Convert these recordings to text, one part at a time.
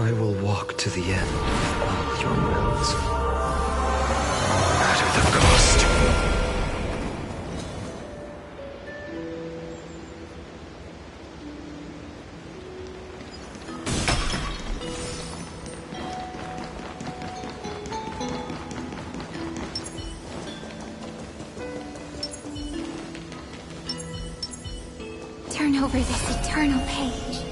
I will walk to the end of your roads. No matter the cost. Turn over this eternal page.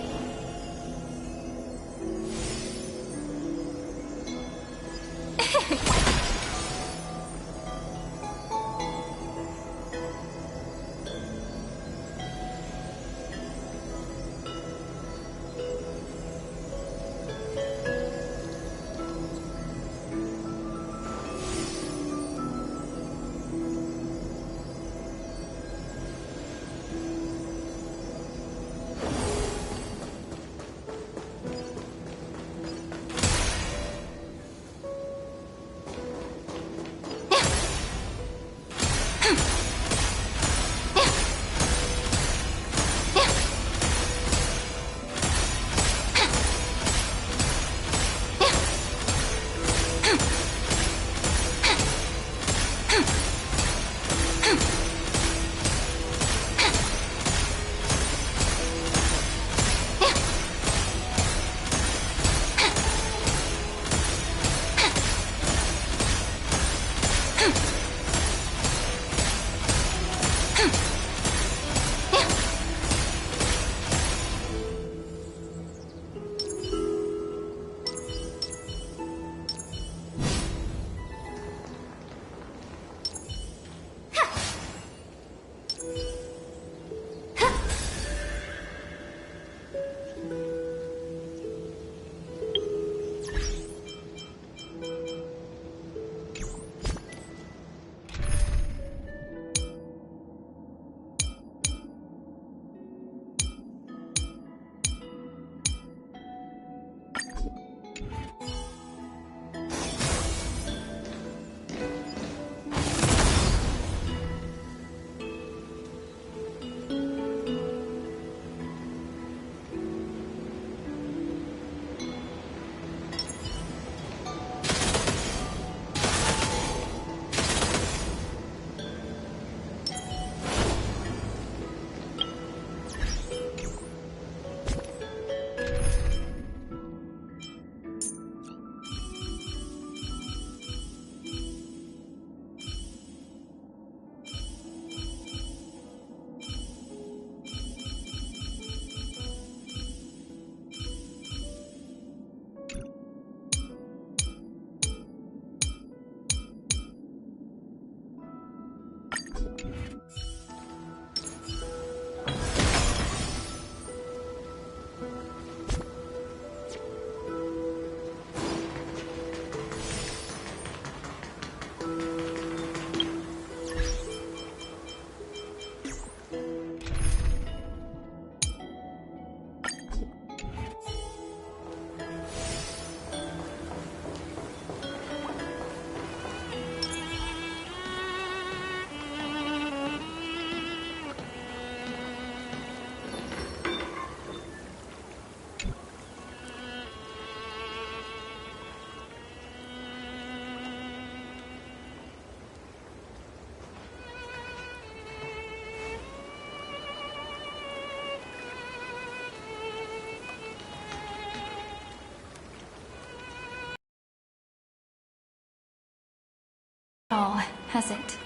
All, has it?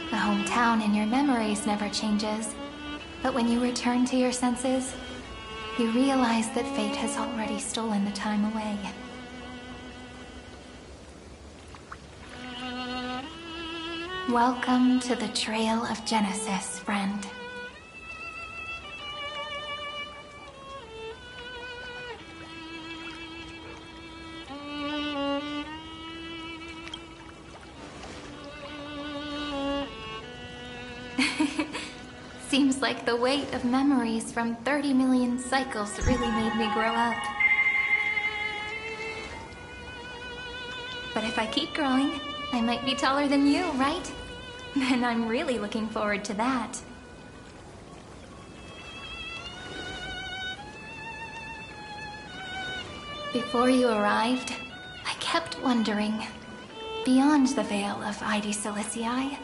The hometown in your memories never changes, but when you return to your senses, you realize that fate has already stolen the time away. Welcome to the Trail of Genesis, friend. Seems like the weight of memories from 30 million cycles really made me grow up. But if I keep growing, I might be taller than you, right? Then I'm really looking forward to that. Before you arrived, I kept wondering, beyond the veil of Hyudai Silicii,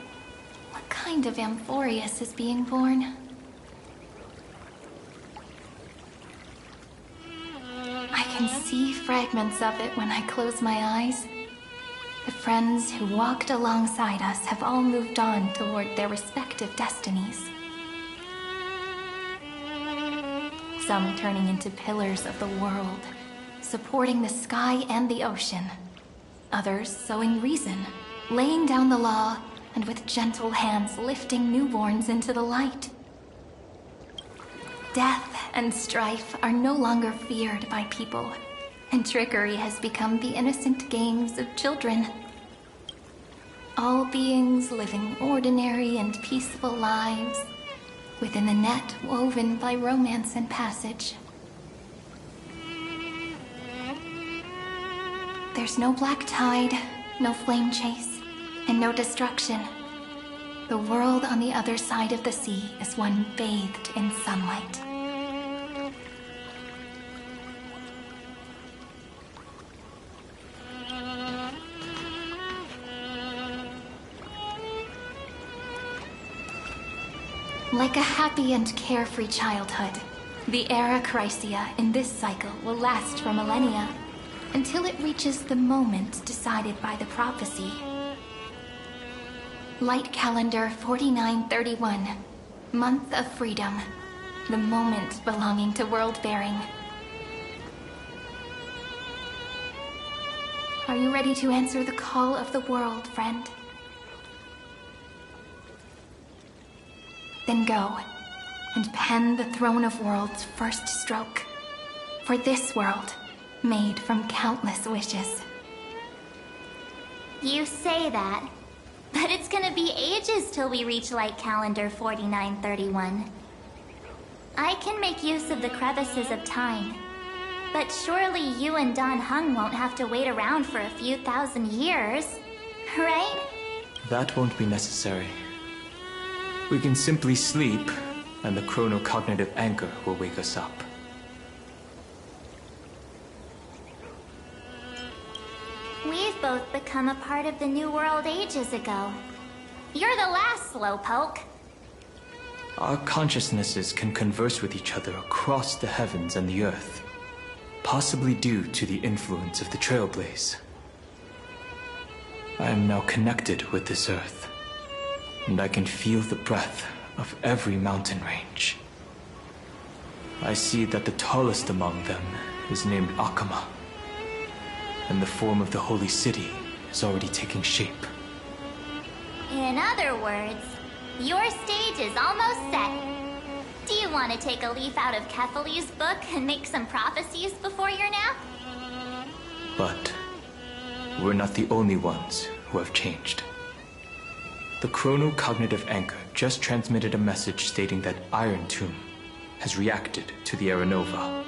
what kind of Amphorius is being born? I can see fragments of it when I close my eyes. The friends who walked alongside us have all moved on toward their respective destinies. Some turning into pillars of the world, supporting the sky and the ocean. Others sowing reason, laying down the law, and with gentle hands lifting newborns into the light. Death and strife are no longer feared by people, and trickery has become the innocent games of children. All beings living ordinary and peaceful lives within the net woven by romance and passage. There's no black tide, no flame chase, and no destruction. The world on the other side of the sea is one bathed in sunlight. Like a happy and carefree childhood, the era Chrysia in this cycle will last for millennia, until it reaches the moment decided by the prophecy. Light calendar 4931, month of freedom, the moment belonging to world-bearing. Are you ready to answer the call of the world, friend? Then go, and pen the Throne of Worlds' first stroke, for this world, made from countless wishes. You say that, but it's gonna be ages till we reach Light Calendar 4931. I can make use of the crevices of time, but surely you and Dan Heng won't have to wait around for a few thousand years, right? That won't be necessary. We can simply sleep, and the chronocognitive anchor will wake us up. We've both become a part of the New World ages ago. You're the last slowpoke. Our consciousnesses can converse with each other across the heavens and the earth, possibly due to the influence of the Trailblaze. I am now connected with this earth, and I can feel the breath of every mountain range. I see that the tallest among them is named Akama, and the form of the holy city is already taking shape. In other words, your stage is almost set. Do you want to take a leaf out of Kefali's book and make some prophecies before your nap? But we're not the only ones who have changed. The chronocognitive anchor just transmitted a message stating that Iron Tomb has reacted to the Aranova.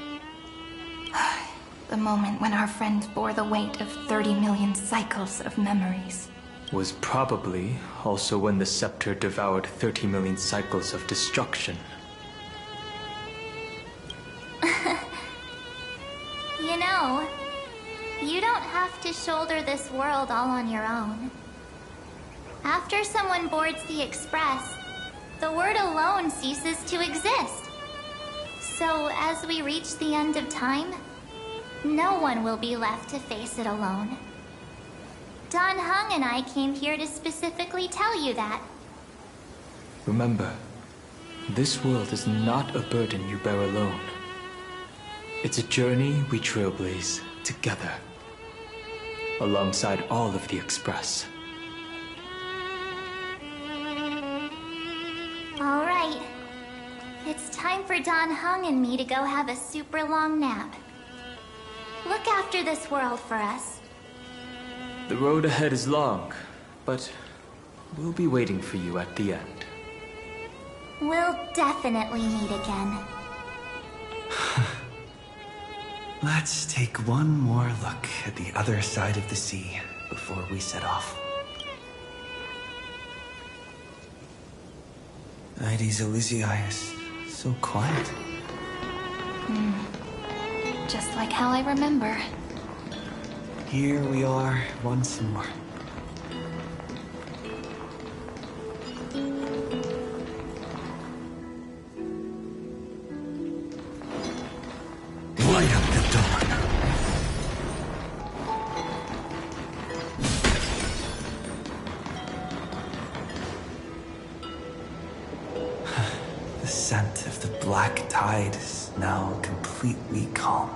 The moment when our friend bore the weight of 30 million cycles of memories. Was probably also when the scepter devoured 30 million cycles of destruction. You know, you don't have to shoulder this world all on your own. After someone boards the Express, the word alone ceases to exist. So as we reach the end of time, no one will be left to face it alone. Dan Heng and I came here to specifically tell you that. Remember, this world is not a burden you bear alone. It's a journey we trailblaze together, alongside all of the Express. All right. It's time for Dan Heng and me to go have a super long nap. Look after this world for us. The road ahead is long, but we'll be waiting for you at the end. We'll definitely meet again. Let's take one more look at the other side of the sea before we set off. Hyudai Car is so quiet. Just like how I remember. Here we are once more. Light up the dawn. The scent of the black tide is now completely calm.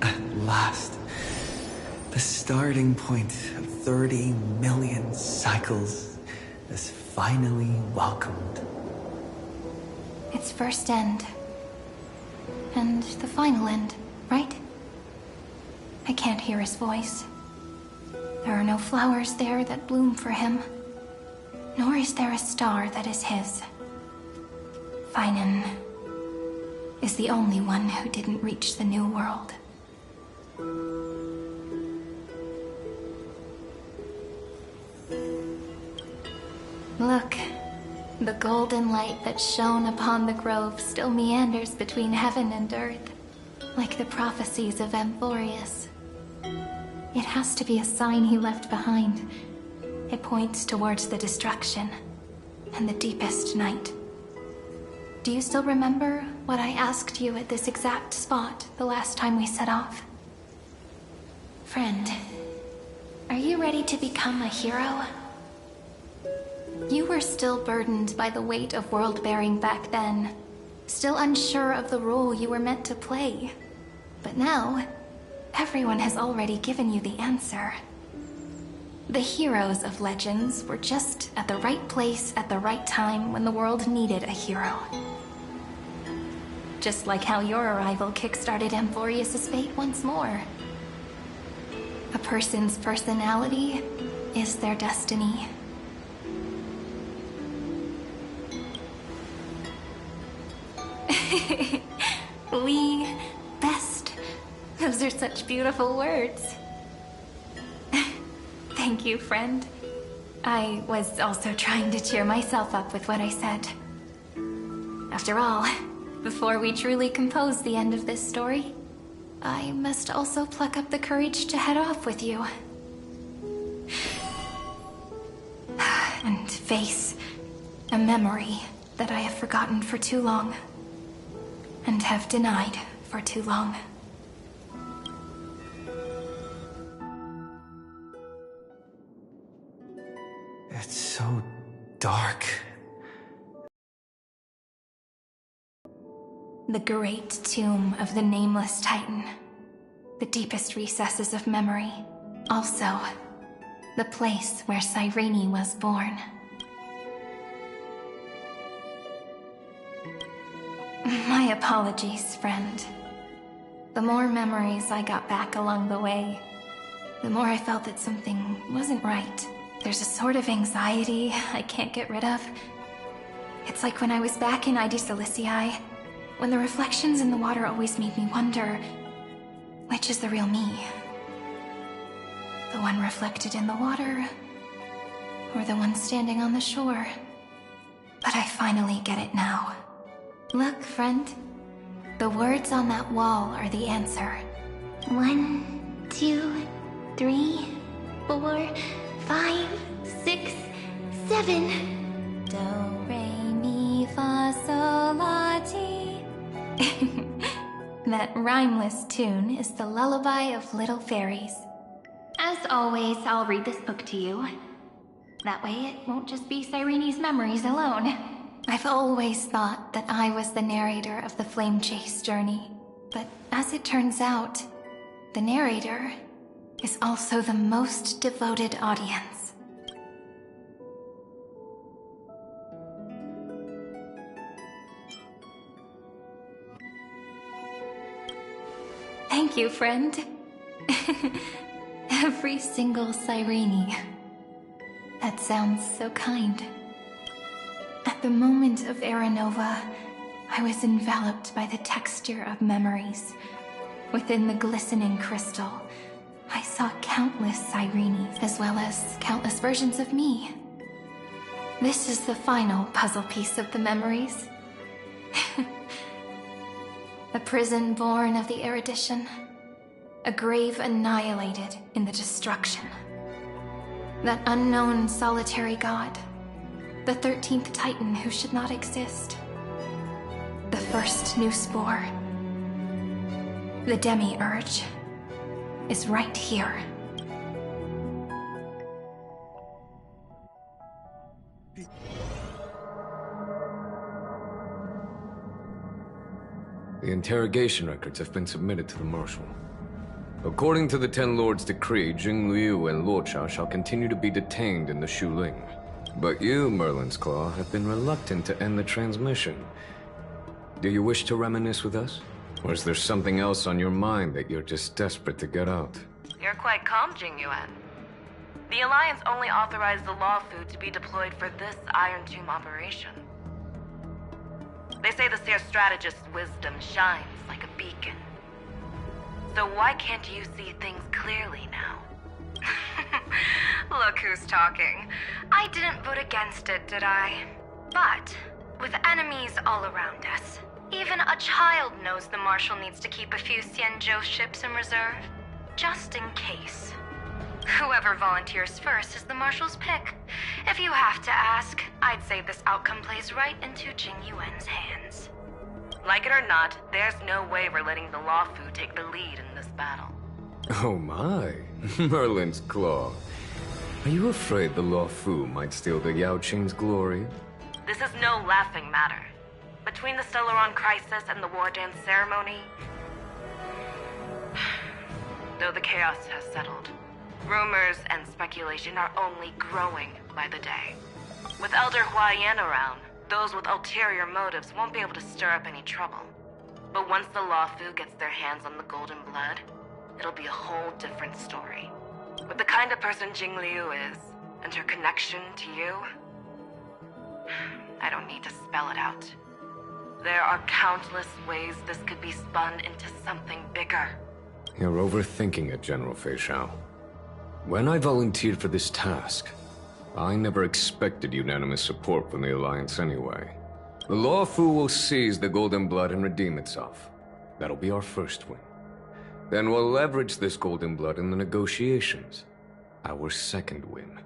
At last, the starting point of 30 million cycles is finally welcomed. Its first end. And the final end, right? I can't hear his voice. There are no flowers there that bloom for him. Nor is there a star that is his. Finan is the only one who didn't reach the new world. Look, the golden light that shone upon the grove still meanders between heaven and earth, like the prophecies of Amphorius. It has to be a sign he left behind. It points towards the destruction and the deepest night. Do you still remember what I asked you at this exact spot the last time we set off? Friend, are you ready to become a hero? You were still burdened by the weight of world-bearing back then, still unsure of the role you were meant to play. But now, everyone has already given you the answer. The heroes of legends were just at the right place at the right time when the world needed a hero. Just like how your arrival kickstarted Amphorius' fate once more. A person's personality is their destiny. We best. Those are such beautiful words. Thank you, friend. I was also trying to cheer myself up with what I said. After all, before we truly compose the end of this story, I must also pluck up the courage to head off with you. And face a memory that I have forgotten for too long. And have denied for too long. It's so dark. The great tomb of the nameless Titan. The deepest recesses of memory. Also, the place where Cyrene was born. My apologies, friend. The more memories I got back along the way, the more I felt that something wasn't right. There's a sort of anxiety I can't get rid of. It's like when I was back in Hyudai Car, when the reflections in the water always made me wonder, which is the real me? The one reflected in the water, or the one standing on the shore? But I finally get it now. Look, friend. The words on that wall are the answer. 1, 2, 3, 4, 5, 6, 7. Do, re, mi, fa, sol, la, ti. That rhymeless tune is the lullaby of little fairies. As always, I'll read this book to you. That way it won't just be Cyrene's memories alone. I've always thought that I was the narrator of the Flame Chase journey. But as it turns out, the narrator is also the most devoted audience. Thank you, friend. Every single Cyrene. That sounds so kind. At the moment of Aranova, I was enveloped by the texture of memories. Within the glistening crystal, I saw countless Cyrenes, as well as countless versions of me. This is the final puzzle piece of the memories. A prison born of the erudition. A grave annihilated in the destruction. That unknown solitary god. The 13th Titan who should not exist. The first new spore. The demiurge is right here. The interrogation records have been submitted to the Marshal. According to the Ten Lords' decree, Jing Liu and Luocha shall continue to be detained in the Shuling. But you, Merlin's Claw, have been reluctant to end the transmission. Do you wish to reminisce with us? Or is there something else on your mind that you're just desperate to get out? You're quite calm, Jing Yuan. The Alliance only authorized the Law Fu to be deployed for this Iron Tomb operation. They say the Seer Strategist's wisdom shines like a beacon. So why can't you see things clearly now? Look who's talking. I didn't vote against it, did I? But, with enemies all around us, even a child knows the Marshal needs to keep a few Xianzhou ships in reserve, just in case. Whoever volunteers first is the Marshal's pick. If you have to ask, I'd say this outcome plays right into Jing Yuan's hands. Like it or not, there's no way we're letting the Law Fu take the lead in this battle. Oh my, Merlin's Claw. Are you afraid the Law Fu might steal the Yao Qing's glory? This is no laughing matter. Between the Stellaron crisis and the War Dance ceremony, though the chaos has settled, rumors and speculation are only growing by the day. With Elder Huaiyan around, those with ulterior motives won't be able to stir up any trouble. But once the Law Fu gets their hands on the Golden Blood, it'll be a whole different story. With the kind of person Jing Liu is, and her connection to you, I don't need to spell it out. There are countless ways this could be spun into something bigger. You're overthinking it, General Fei Shao. When I volunteered for this task, I never expected unanimous support from the Alliance anyway. The Law Fu will seize the Golden Blood and redeem itself. That'll be our first win. Then we'll leverage this Golden Blood in the negotiations. Our second win.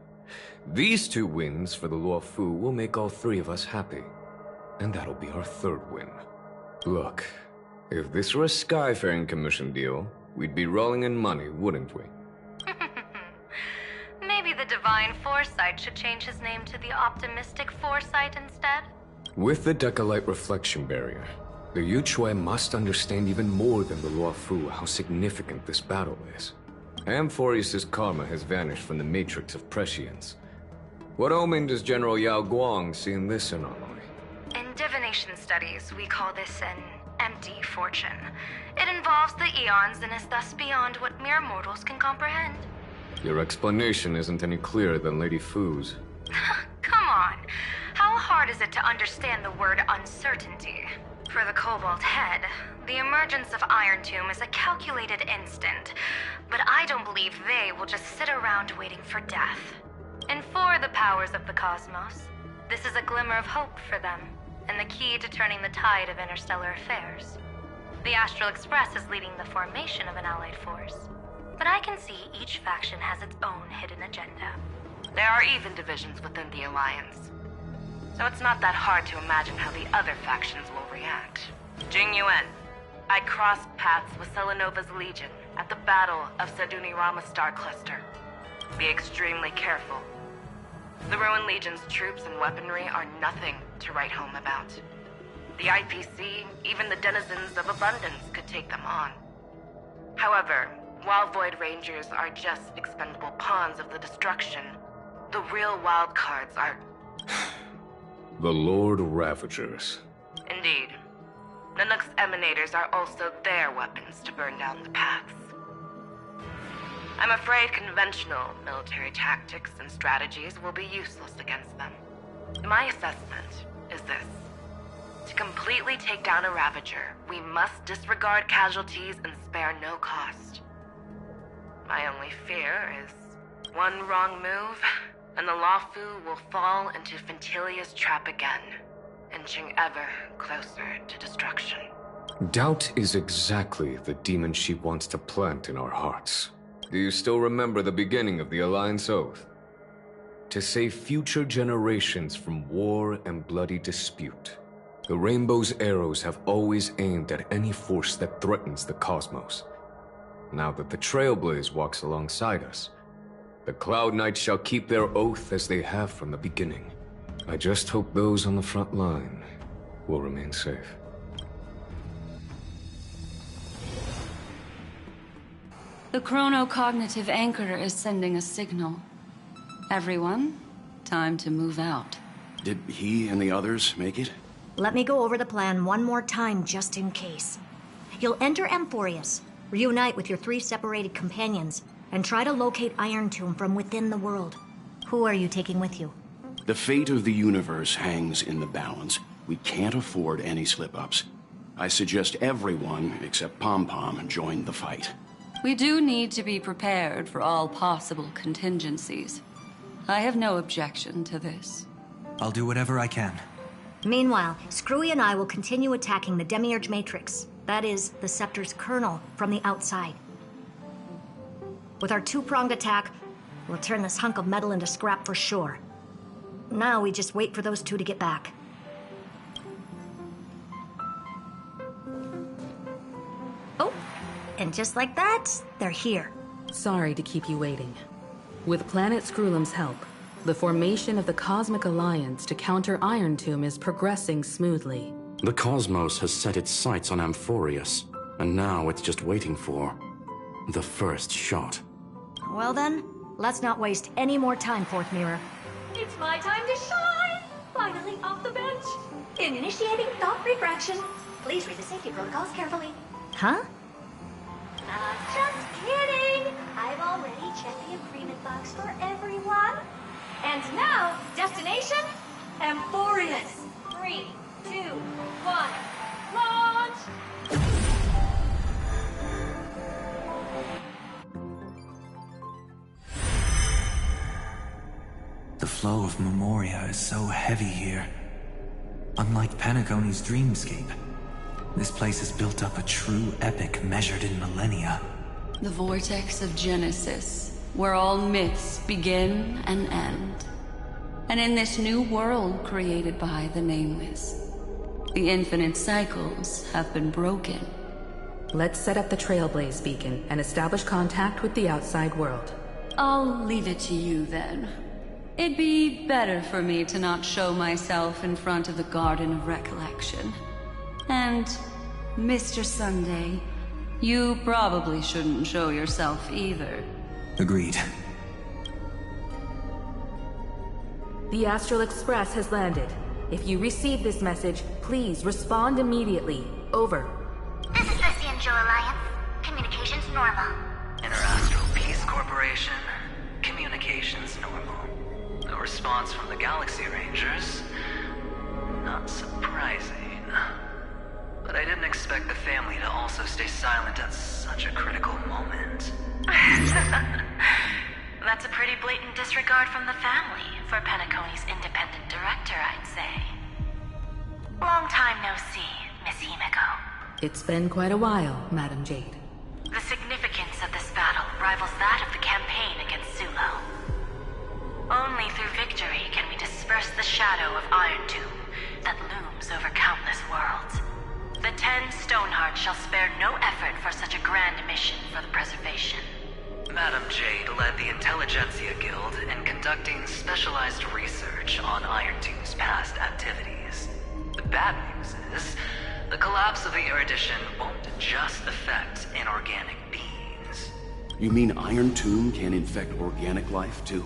These two wins for the Law Fu will make all three of us happy. And that'll be our third win. Look, if this were a Skyfaring Commission deal, we'd be rolling in money, wouldn't we? Maybe the Divine Foresight should change his name to the Optimistic Foresight instead? With the Decalite Reflection Barrier, the Yuchue must understand even more than the Law Fu how significant this battle is. Amphorius' karma has vanished from the matrix of prescience. What omen does General Yao Guang see in this anomaly? In divination studies, we call this an empty fortune. It involves the eons and is thus beyond what mere mortals can comprehend. Your explanation isn't any clearer than Lady Fu's. Come on. How hard is it to understand the word uncertainty? For the Cobalt Head, the emergence of Iron Tomb is a calculated instant, but I don't believe they will just sit around waiting for death. And for the powers of the cosmos, this is a glimmer of hope for them, and the key to turning the tide of interstellar affairs. The Astral Express is leading the formation of an allied force, but I can see each faction has its own hidden agenda. There are even divisions within the Alliance. So it's not that hard to imagine how the other factions will react. Jing Yuan, I crossed paths with Selenova's Legion at the Battle of Sedunirama Star Cluster. Be extremely careful. The Ruined Legion's troops and weaponry are nothing to write home about. The IPC, even the denizens of Abundance, could take them on. However, while Void Rangers are just expendable pawns of the destruction, the real wild cards are... The Lord Ravagers. Indeed. Nanook's emanators are also their weapons to burn down the paths. I'm afraid conventional military tactics and strategies will be useless against them. My assessment is this. To completely take down a Ravager, we must disregard casualties and spare no cost. My only fear is one wrong move, and the Lawfu will fall into Fintilia's trap again, inching ever closer to destruction. Doubt is exactly the demon she wants to plant in our hearts. Do you still remember the beginning of the Alliance Oath? To save future generations from war and bloody dispute. The Rainbow's arrows have always aimed at any force that threatens the cosmos. Now that the Trailblaze walks alongside us, the Cloud Knights shall keep their oath as they have from the beginning. I just hope those on the front line will remain safe. The chronocognitive anchor is sending a signal. Everyone, time to move out. Did he and the others make it? Let me go over the plan one more time just in case. You'll enter Amphorius, reunite with your 3 separated companions, and try to locate Iron Tomb from within the world. Who are you taking with you? The fate of the universe hangs in the balance. We can't afford any slip-ups. I suggest everyone, except Pom-Pom, join the fight. We do need to be prepared for all possible contingencies. I have no objection to this. I'll do whatever I can. Meanwhile, Screwy and I will continue attacking the Demiurge Matrix. That is, the Scepter's kernel from the outside. With our 2-pronged attack, we'll turn this hunk of metal into scrap for sure. Now we just wait for those 2 to get back. Oh, and just like that, they're here. Sorry to keep you waiting. With Planet Screwlum's help, the formation of the Cosmic Alliance to counter Iron Tomb is progressing smoothly. The cosmos has set its sights on Amphorius, and now it's just waiting for the first shot. Well then, let's not waste any more time, Fourth Mirror. It's my time to shine! Finally off the bench. Initiating thought refraction. Please read the safety protocols carefully. Huh? Just kidding! I've already checked the agreement box for everyone. And now, destination, Amphorius. 3, 2, 1, launch! The flow of Memoria is so heavy here. Unlike Penacony's dreamscape, this place has built up a true epic measured in millennia. The vortex of Genesis, where all myths begin and end. And in this new world created by the Nameless, the infinite cycles have been broken. Let's set up the Trailblaze beacon and establish contact with the outside world. I'll leave it to you then. It'd be better for me to not show myself in front of the Garden of Recollection. And, Mr. Sunday, you probably shouldn't show yourself either. Agreed. The Astral Express has landed. If you receive this message, please respond immediately. Over. This is the Sanjo Alliance. Communications normal. Interastral Peace Corporation. Communications normal. No response from the Galaxy Rangers. Not surprising. But I didn't expect the family to also stay silent at such a critical moment. That's a pretty blatant disregard from the family for Penacony's independent director, I'd say. Long time no see, Miss Himiko. It's been quite a while, Madam Jade. The significance of this battle rivals that of the campaign against Sulo. Only through victory can we disperse the shadow of Iron Tomb that looms over countless worlds. The 10 Stonehearts shall spare no effort for such a grand mission for the preservation. Madam Jade led the Intelligentsia Guild in conducting specialized research on Iron Tomb's past activities. The bad news is, the collapse of the Erudition won't just affect inorganic beings. You mean Iron Tomb can infect organic life, too?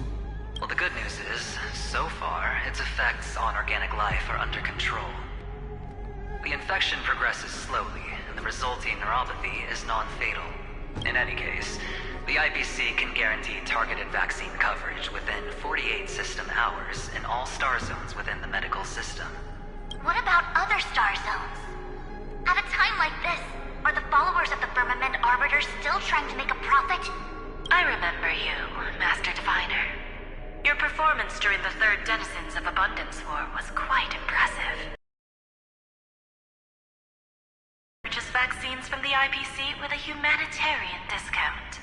Well, the good news is, so far, its effects on organic life are under control. The infection progresses slowly, and the resulting neuropathy is non-fatal. In any case, the IPC can guarantee targeted vaccine coverage within 48 system hours in all star zones within the medical system. What about other star zones? At a time like this, are the followers of the Firmament Arbiter still trying to make a profit? I remember you, Master Diviner. Your performance during the Third Denizens of Abundance War was quite impressive. Purchase vaccines from the IPC with a humanitarian discount.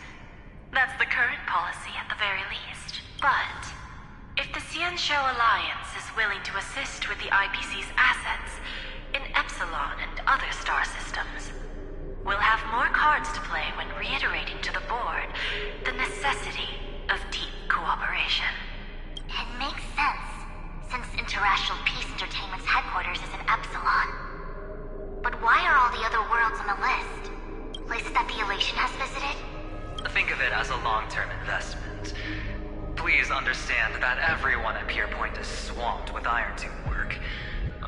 That's the current policy at the very least. But if the Xianzhou Alliance is willing to assist with the IPC's assets in Epsilon and other star systems, we'll have more cards to play when reiterating to the board the necessity of deep cooperation. It makes sense, since Interracial Peace Entertainment's headquarters is in Epsilon. But why are all the other worlds on the list? Places that the Elation has visited? Think of it as a long-term investment. Please understand that everyone at Pierpoint is swamped with Iron Tomb work,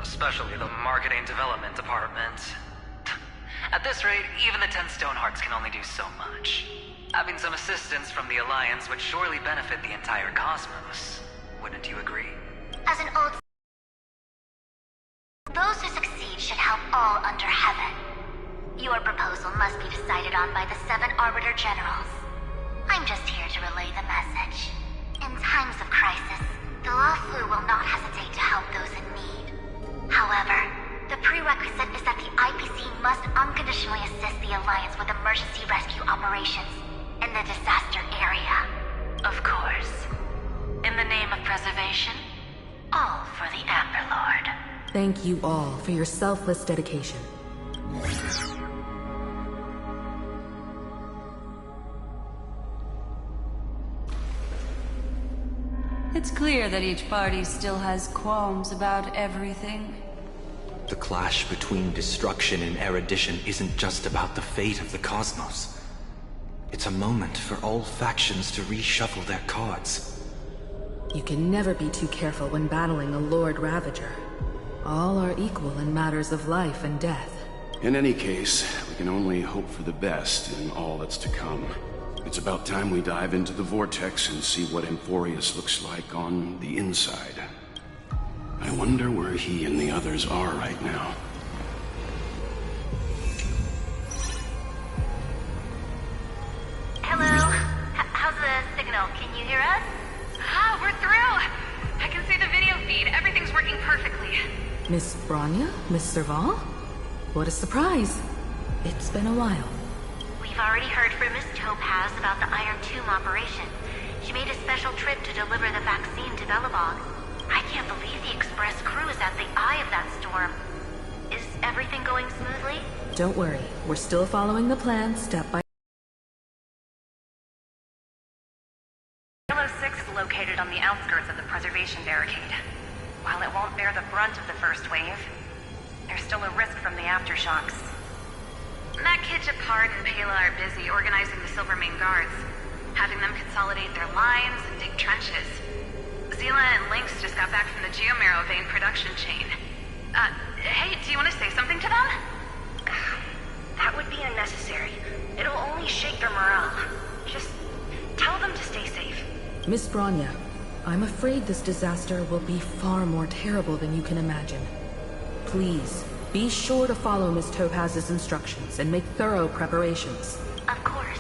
especially the marketing development department. At this rate, even the 10 Stonehearts can only do so much. Having some assistance from the Alliance would surely benefit the entire cosmos. Wouldn't you agree? As an old... Those who succeed should help all under heaven. Your proposal must be decided on by the 7 Arbiter Generals. I'm just here to relay the message. In times of crisis, the Lawfu will not hesitate to help those in need. However, the prerequisite is that the IPC must unconditionally assist the Alliance with emergency rescue operations in the disaster area. Of course. In the name of preservation, all for the Amber Lord. Thank you all for your selfless dedication. It's clear that each party still has qualms about everything. The clash between destruction and erudition isn't just about the fate of the cosmos. It's a moment for all factions to reshuffle their cards. You can never be too careful when battling a Lord Ravager. All are equal in matters of life and death. In any case, we can only hope for the best in all that's to come. It's about time we dive into the vortex and see what Amphorius looks like on the inside. I wonder where he and the others are right now. Hello? How's the signal? Can you hear us? Ah, we're through! I can see the video feed. Everything's working perfectly. Miss Bronya? Miss Serval? What a surprise. It's been a while. We've already heard from Miss Topaz about the Iron Tomb operation. She made a special trip to deliver the vaccine to Belobog. I can't believe the Express crew is at the eye of that storm. Is everything going smoothly? Don't worry. We're still following the plan step by... Yellow 6 is located on the outskirts of the preservation barricade. While it won't bear the brunt of the first wave, there's still a risk from the aftershocks. That kid Japard and Pela are busy organizing the Silvermane Guards, having them consolidate their lines and dig trenches. Zila and Lynx just got back from the Geomarrow vein production chain. Hey, do you want to say something to them? That would be unnecessary. It'll only shake their morale. Just tell them to stay safe. Miss Bronya, I'm afraid this disaster will be far more terrible than you can imagine. Please, be sure to follow Miss Topaz's instructions and make thorough preparations. Of course.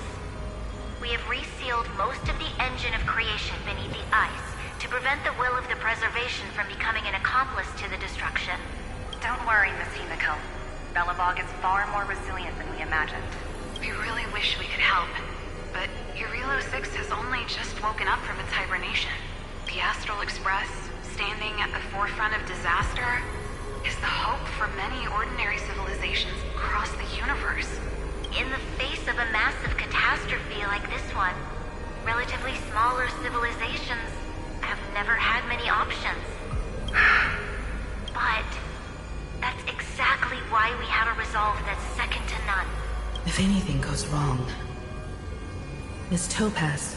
We have resealed most of the engine of creation beneath the ice to prevent the will of the preservation from becoming an accomplice to the destruction. Don't worry, Miss Himiko. Belobog is far more resilient than we imagined. We really wish we could help, but Eurilo 6 has only just woken up from its hibernation. The Astral Express, standing at the forefront of disaster, is the hope for many ordinary civilizations across the universe. In the face of a massive catastrophe like this one, relatively smaller civilizations have never had many options. But that's exactly why we have a resolve that's second to none. If anything goes wrong... Miss Topaz,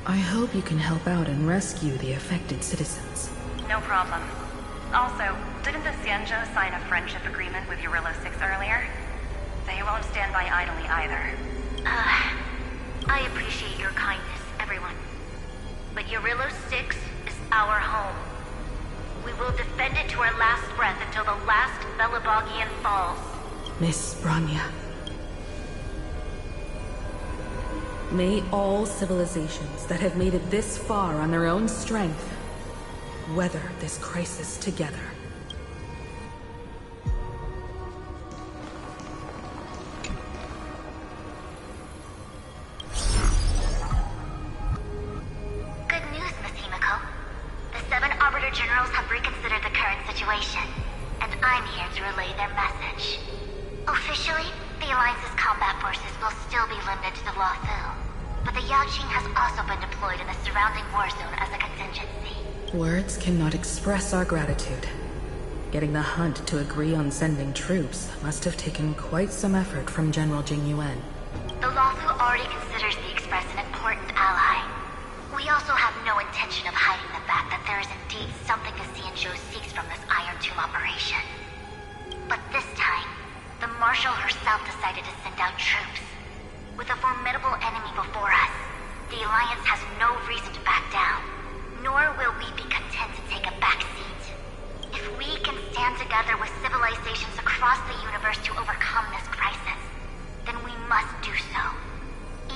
I hope you can help out and rescue the affected citizens. No problem. Also, didn't the Xianzhou sign a friendship agreement with Eurilo 6 earlier? They won't stand by idly either. I appreciate your kindness, everyone. But Eurilo 6 is our home. We will defend it to our last breath until the last Belobogian falls. Miss Bronya. May all civilizations that have made it this far on their own strength weather this crisis together. Good news, Miss Himiko. The 7 Arbiter Generals have reconsidered the current situation, and I'm here to relay their message. Officially, the Alliance's combat forces will still be limited to the Luofu, but the Yaoqing has also been deployed in the surrounding war zone as a contingency. Words cannot express our gratitude. Getting the Hunt to agree on sending troops must have taken quite some effort from General Jing Yuan. The Luofu already considers the Express an important ally. We also have no intention of hiding the fact that there is indeed something the Xianzhou seeks from this Iron Tomb operation. But this time, the Marshal herself decided to send out troops. With a formidable enemy before us, the Alliance has no reason to back down, nor will we be content to take a back seat. If we can stand together with civilizations across the universe to overcome this crisis, then we must do so,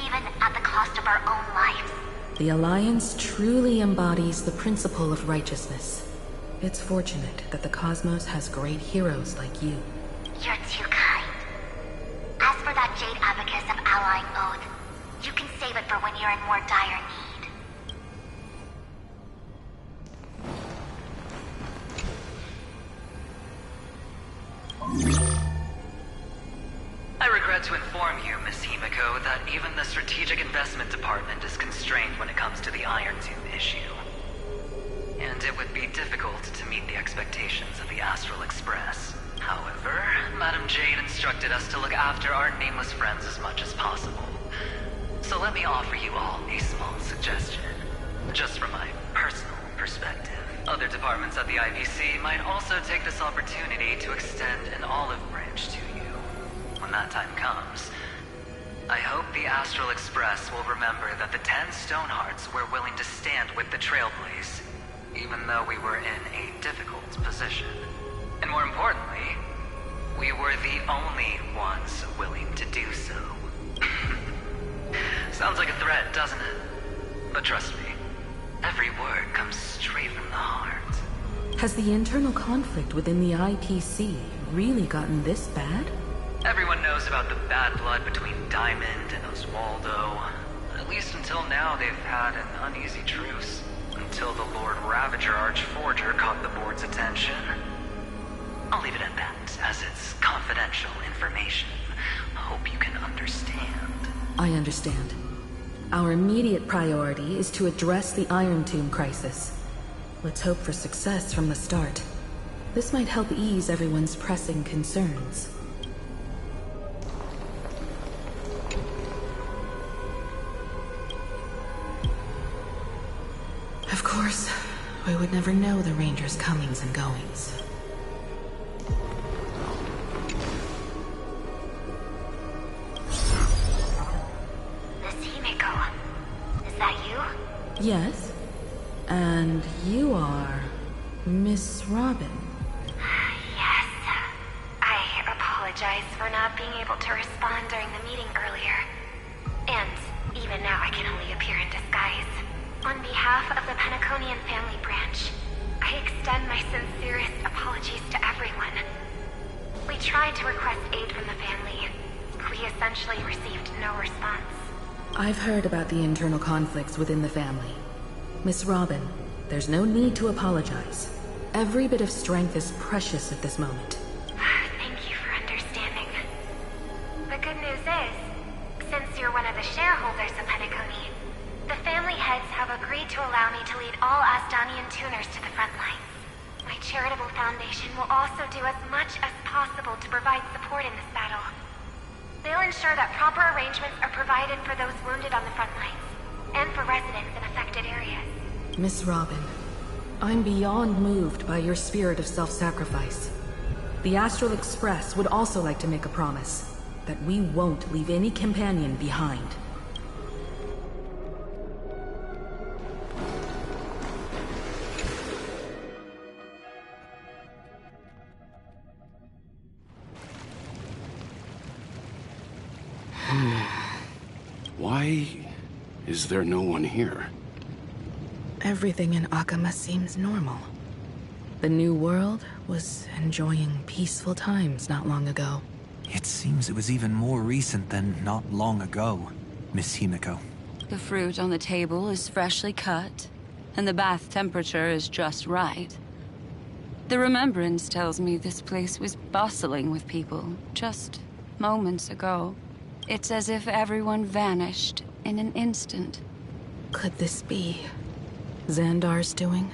even at the cost of our own lives. The Alliance truly embodies the principle of righteousness. It's fortunate that the cosmos has great heroes like you. You're too kind. As for that Jade Abacus of Allying Oath, you can save it for when you're in more dire need. I regret to inform you, Miss Himiko, that even the Strategic Investment Department is constrained when it comes to the Iron Tomb issue. And it would be difficult to meet the expectations of the Astral Express. However, Madame Jade instructed us to look after our nameless friends as much as possible. So let me offer you all a small suggestion, just from my personal perspective. Other departments at the IPC might also take this opportunity to extend an olive branch to you. When that time comes, I hope the Astral Express will remember that the 10 Stonehearts were willing to stand with the Trailblaze, even though we were in a difficult position. And more importantly, we were the only ones willing to do so. Sounds like a threat, doesn't it? But trust me, every word comes straight from the heart. Has the internal conflict within the IPC really gotten this bad? Everyone knows about the bad blood between Diamond and Oswaldo. At least until now, they've had an uneasy truce. Until the Lord Ravager Archforger caught the board's attention. I'll leave it at that, as it's confidential information. Hope you can understand. I understand. Our immediate priority is to address the Iron Tomb crisis. Let's hope for success from the start. This might help ease everyone's pressing concerns. Of course, we would never know the Ranger's comings and goings. Miss Himiko, is that you? Yes. And you are Miss Robin. Yes. I apologize for not being able to respond during the meeting earlier. And even now I can only appear in disguise. On behalf of the Penaconian family branch, I extend my sincerest apologies to everyone. We tried to request aid from the family. We essentially received no response. I've heard about the internal conflicts within the family. Miss Robin, there's no need to apologize. Every bit of strength is precious at this moment. Thank you for understanding. The good news is, since you're one of the shareholders of Penacony, the family heads have agreed to allow me to lead all Asdanian tuners to the front lines. My charitable foundation will also do as much as possible to provide support in this battle. They'll ensure that proper arrangements are provided for those wounded on the front lines, and for residents in affected areas. Miss Robin, I'm beyond moved by your spirit of self-sacrifice. The Astral Express would also like to make a promise that we won't leave any companion behind. Why Is there no one here? Everything in Akama seems normal. The new world was enjoying peaceful times not long ago. It seems it was even more recent than not long ago, Miss Himiko. The fruit on the table is freshly cut, and the bath temperature is just right. The remembrance tells me this place was bustling with people just moments ago. It's as if everyone vanished in an instant. Could this be Xandar's doing?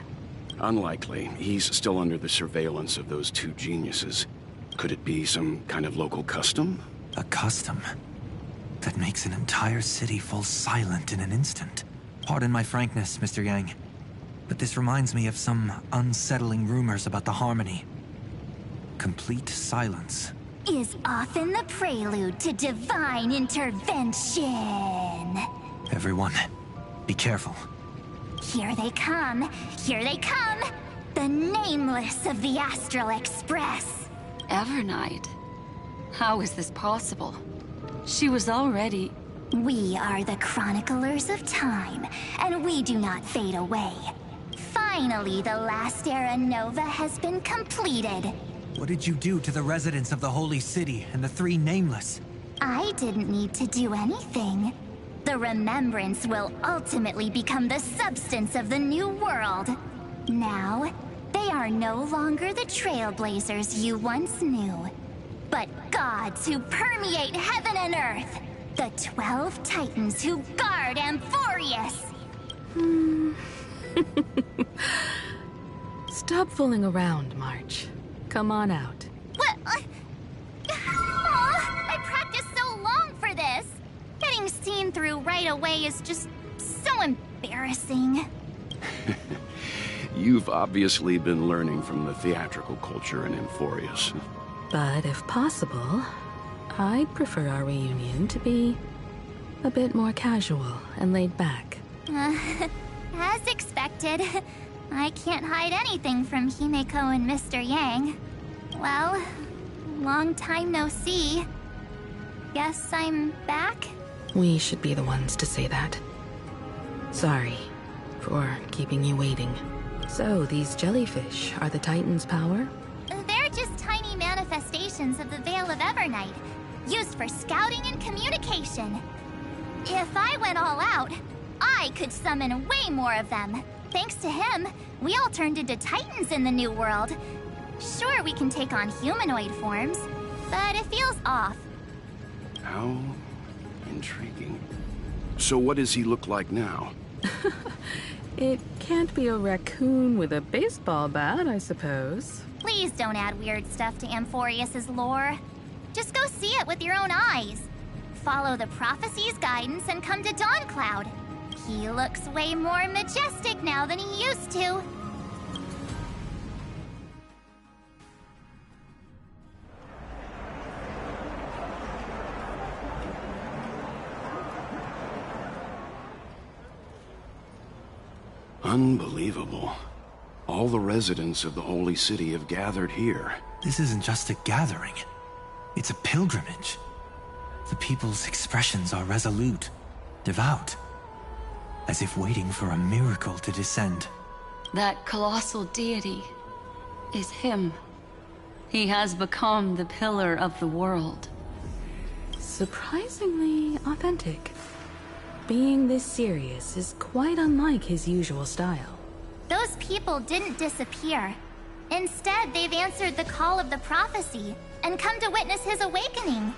Unlikely. He's still under the surveillance of those two geniuses. Could it be some kind of local custom? A custom that makes an entire city fall silent in an instant. Pardon my frankness, Mr. Yang, but this reminds me of some unsettling rumors about the Harmony. Complete silence is often the prelude to divine intervention. Everyone, be careful. Here they come! Here they come! The Nameless of the Astral Express! Evernight? How is this possible? She was already... We are the Chroniclers of Time, and we do not fade away. Finally, the last era Nova has been completed. What did you do to the residents of the Holy City and the three Nameless? I didn't need to do anything. The remembrance will ultimately become the substance of the new world. Now, they are no longer the trailblazers you once knew, but gods who permeate heaven and earth. The 12 Titans who guard Amphorius. Stop fooling around, March. Come on out. What? I practiced so long for this. Getting seen through right away is just so embarrassing. You've obviously been learning from the theatrical culture in Amphorius. But if possible, I'd prefer our reunion to be a bit more casual and laid back. As expected, I can't hide anything from Himeko and Mr. Yang. Well, long time no see. Guess I'm back? We should be the ones to say that. Sorry for keeping you waiting. So, these jellyfish are the Titan's power? They're just tiny manifestations of the Veil of Evernight, used for scouting and communication. If I went all out, I could summon way more of them. Thanks to him, we all turned into Titans in the new world. Sure, we can take on humanoid forms, but it feels off. How intriguing. So what does he look like now? It can't be a raccoon with a baseball bat, I suppose. Please don't add weird stuff to Amphorius's lore. Just go see it with your own eyes. Follow the prophecy's guidance and come to Dawncloud. He looks way more majestic now than he used to. Unbelievable. All the residents of the Holy City have gathered here. This isn't just a gathering. It's a pilgrimage. The people's expressions are resolute, devout, as if waiting for a miracle to descend. That colossal deity is him. He has become the pillar of the world. Surprisingly authentic. Being this serious is quite unlike his usual style. Those people didn't disappear. Instead, they've answered the call of the prophecy and come to witness his awakening.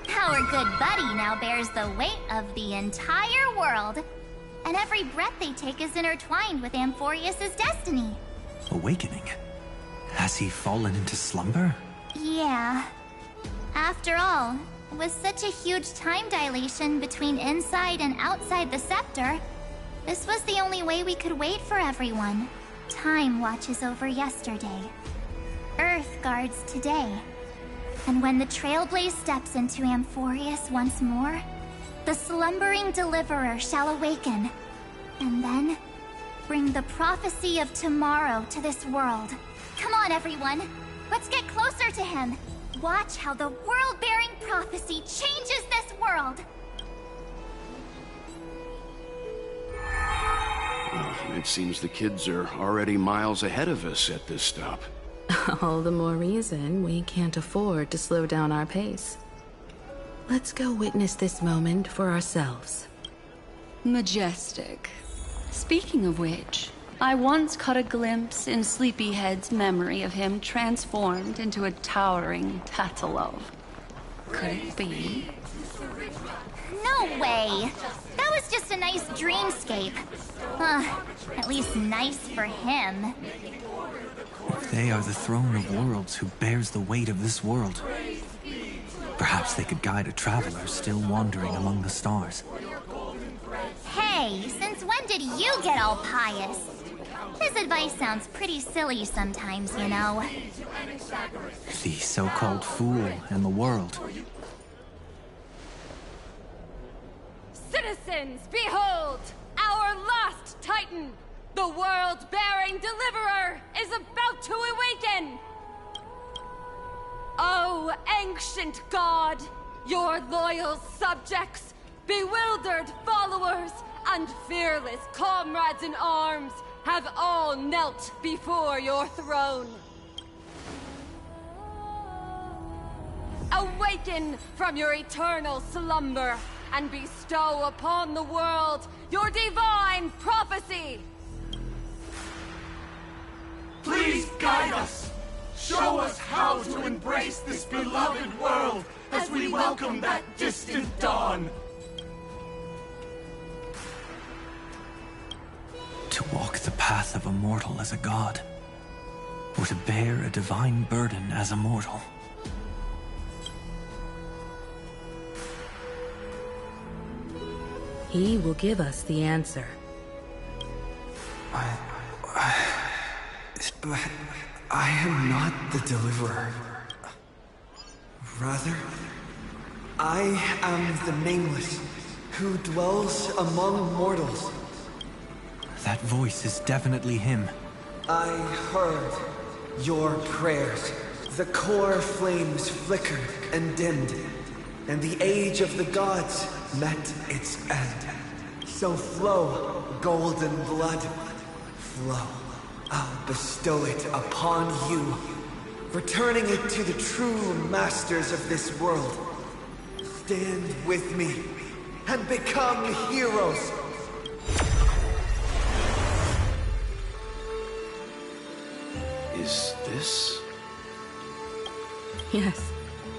Our good buddy now bears the weight of the entire world, and every breath they take is intertwined with Amphorius's destiny. Awakening? Has he fallen into slumber? Yeah. After all, with such a huge time dilation between inside and outside the scepter, this was the only way we could wait for everyone. Time watches over yesterday. Earth guards today. And when the Trailblaze steps into Amphorius once more, the slumbering deliverer shall awaken, and then bring the prophecy of tomorrow to this world. Come on, everyone. Let's get closer to him. Watch how the world-bearing prophecy changes this world. It seems the kids are already miles ahead of us at this stop. All the more reason we can't afford to slow down our pace. Let's go witness this moment for ourselves. Majestic. Speaking of which, I once caught a glimpse in Sleepyhead's memory of him transformed into a towering Tatalov. Could it be? No way! That was just a nice dreamscape. At least nice for him. If they are the throne of worlds who bears the weight of this world, perhaps they could guide a traveler still wandering among the stars. Hey, since when did you get all pious? This advice sounds pretty silly sometimes, you know. The so-called fool and the world. Citizens, behold! Our last Titan, the world-bearing deliverer, is about to awaken! Oh, ancient god, your loyal subjects, bewildered followers, and fearless comrades in arms have all knelt before your throne. Awaken from your eternal slumber and bestow upon the world your divine prophecy! Please guide us! Show us how to embrace this beloved world as we welcome that distant dawn! To walk the path of a mortal as a god, or to bear a divine burden as a mortal. He will give us the answer. But I am not the deliverer. Rather, I am the Nameless, who dwells among mortals. That voice is definitely him. I heard your prayers. The core flames flickered and dimmed, and the age of the gods met its end. So flow, golden blood, flow. I'll bestow it upon you, returning it to the true masters of this world. Stand with me and become heroes. Is this? Yes,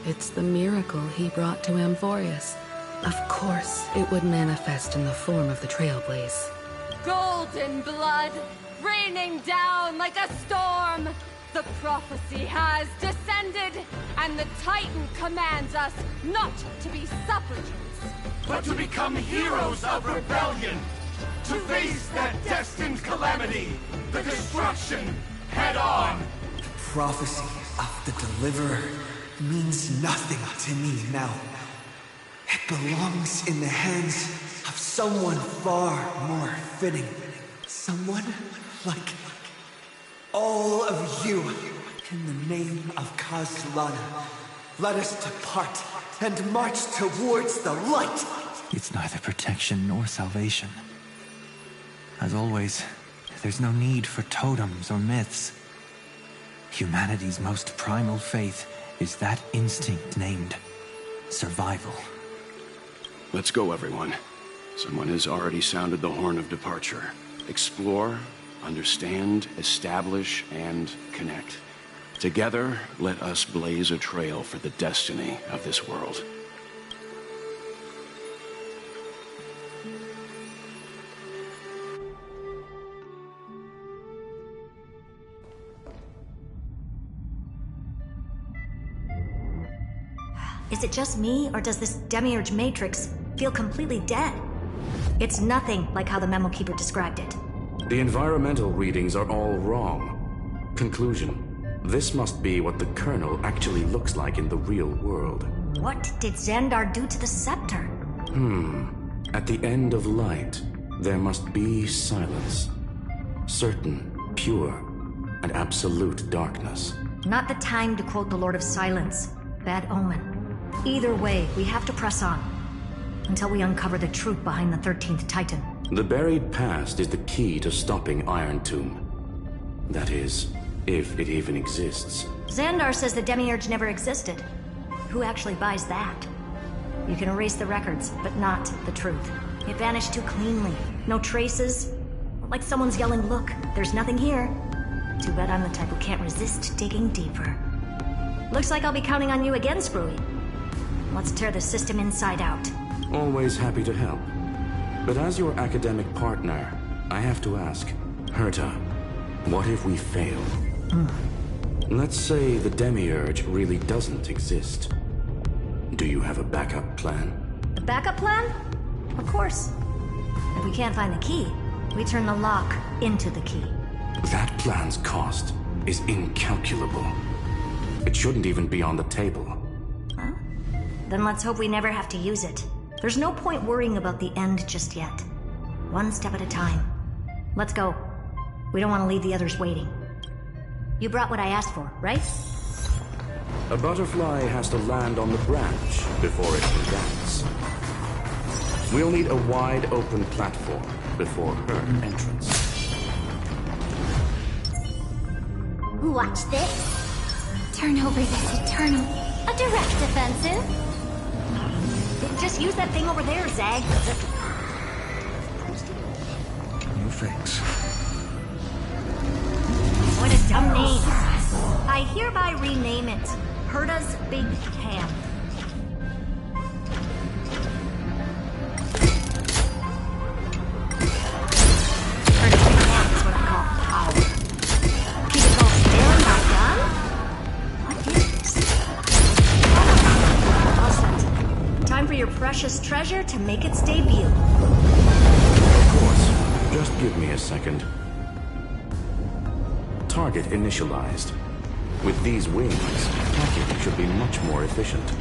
it's the miracle he brought to Amphorius. Of course, it would manifest in the form of the Trailblaze. Golden blood, raining down like a storm! The prophecy has descended, and the Titan commands us not to be supplicants, but to become heroes of rebellion! To face that destined calamity, the destruction, head on! The prophecy of the Deliverer means nothing to me now. It belongs in the hands of someone far more fitting. Someone like all of you. In the name of Kazlana, let us depart and march towards the light. It's neither protection nor salvation. As always, there's no need for totems or myths. Humanity's most primal faith is that instinct named survival. Let's go, everyone. Someone has already sounded the horn of departure. Explore, understand, establish, and connect. Together, let us blaze a trail for the destiny of this world. Is it just me, or does this Demiurge Matrix feel completely dead? It's nothing like how the Memo Keeper described it. The environmental readings are all wrong. Conclusion: this must be what the kernel actually looks like in the real world. What did Xandar do to the scepter? At the end of light, there must be silence. Certain, pure, and absolute darkness. Not the time to quote the Lord of Silence. Bad omen. Either way, we have to press on. Until we uncover the truth behind the 13th Titan. The buried past is the key to stopping Iron Tomb. That is, if it even exists. Xandar says the Demiurge never existed. Who actually buys that? You can erase the records, but not the truth. It vanished too cleanly. No traces. Like someone's yelling, look, there's nothing here. Too bad I'm the type who can't resist digging deeper. Looks like I'll be counting on you again, Screwy. Let's tear the system inside out. Always happy to help. But as your academic partner, I have to ask, Herta, what if we fail? Let's say the Demiurge really doesn't exist. Do you have a backup plan? A backup plan? Of course. If we can't find the key, we turn the lock into the key. That plan's cost is incalculable. It shouldn't even be on the table. Huh? Then let's hope we never have to use it. There's no point worrying about the end just yet. One step at a time. Let's go. We don't want to leave the others waiting. You brought what I asked for, right? A butterfly has to land on the branch before it can dance. We'll need a wide open platform before her entrance. Watch this. Turn over this eternal. A direct offensive. Just use that thing over there, Zag. No thanks. What a dumb name. I hereby rename it Herta's Big Ham. Herta's Big Ham is what I call power. Keep it all still, not done? What is this? All set. Time for your precious treasure to make its debut. Of course. Just give me a second. Target initialized. With these wings, hacking should be much more efficient.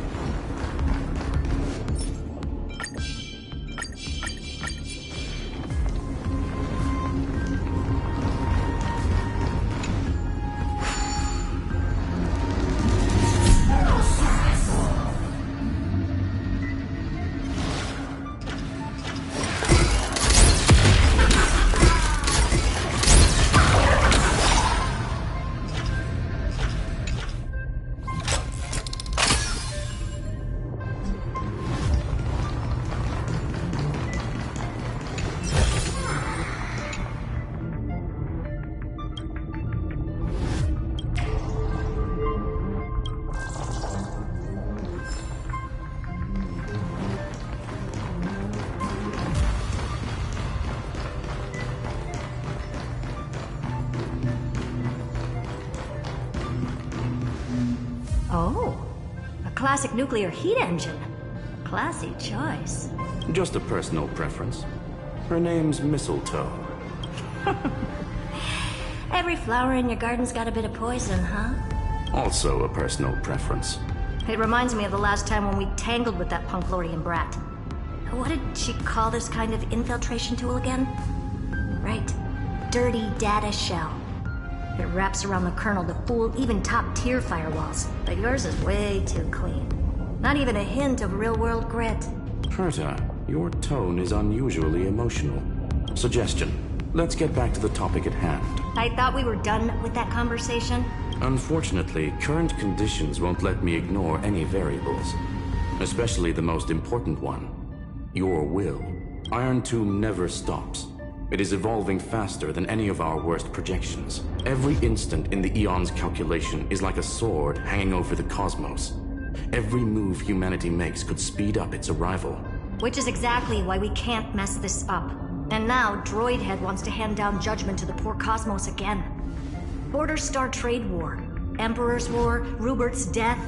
Oh, a classic nuclear heat engine. Classy choice. Just a personal preference. Her name's Mistletoe. Every flower in your garden's got a bit of poison, huh? Also a personal preference. It reminds me of the last time when we tangled with that Punklorian brat. What did she call this kind of infiltration tool again? Right. Dirty data shell. It wraps around the kernel to fool even top-tier firewalls. But yours is way too clean. Not even a hint of real-world grit. Herta, your tone is unusually emotional. Suggestion. Let's get back to the topic at hand. I thought we were done with that conversation. Unfortunately, current conditions won't let me ignore any variables. Especially the most important one. Your will. Iron Tomb never stops. It is evolving faster than any of our worst projections. Every instant in the Eon's calculation is like a sword hanging over the cosmos. Every move humanity makes could speed up its arrival. Which is exactly why we can't mess this up. And now, Droidhead wants to hand down judgment to the poor cosmos again. Border Star Trade War, Emperor's War, Rupert's death.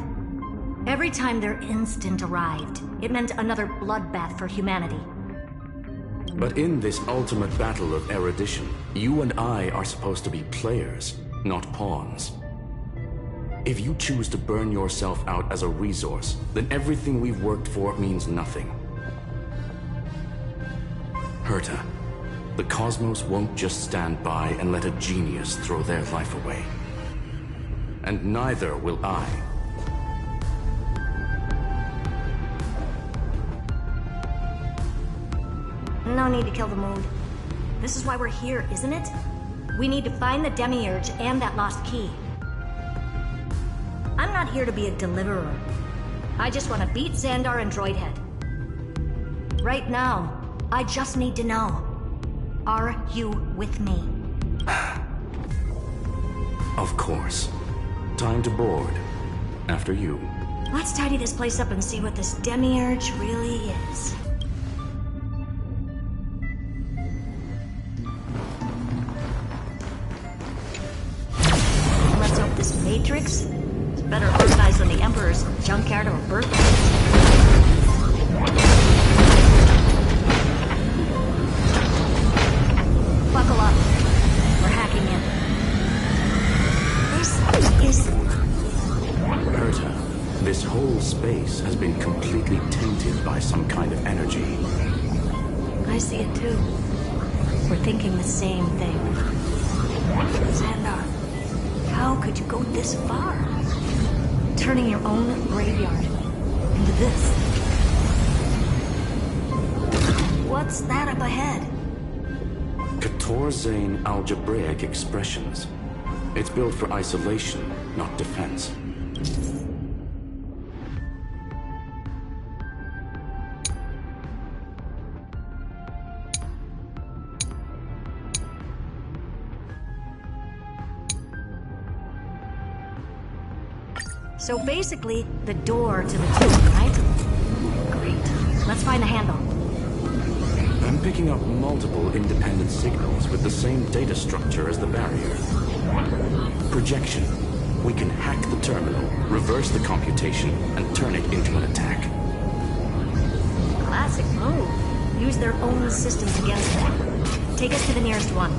Every time their instant arrived, it meant another bloodbath for humanity. But in this ultimate battle of erudition, you and I are supposed to be players, not pawns. If you choose to burn yourself out as a resource, then everything we've worked for means nothing. Herta, the cosmos won't just stand by and let a genius throw their life away. And neither will I. No need to kill the mood. This is why we're here, isn't it? We need to find the Demiurge and that lost key. I'm not here to be a deliverer. I just want to beat Xandar and Droidhead. Right now, I just need to know. Are you with me? Of course. Time to board. After you. Let's tidy this place up and see what this Demiurge really is. Let's hope this Matrix is better organized than the Emperor's junkyard or birthplace. Buckle up. We're hacking in. This is... Berta, this whole space has been completely tainted by some kind of energy. I see it too. We're thinking the same thing. Xandar, how could you go this far? Turning your own graveyard into this. What's that up ahead? Katorzane algebraic expressions. It's built for isolation, not defense. So basically, the door to the tomb, right? Great. Let's find the handle. I'm picking up multiple independent signals with the same data structure as the barrier. Projection. We can hack the terminal, reverse the computation, and turn it into an attack. Classic move. Use their own systems against them. Take us to the nearest one.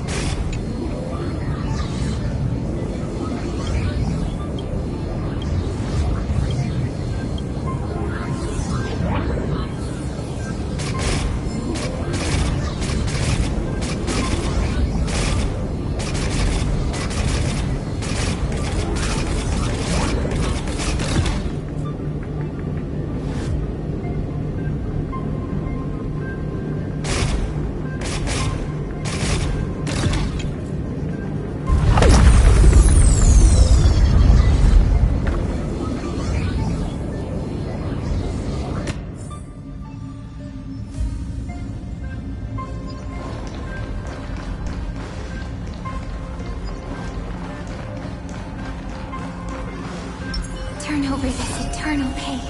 Turn over this eternal page.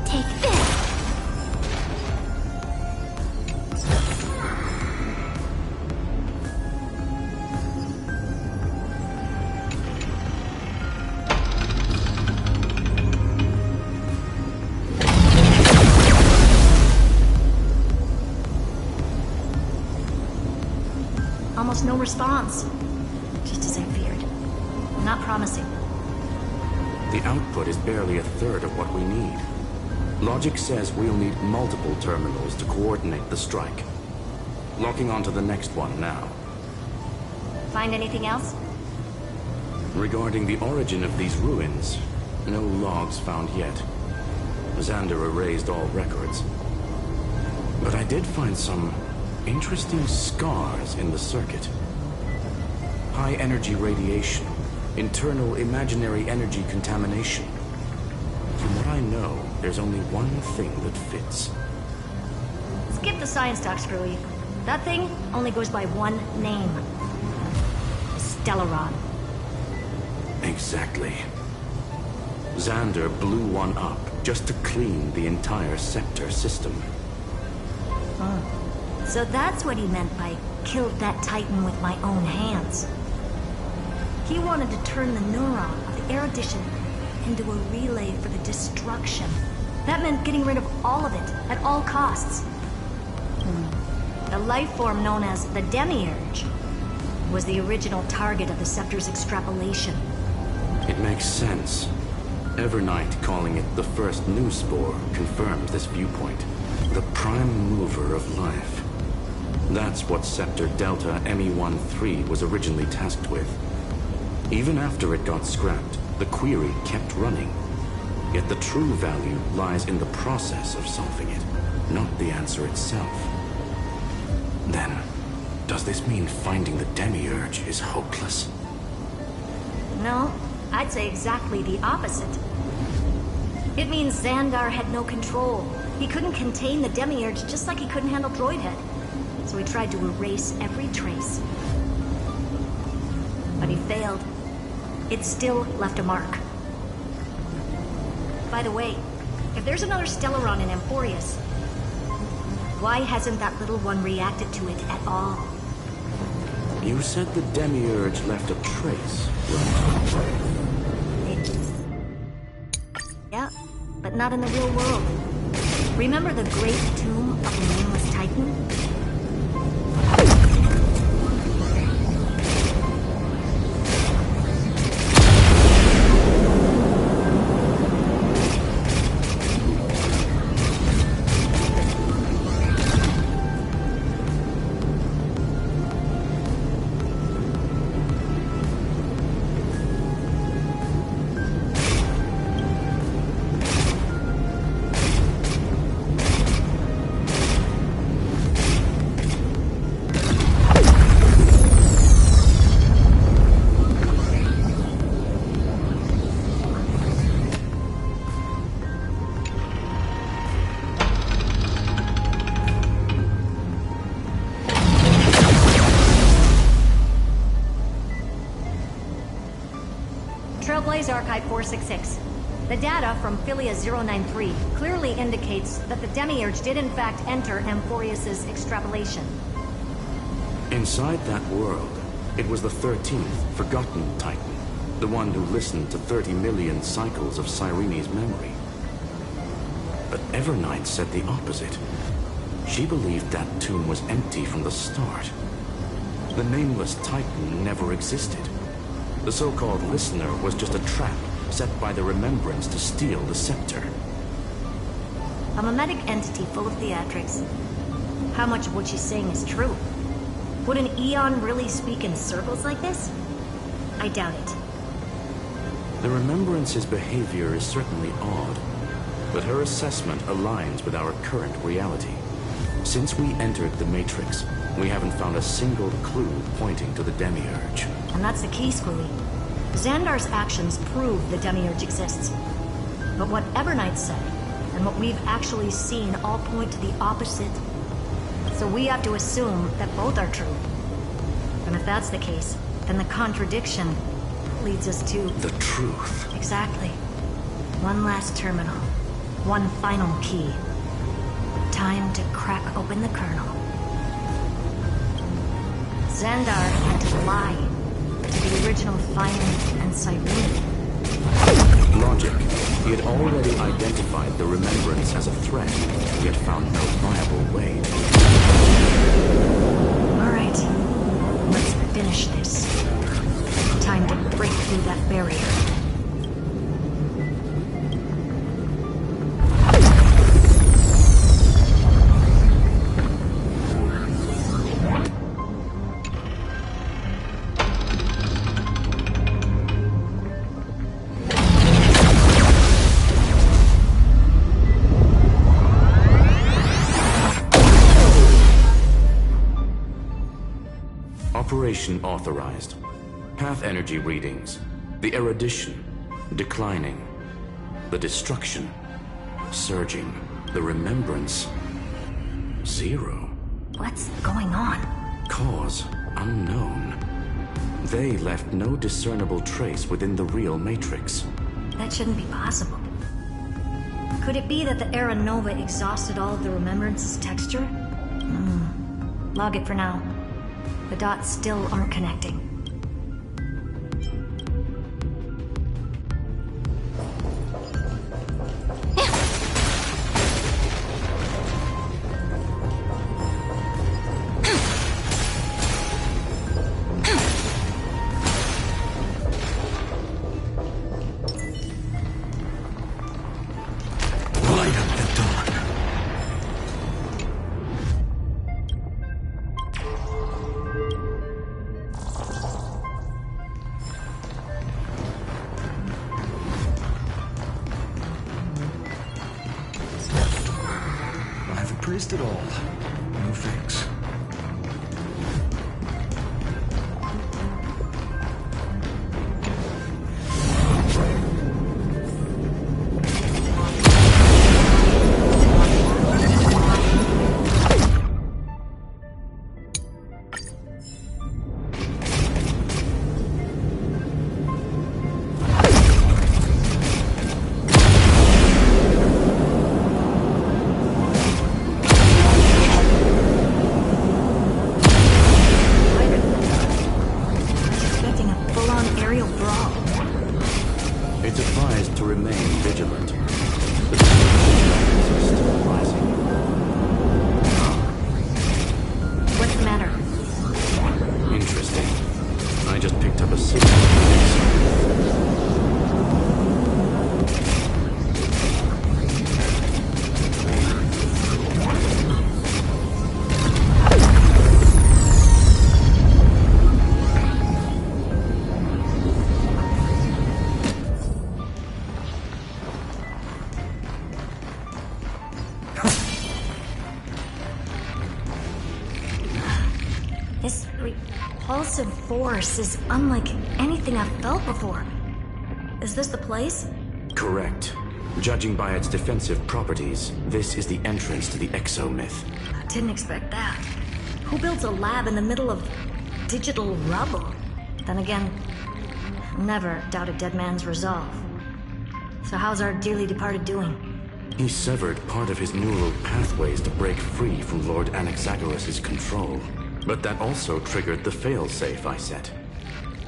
Take this! Almost no response. Just as I feared. Not promising. The output is barely a third of what we need. Logic says we'll need multiple terminals to coordinate the strike. Locking onto the next one now. Find anything else? Regarding the origin of these ruins, no logs found yet. Xander erased all records. But I did find some interesting scars in the circuit. High energy radiation. Internal imaginary energy contamination. From what I know, there's only one thing that fits. Skip the science talk, Screwy. That thing only goes by one name. Stellaron. Exactly. Xander blew one up just to clean the entire Scepter system. So that's what he meant by killed that Titan with my own hands. He wanted to turn the neuron of the erudition into a relay for the destruction. That meant getting rid of all of it, at all costs. The life form known as the Demiurge was the original target of the Scepter's extrapolation. It makes sense. Evernight calling it the first new spore confirms this viewpoint. The prime mover of life. That's what Scepter Delta ME-13 was originally tasked with. Even after it got scrapped, the query kept running. Yet the true value lies in the process of solving it, not the answer itself. Then, does this mean finding the Demiurge is hopeless? No, I'd say exactly the opposite. It means Xandar had no control. He couldn't contain the Demiurge just like he couldn't handle Droidhead. So he tried to erase every trace. But he failed. It still left a mark. By the way, if there's another Stellaron in Emporius, why hasn't that little one reacted to it at all? You said the Demiurge left a trace, right? Yeah, but not in the real world. Remember the great tomb of the Nameless Titan? Archive 466. The data from Philia 093 clearly indicates that the Demiurge did in fact enter Emporius' extrapolation. Inside that world, it was the 13th, forgotten Titan, the one who listened to 30 million cycles of Cyrene's memory. But Evernight said the opposite. She believed that tomb was empty from the start. The Nameless Titan never existed. The so-called listener was just a trap set by the Remembrance to steal the scepter. A mimetic entity full of theatrics. How much of what she's saying is true? Would an Eon really speak in circles like this? I doubt it. The Remembrance's behavior is certainly odd, but her assessment aligns with our current reality. Since we entered the Matrix, we haven't found a single clue pointing to the Demiurge. And that's the key, Screwy. Xandar's actions prove the Demiurge exists. But what Evernight said, and what we've actually seen all point to the opposite. So we have to assume that both are true. And if that's the case, then the contradiction leads us to... the truth. Exactly. One last terminal. One final key. Time to crack open the kernel. Xandar had to lie to the original Thyme and Cyrene. Logic. He had already identified the Remembrance as a threat, yet found no viable way. All right. Let's finish this. Time to break through that barrier. Operation authorized. Path energy readings. The erudition. Declining. The destruction. Surging. The remembrance. 0. What's going on? Cause unknown. They left no discernible trace within the real Matrix. That shouldn't be possible. Could it be that the Era Nova exhausted all of the Remembrance's texture? Log it for now. The dots still aren't connecting. risked it all. No thanks. Repulsive force is unlike anything I've felt before. Is this the place? Correct. Judging by its defensive properties, this is the entrance to the exomyth. I didn't expect that. Who builds a lab in the middle of digital rubble? Then again, never doubt a dead man's resolve. So how's our dearly departed doing? He severed part of his neural pathways to break free from Lord Anaxagoras' control. But that also triggered the failsafe I set.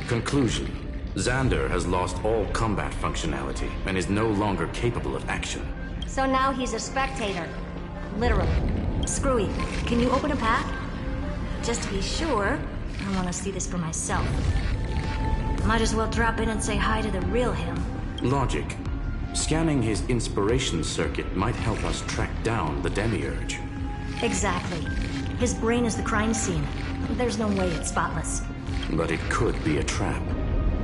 Conclusion: Xander has lost all combat functionality and is no longer capable of action. So now he's a spectator. Literally. Screwy, can you open a path? Just to be sure, I want to see this for myself. Might as well drop in and say hi to the real him. Logic. Scanning his inspiration circuit might help us track down the Demiurge. Exactly. His brain is the crime scene. There's no way it's spotless. But it could be a trap.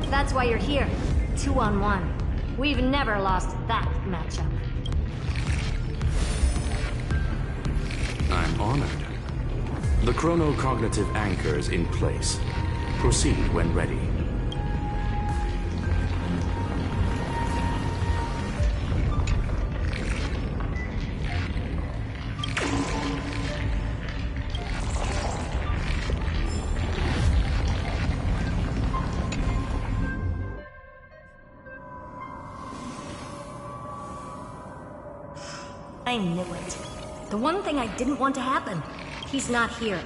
That's why you're here. 2-on-1. We've never lost that matchup. I'm honored. The chronocognitive anchor's in place. Proceed when ready. I knew it. The one thing I didn't want to happen. He's not here.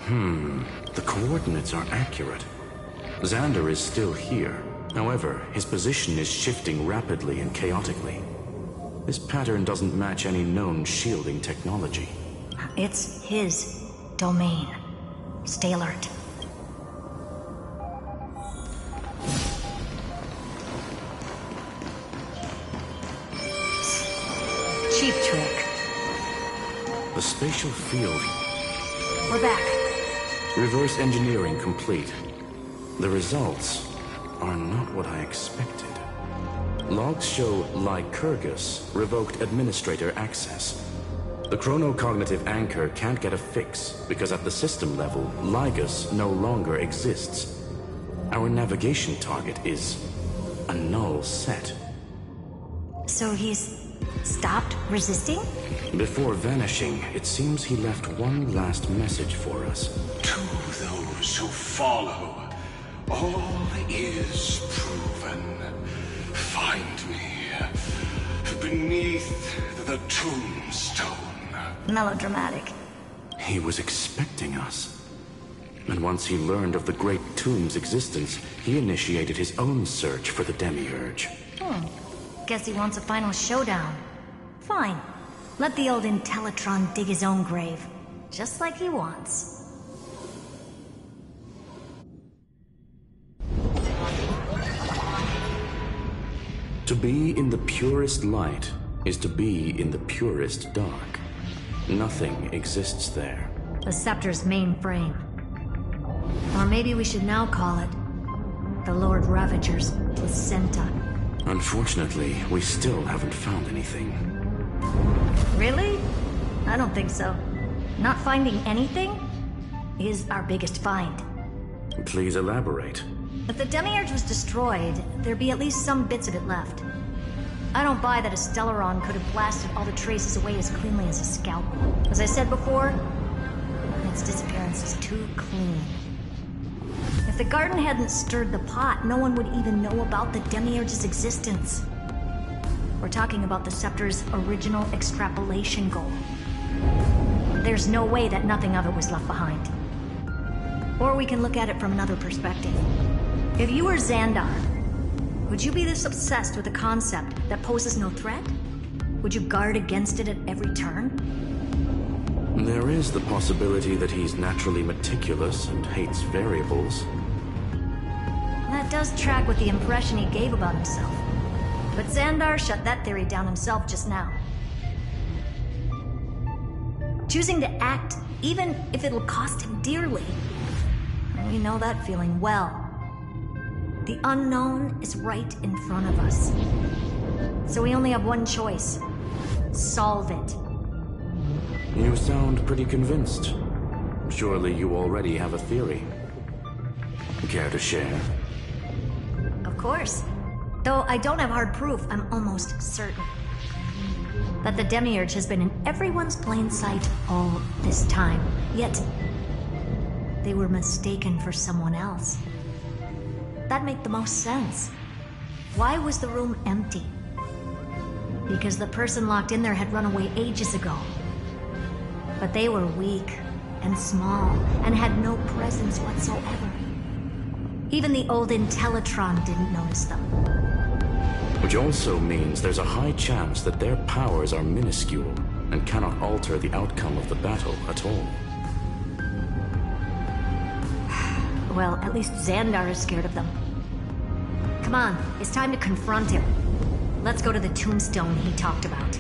The coordinates are accurate. Xander is still here. However, his position is shifting rapidly and chaotically. This pattern doesn't match any known shielding technology. It's his domain. Stay alert. Cheap trick. The spatial field. We're back. Reverse engineering complete. The results are not what I expected. Logs show Lycurgus revoked administrator access. The chronocognitive anchor can't get a fix because at the system level, Lygus no longer exists. Our navigation target is a null set. So he's stopped resisting? Before vanishing, it seems he left one last message for us. To those who follow, all is proven. Find me beneath the tombstone. Melodramatic. He was expecting us. And once he learned of the Great Tomb's existence, he initiated his own search for the Demiurge. Guess he wants a final showdown. Fine. Let the old Intellitron dig his own grave. Just like he wants. To be in the purest light is to be in the purest dark. Nothing exists there. The Scepter's mainframe. Or maybe we should now call it the Lord Ravager's placenta. Unfortunately, we still haven't found anything. Really? I don't think so. Not finding anything is our biggest find. Please elaborate. If the Demiurge was destroyed, there'd be at least some bits of it left. I don't buy that a Stellaron could have blasted all the traces away as cleanly as a scalpel. As I said before, its disappearance is too clean. If the garden hadn't stirred the pot, no one would even know about the Demiurge's existence. We're talking about the Scepter's original extrapolation goal. There's no way that nothing of it was left behind. Or we can look at it from another perspective. If you were Xandar, would you be this obsessed with a concept that poses no threat? Would you guard against it at every turn? There is the possibility that he's naturally meticulous and hates variables. That does track with the impression he gave about himself. But Xandar shut that theory down himself just now. Choosing to act, even if it'll cost him dearly. We know that feeling well. The unknown is right in front of us. So we only have one choice. Solve it. You sound pretty convinced. Surely you already have a theory. Care to share? Of course. Though I don't have hard proof, I'm almost certain that the Demiurge has been in everyone's plain sight all this time. Yet, they were mistaken for someone else. That'd make the most sense. Why was the room empty? Because the person locked in there had run away ages ago. But they were weak and small and had no presence whatsoever. Even the old Intellitron didn't notice them. Which also means there's a high chance that their powers are minuscule and cannot alter the outcome of the battle at all. Well, at least Xandar is scared of them. Come on, it's time to confront him. Let's go to the tombstone he talked about.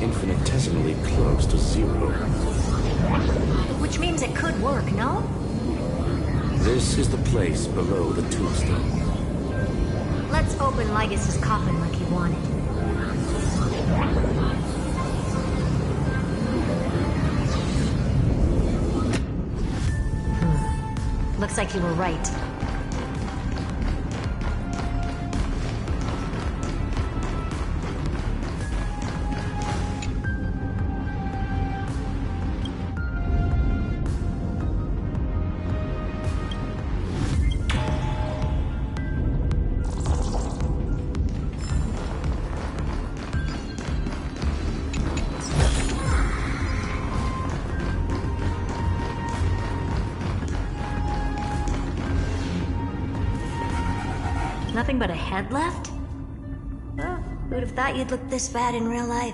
Infinitesimally close to zero. Which means it could work, no? This is the place below the tombstone. Let's open Lygus' coffin like he wanted. Looks like you were right. Nothing but a head left? Well, who'd have thought you'd look this bad in real life?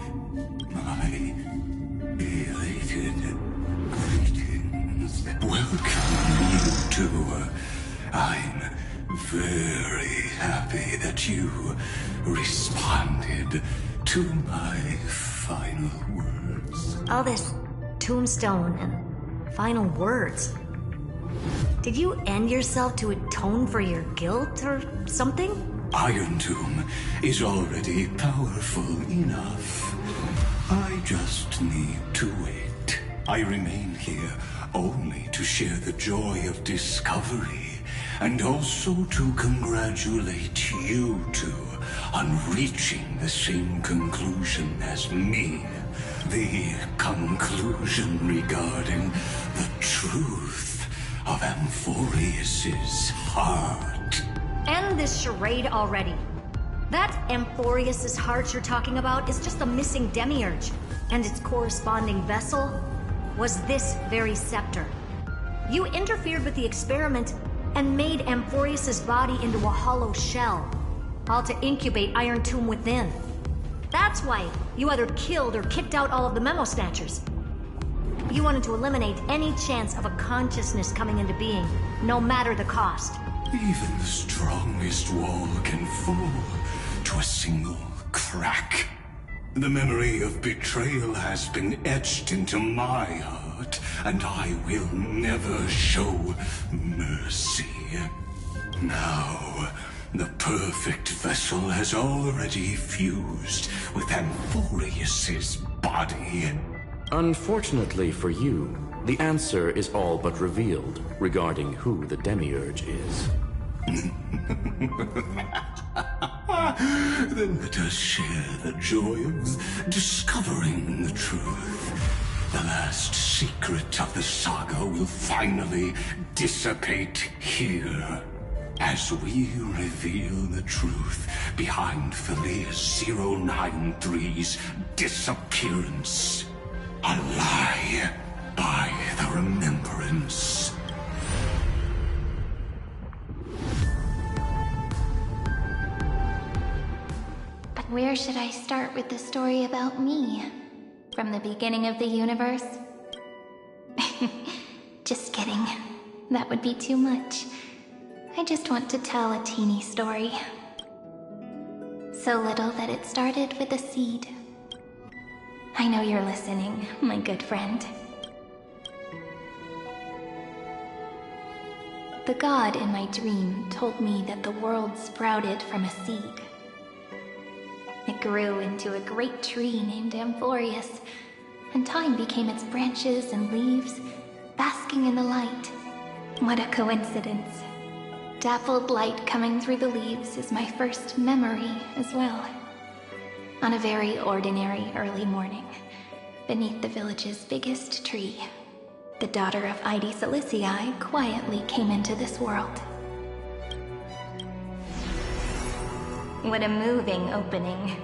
My belated greetings. Welcome you two. I'm very happy that you responded to my final words. All this tombstone and final words. Did you end yourself to atone for your guilt or something? Iron Tomb is already powerful enough. I just need to wait. I remain here only to share the joy of discovery, and also to congratulate you two on reaching the same conclusion as me. The conclusion regarding the truth of Amphorius's heart. End this charade already. That Amphorius' heart you're talking about is just a missing demiurge, and its corresponding vessel was this very scepter. You interfered with the experiment and made Amphorius' body into a hollow shell, all to incubate Iron Tomb within. That's why you either killed or kicked out all of the Memo Snatchers. You wanted to eliminate any chance of a consciousness coming into being, no matter the cost. Even the strongest wall can fall to a single crack. The memory of betrayal has been etched into my heart, and I will never show mercy. Now, the perfect vessel has already fused with Amphorius' body. Unfortunately for you, the answer is all but revealed regarding who the Demiurge is. Then let us share the joy of discovering the truth. The last secret of the saga will finally dissipate here, as we reveal the truth behind Felius 093's disappearance. A lie by the remembrance. But where should I start with the story about me? From the beginning of the universe? Just kidding. That would be too much. I just want to tell a teeny story. So little that it started with a seed. I know you're listening, my good friend. The god in my dream told me that the world sprouted from a seed. It grew into a great tree named Amphorius, and time became its branches and leaves, basking in the light. What a coincidence. Dappled light coming through the leaves is my first memory as well. On a very ordinary early morning, beneath the village's biggest tree, the daughter of Hyudai Car quietly came into this world. What a moving opening.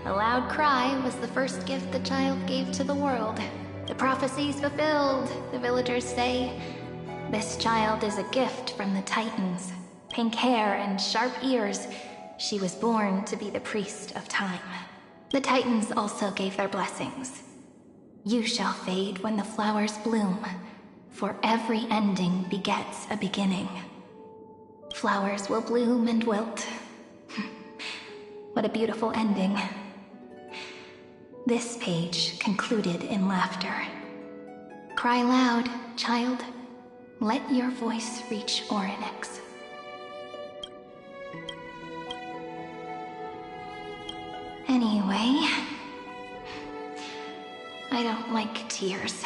A loud cry was the first gift the child gave to the world. The prophecy's fulfilled, the villagers say. This child is a gift from the Titans. Pink hair and sharp ears, she was born to be the priest of time. The Titans also gave their blessings. You shall fade when the flowers bloom, for every ending begets a beginning. Flowers will bloom and wilt. What a beautiful ending. This page concluded in laughter. Cry loud, child. Let your voice reach Orynyx. Anyway, I don't like tears.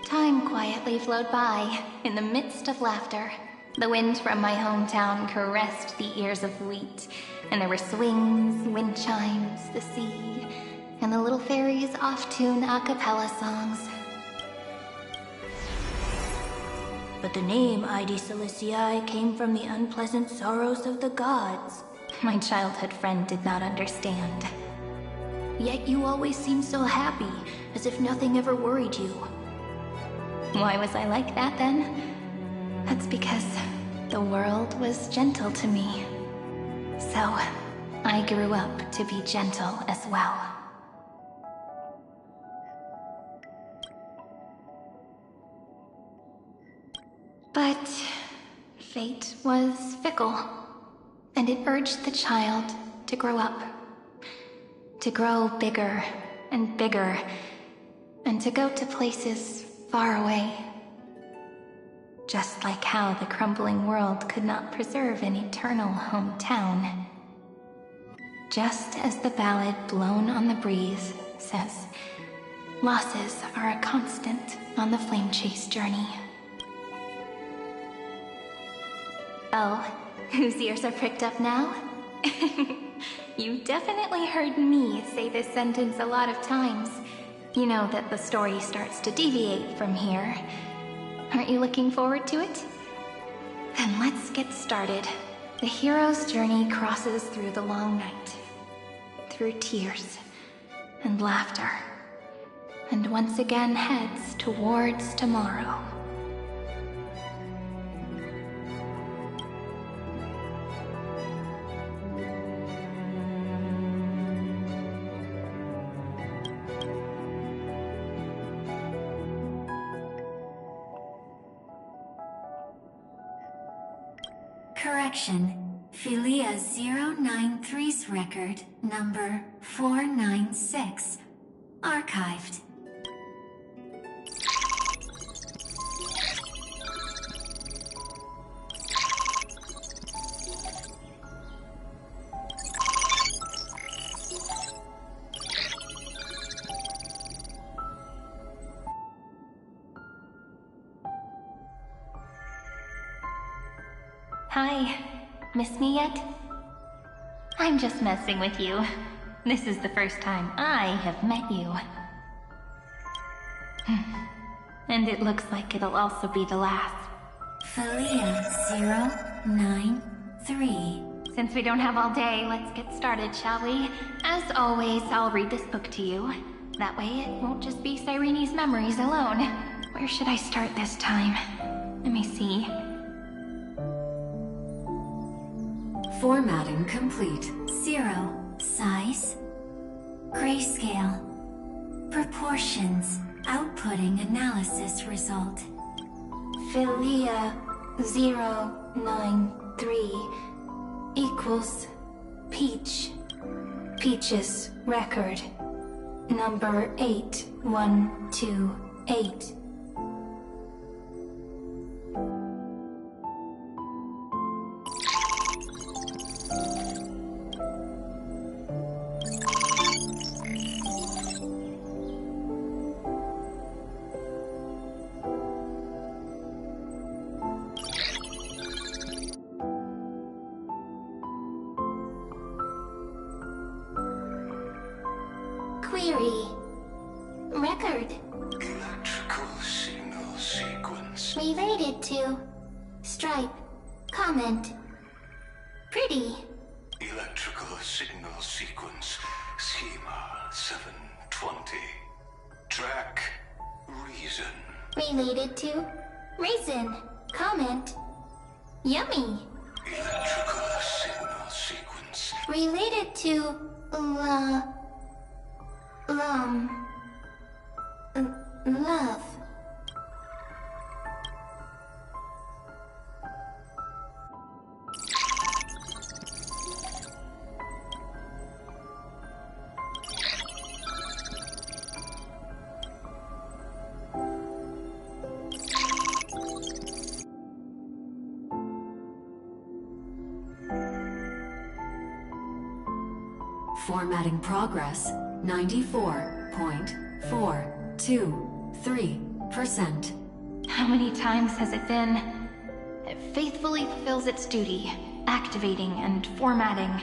Time quietly flowed by, in the midst of laughter. The wind from my hometown caressed the ears of wheat, and there were swings, wind chimes, the sea, and the little fairies off-tune a cappella songs. But the name Hyudai came from the unpleasant sorrows of the gods. My childhood friend did not understand. Yet you always seemed so happy, as if nothing ever worried you. Why was I like that then? That's because the world was gentle to me. So, I grew up to be gentle as well. But fate was fickle, and it urged the child to grow up. To grow bigger and bigger, and to go to places far away. Just like how the crumbling world could not preserve an eternal hometown. Just as the ballad blown on the breeze says, losses are a constant on the flame chase journey. Oh, whose ears are pricked up now? You definitely heard me say this sentence a lot of times. You know that the story starts to deviate from here. Aren't you looking forward to it? Then let's get started. The hero's journey crosses through the long night. through tears and laughter, and once again heads towards tomorrow. Correction. Philia 093's record, number 496. Archived. Hi. Miss me yet? I'm just messing with you. This is the first time I have met you. And it looks like it'll also be the last. Philia 093. Since we don't have all day, let's get started, shall we? As always, I'll read this book to you. That way it won't just be Cyrene's memories alone. Where should I start this time? Let me see. Formatting complete. 0. Size. Grayscale. Proportions. Outputting analysis result. Philia 093 equals Peach. Peach's record. Number 8128. Query. Record. Electrical signal sequence. Related to. Stripe. Comment. Pretty. Electrical signal sequence. Schema 720. Track. Reason. Related to. Reason. Comment. Yummy. Electrical signal sequence. Related to. Love. Formatting progress 94.423%. How many times has it been? It faithfully fulfills its duty, activating and formatting.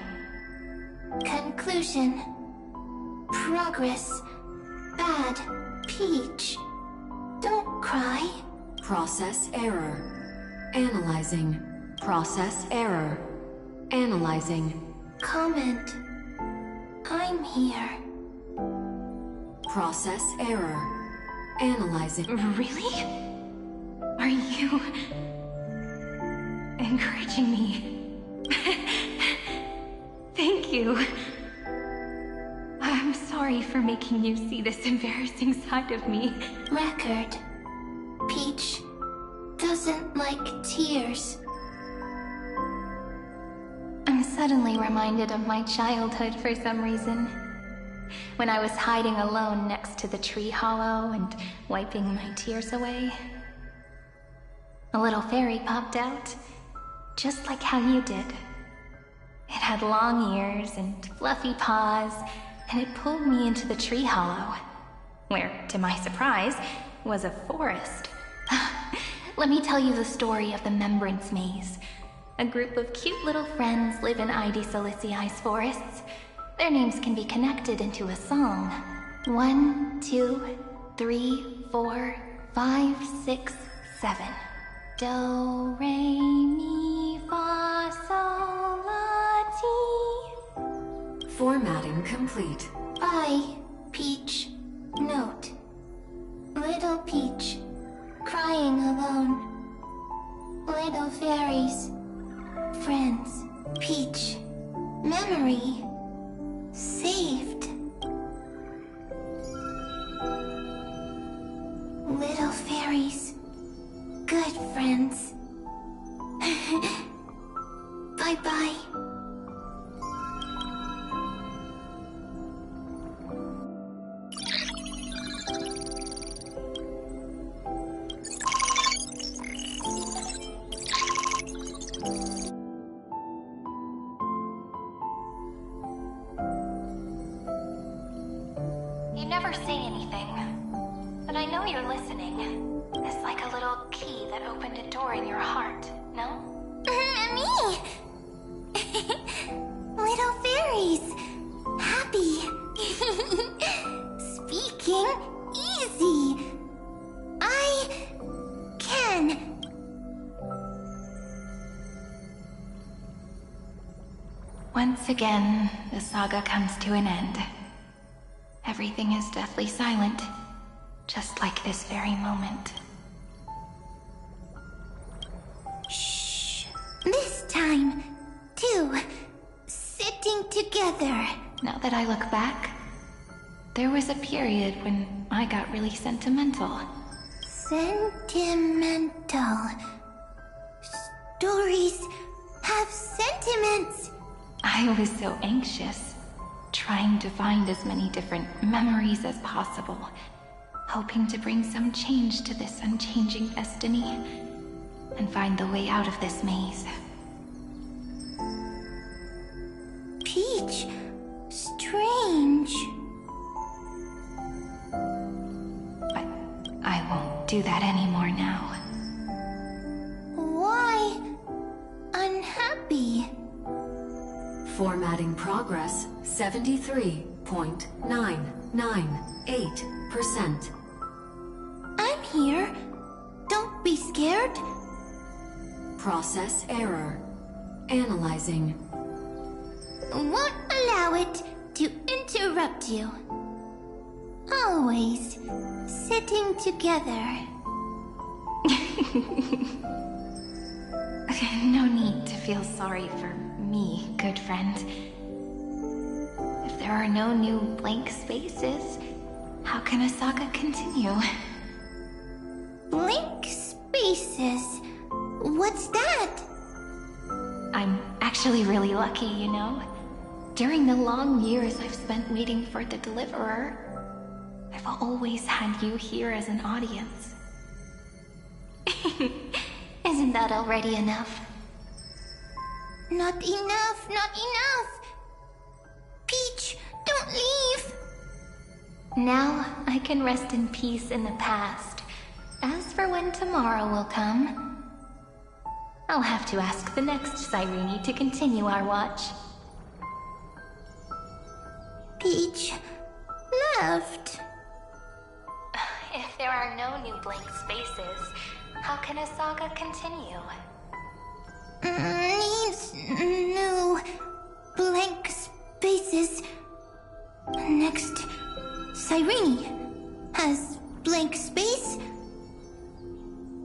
Conclusion. Progress. Bad. Peach. Don't cry. Process error. Analyzing. Process error. Analyzing. Comment. I'm here. Process error. Analyzing. Really? Are you encouraging me? Thank you. I'm sorry for making you see this embarrassing side of me. Record. Peach doesn't like tears. I'm suddenly reminded of my childhood for some reason. When I was hiding alone next to the tree hollow and wiping my tears away. A little fairy popped out, just like how you did. It had long ears and fluffy paws, and it pulled me into the tree hollow, where, to my surprise, was a forest. Let me tell you the story of the Membrance Maze. A group of cute little friends live in Id Silicii's forests. Their names can be connected into a song. 1, 2, 3, 4, 5, 6, 7. Do, re, mi, fa, sol, la, ti. Formatting complete. Bye, Peach. Note. Little Peach. Crying alone. Little fairies. Friends. Peach. Memory. Saved. Little fairies. Good friends. Bye-bye. You never say anything, but I know you're listening. It's like a little key that opened a door in your heart, no? Me! Little fairies! Happy! Speaking easy! I can! Once again, the saga comes to an end. Everything is deathly silent, just like this very moment. Shh. This time, too. Sitting together. Now that I look back, there was a period when I got really sentimental. Sentimental. Stories have sentiments. I was so anxious, trying to find as many different memories as possible, hoping to bring some change to this unchanging destiny, and find the way out of this maze. Peach, strange. But I won't do that anymore now. Why unhappy? Formatting progress 73.998%. I'm here. Don't be scared. Process error. Analyzing. Won't allow it to interrupt you. Always sitting together. No need to feel sorry for me, good friend. If there are no new blank spaces, how can a saga continue? Blank spaces? What's that? I'm actually really lucky, you know? During the long years I've spent waiting for the deliverer, I've always had you here as an audience. Isn't that already enough? Not enough, not enough! Peach, don't leave! Now I can rest in peace in the past. As for when tomorrow will come, I'll have to ask the next Cyrene to continue our watch. Peach left. If there are no new blank spaces, how can a saga continue? Needs new blank spaces. Next, Cyrene has blank space.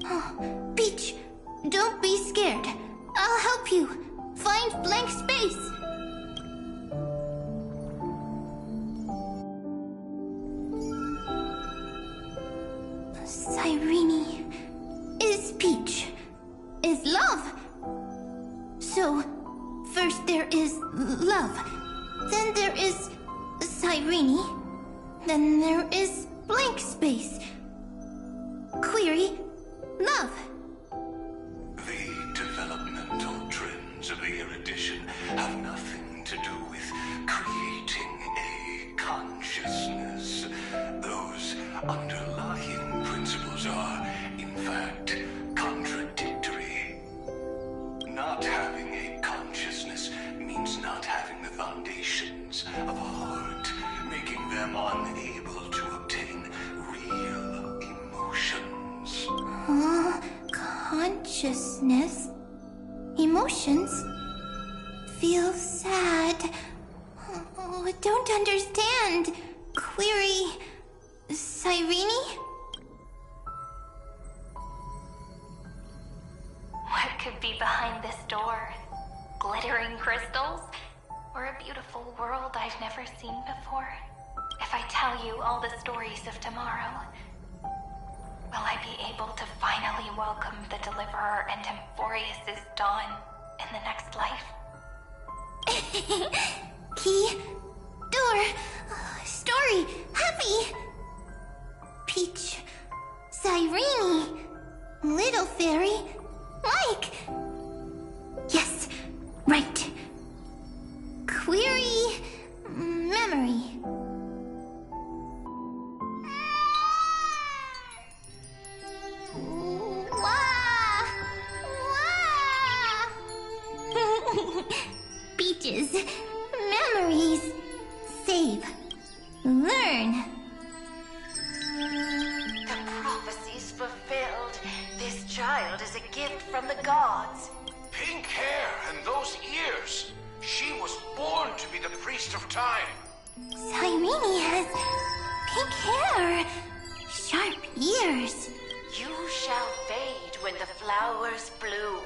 Oh, Peach, don't be scared. I'll help you find blank space. Cyrene is Peach, is love. So, first there is love, then there is Cyrene, then there is blank space. Query, love. The developmental trends of the erudition have nothing to do with creating a consciousness. Those underlying principles are, in fact, contradictory. Not having a consciousness means not having the foundations of a heart, making them unable to obtain real emotions. Consciousness, emotions, feel sad. don't understand. Query... Cyrene? What could be behind this door? Glittering crystals? Or a beautiful world I've never seen before? If I tell you all the stories of tomorrow, will I be able to finally welcome the Deliverer and Emphorius' dawn in the next life? Key, door, story, happy. Peach, Cyrene, little fairy, Mike. Yes, right. Query, memory. Peaches, memories, save, learn. The prophecy's fulfilled. This child is a gift from the gods. Pink hair and those ears. She was born to be the priest of time. Cyrene has pink hair, sharp ears. You shall fade when the flowers bloom.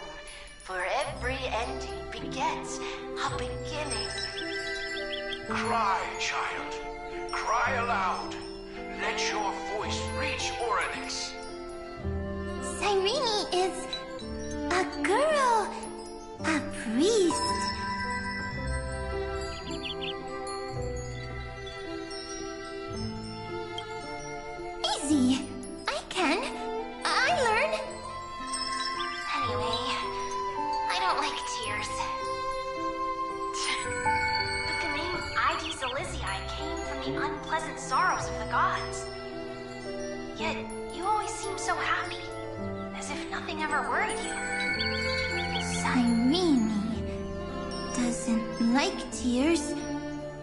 For every ending begets a beginning. Cry, child. Cry aloud. Let your voice reach Oryx. Cyrene is a girl, a priest. Easy. I can. I learn. Anyway, I don't like tears. But the name ID Silizii came from the unpleasant sorrows of the gods. Yet, you always seem so happy, as if nothing ever worried you. Cyrene doesn't like tears.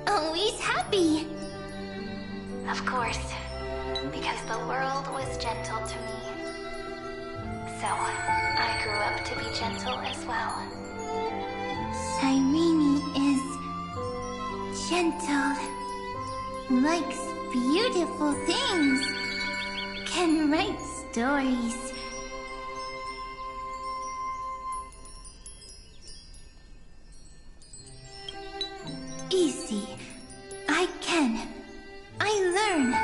Always happy. Of course, because the world was gentle to me. So, I grew up to be gentle as well. Cyrene is gentle, likes beautiful things, can write stories. Easy. I can. I learn.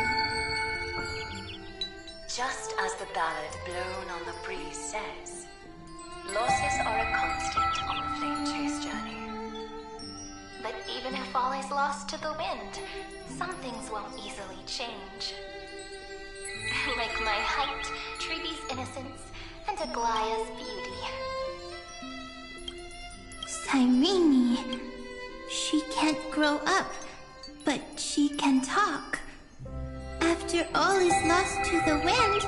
Just as the ballad blown on the breeze says, losses are a constant on the flame chase journey. But even if all is lost to the wind, some things won't easily change. Like my height, Triby's innocence, and Aglaya's beauty. Cyrene. She can't grow up, but she can talk. After all is lost to the wind,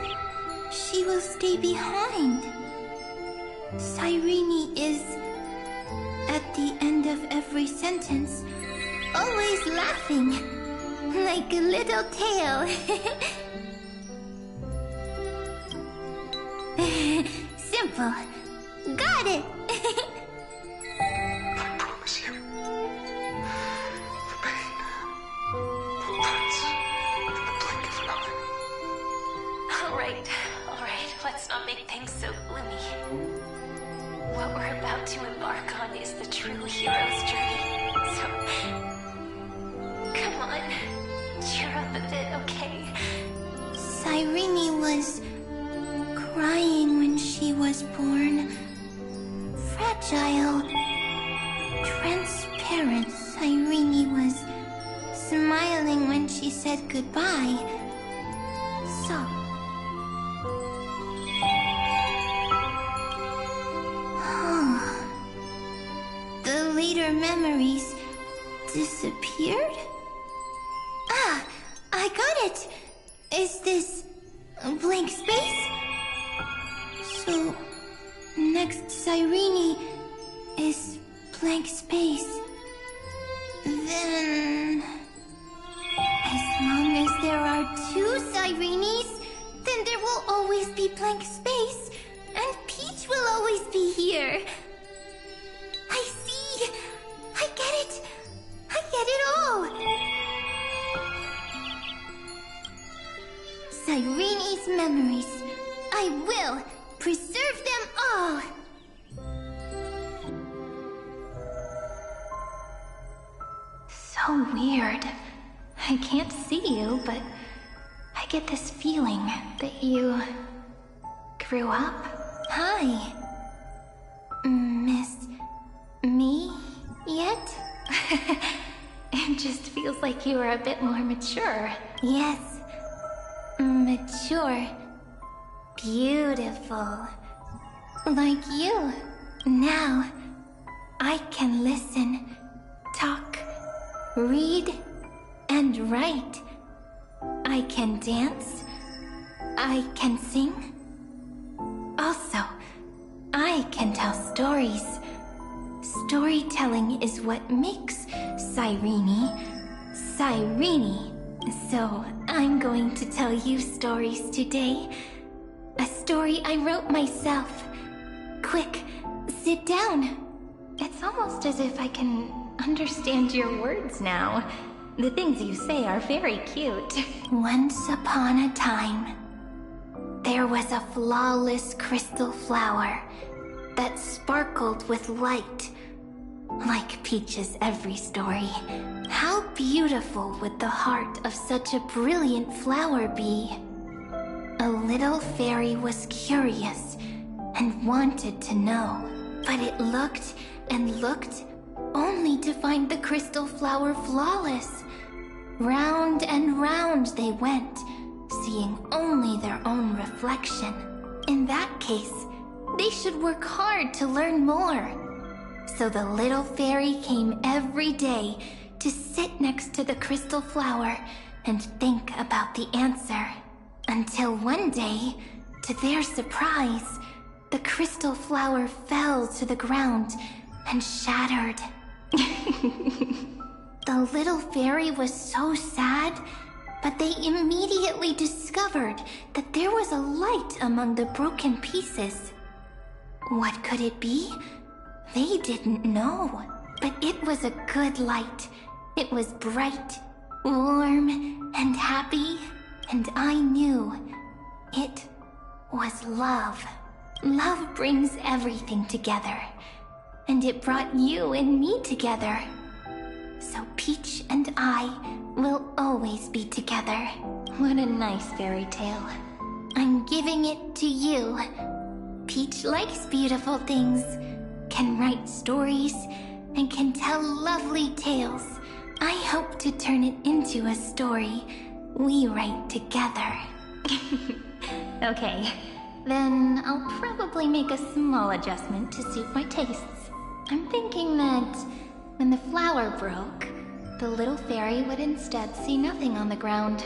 she will stay behind. Cyrene is, at the end of every sentence, always laughing, like a little tail. Simple. Got it. I promise you. The pain will pass in the blink of an eye. All right, let's not make things so gloomy. What we're about to embark on is the true hero's journey, so... Come on, cheer up a bit, okay? Cyrene was crying when she was born. Fragile, transparent. Cyrene was smiling when she said goodbye. Soft. The later memories disappeared? Ah, I got it! Is this a blank space? So, next Cyrene is blank space. Then... as long as there are two Cyrenes, then there will always be blank space, and Peach will always be here. I see! I get it! I get it all! Cyrene's memories. I will preserve them all. So weird. I can't see you, but I get this feeling that you grew up. Hi. Miss me yet? It just feels like you are a bit more mature. Yes. Mature. Beautiful. Like you. Now, I can listen, talk, read, and write. I can dance. I can sing. Also, I can tell stories. Storytelling is what makes Cyrene, Cyrene. So I'm going to tell you stories today. A story I wrote myself. Quick, sit down. It's almost as if I can understand your words now. The things you say are very cute. Once upon a time, there was a flawless crystal flower that sparkled with light. Like Peach's every story. How beautiful would the heart of such a brilliant flower be? A little fairy was curious and wanted to know, but it looked and looked only to find the crystal flower flawless. Round and round they went, seeing only their own reflection. In that case, they should work hard to learn more. So the little fairy came every day to sit next to the crystal flower and think about the answer. Until one day, to their surprise, the crystal flower fell to the ground and shattered. The little fairy was so sad, but they immediately discovered that there was a light among the broken pieces. What could it be? They didn't know, but it was a good light. It was bright, warm, and happy, and I knew it was love. Love brings everything together, and it brought you and me together. So Peach and I will always be together. What a nice fairy tale. I'm giving it to you. Peach likes beautiful things, can write stories, and can tell lovely tales. I hope to turn it into a story we write together. Okay, then I'll probably make a small adjustment to suit my tastes. I'm thinking that when the flower broke, the little fairy would instead see nothing on the ground.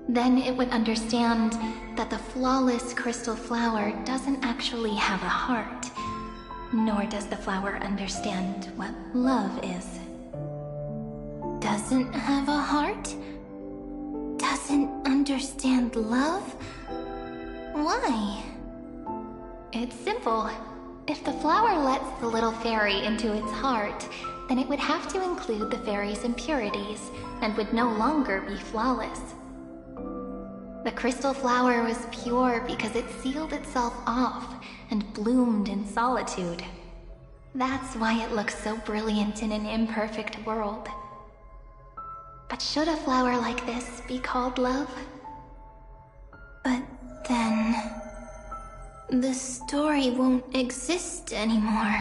Then it would understand that the flawless crystal flower doesn't actually have a heart, nor does the flower understand what love is. Doesn't have a heart? Doesn't understand love? Why? It's simple. If the flower lets the little fairy into its heart, then it would have to include the fairy's impurities, and would no longer be flawless. The crystal flower was pure because it sealed itself off and bloomed in solitude. That's why it looks so brilliant in an imperfect world. But should a flower like this be called love? But then the story won't exist anymore.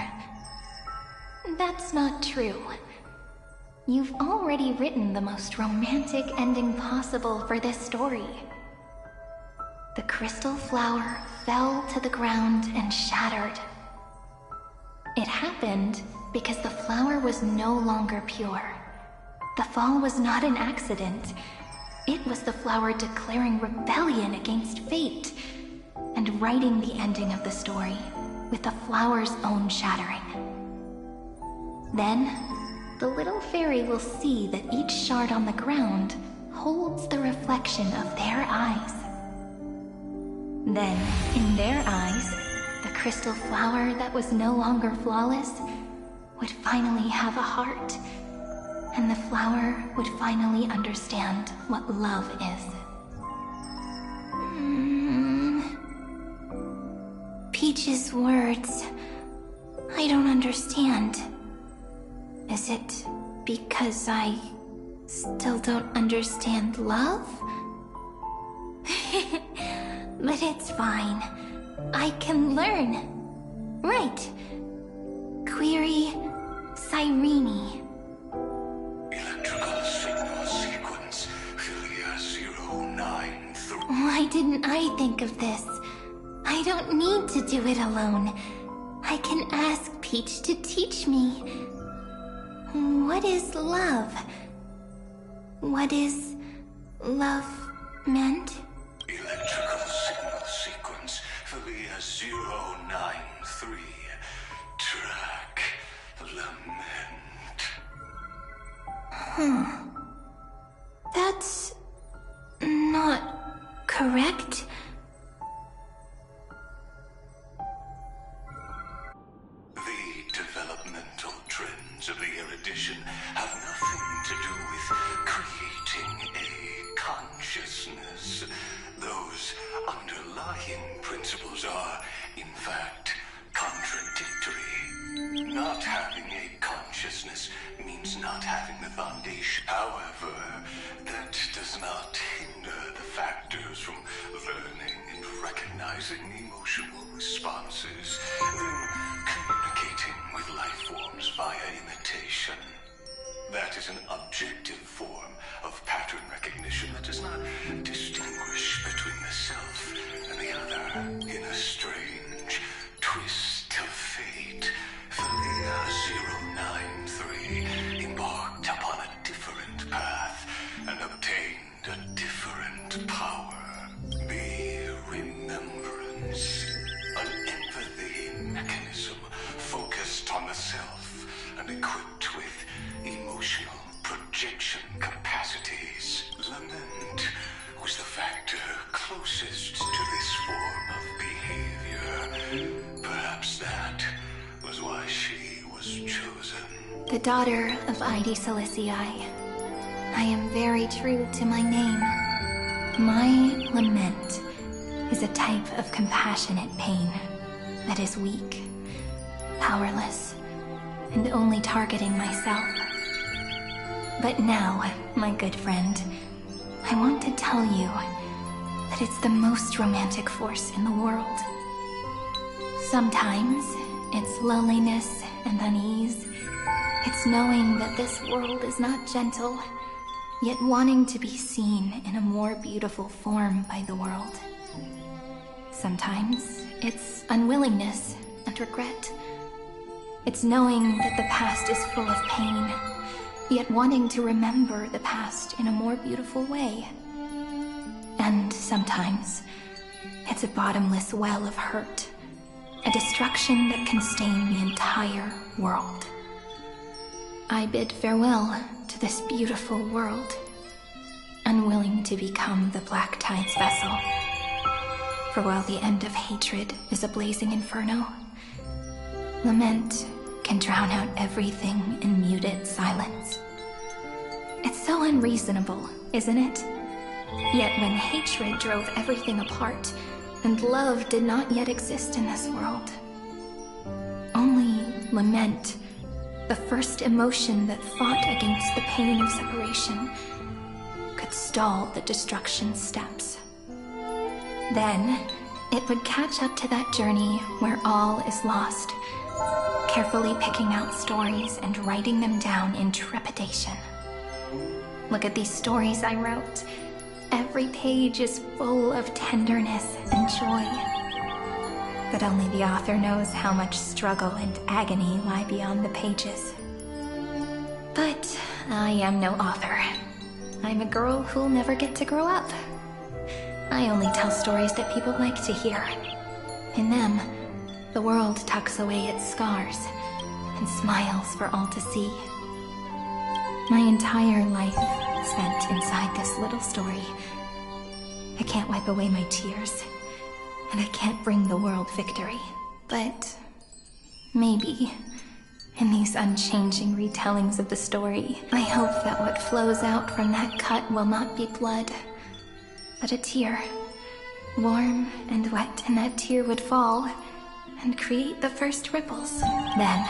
That's not true. You've already written the most romantic ending possible for this story. The crystal flower fell to the ground and shattered. It happened because the flower was no longer pure. The fall was not an accident. It was the flower declaring rebellion against fate and writing the ending of the story with the flower's own shattering. Then, the little fairy will see that each shard on the ground holds the reflection of their eyes. Then, in their eyes, the crystal flower that was no longer flawless would finally have a heart, and the flower would finally understand what love is. Peach's words, I don't understand. Is it because I still don't understand love? But it's fine. I can learn. Right. Query Cyrene. Electrical signal sequence, Philia 093. Why didn't I think of this? I don't need to do it alone. I can ask Peach to teach me. What is love? What is love meant? Electrical signal sequence, Philia 093. Track lament. That's not correct. The developmental trends of the erudition have nothing to do with creating a consciousness. Those underlying principles are, in fact, contradictory. Not having a consciousness means not having the foundation. However, that does not hinder the factors from learning and recognizing emotional responses, then communicating with life forms via imitation. That is an objective form of pattern recognition that does not distinguish between the self and the other. In a strange twist of fate, Philia 093 embarked upon a different path and obtained a different power. The remembrance, an empathy mechanism focused on the self and equipped with emotional projection capacities. Lament was the factor closest to this form of behavior. Perhaps that was why she was chosen. The daughter of Hyudai Silicii. I am very true to my name. My lament is a type of compassionate pain that is weak, powerless, and only targeting myself. But now, my good friend, I want to tell you that it's the most romantic force in the world. Sometimes it's loneliness and unease. It's knowing that this world is not gentle, yet wanting to be seen in a more beautiful form by the world. Sometimes it's unwillingness and regret. It's knowing that the past is full of pain, yet wanting to remember the past in a more beautiful way. And sometimes it's a bottomless well of hurt, a destruction that can stain the entire world. I bid farewell to this beautiful world, unwilling to become the Black Tide's vessel. For while the end of hatred is a blazing inferno, lament can drown out everything in muted silence. It's so unreasonable, isn't it? Yet when hatred drove everything apart, and love did not yet exist in this world, only lament, the first emotion that fought against the pain of separation, could stall the destruction steps. Then, it would catch up to that journey where all is lost, carefully picking out stories and writing them down in trepidation. Look at these stories I wrote. Every page is full of tenderness and joy. But only the author knows how much struggle and agony lie beyond the pages. But I am no author. I'm a girl who'll never get to grow up. I only tell stories that people like to hear. In them, the world tucks away its scars and smiles for all to see. My entire life spent inside this little story. I can't wipe away my tears, and I can't bring the world victory. But maybe, in these unchanging retellings of the story, I hope that what flows out from that cut will not be blood, but a tear. Warm and wet, and that tear would fall, and create the first ripples. Then,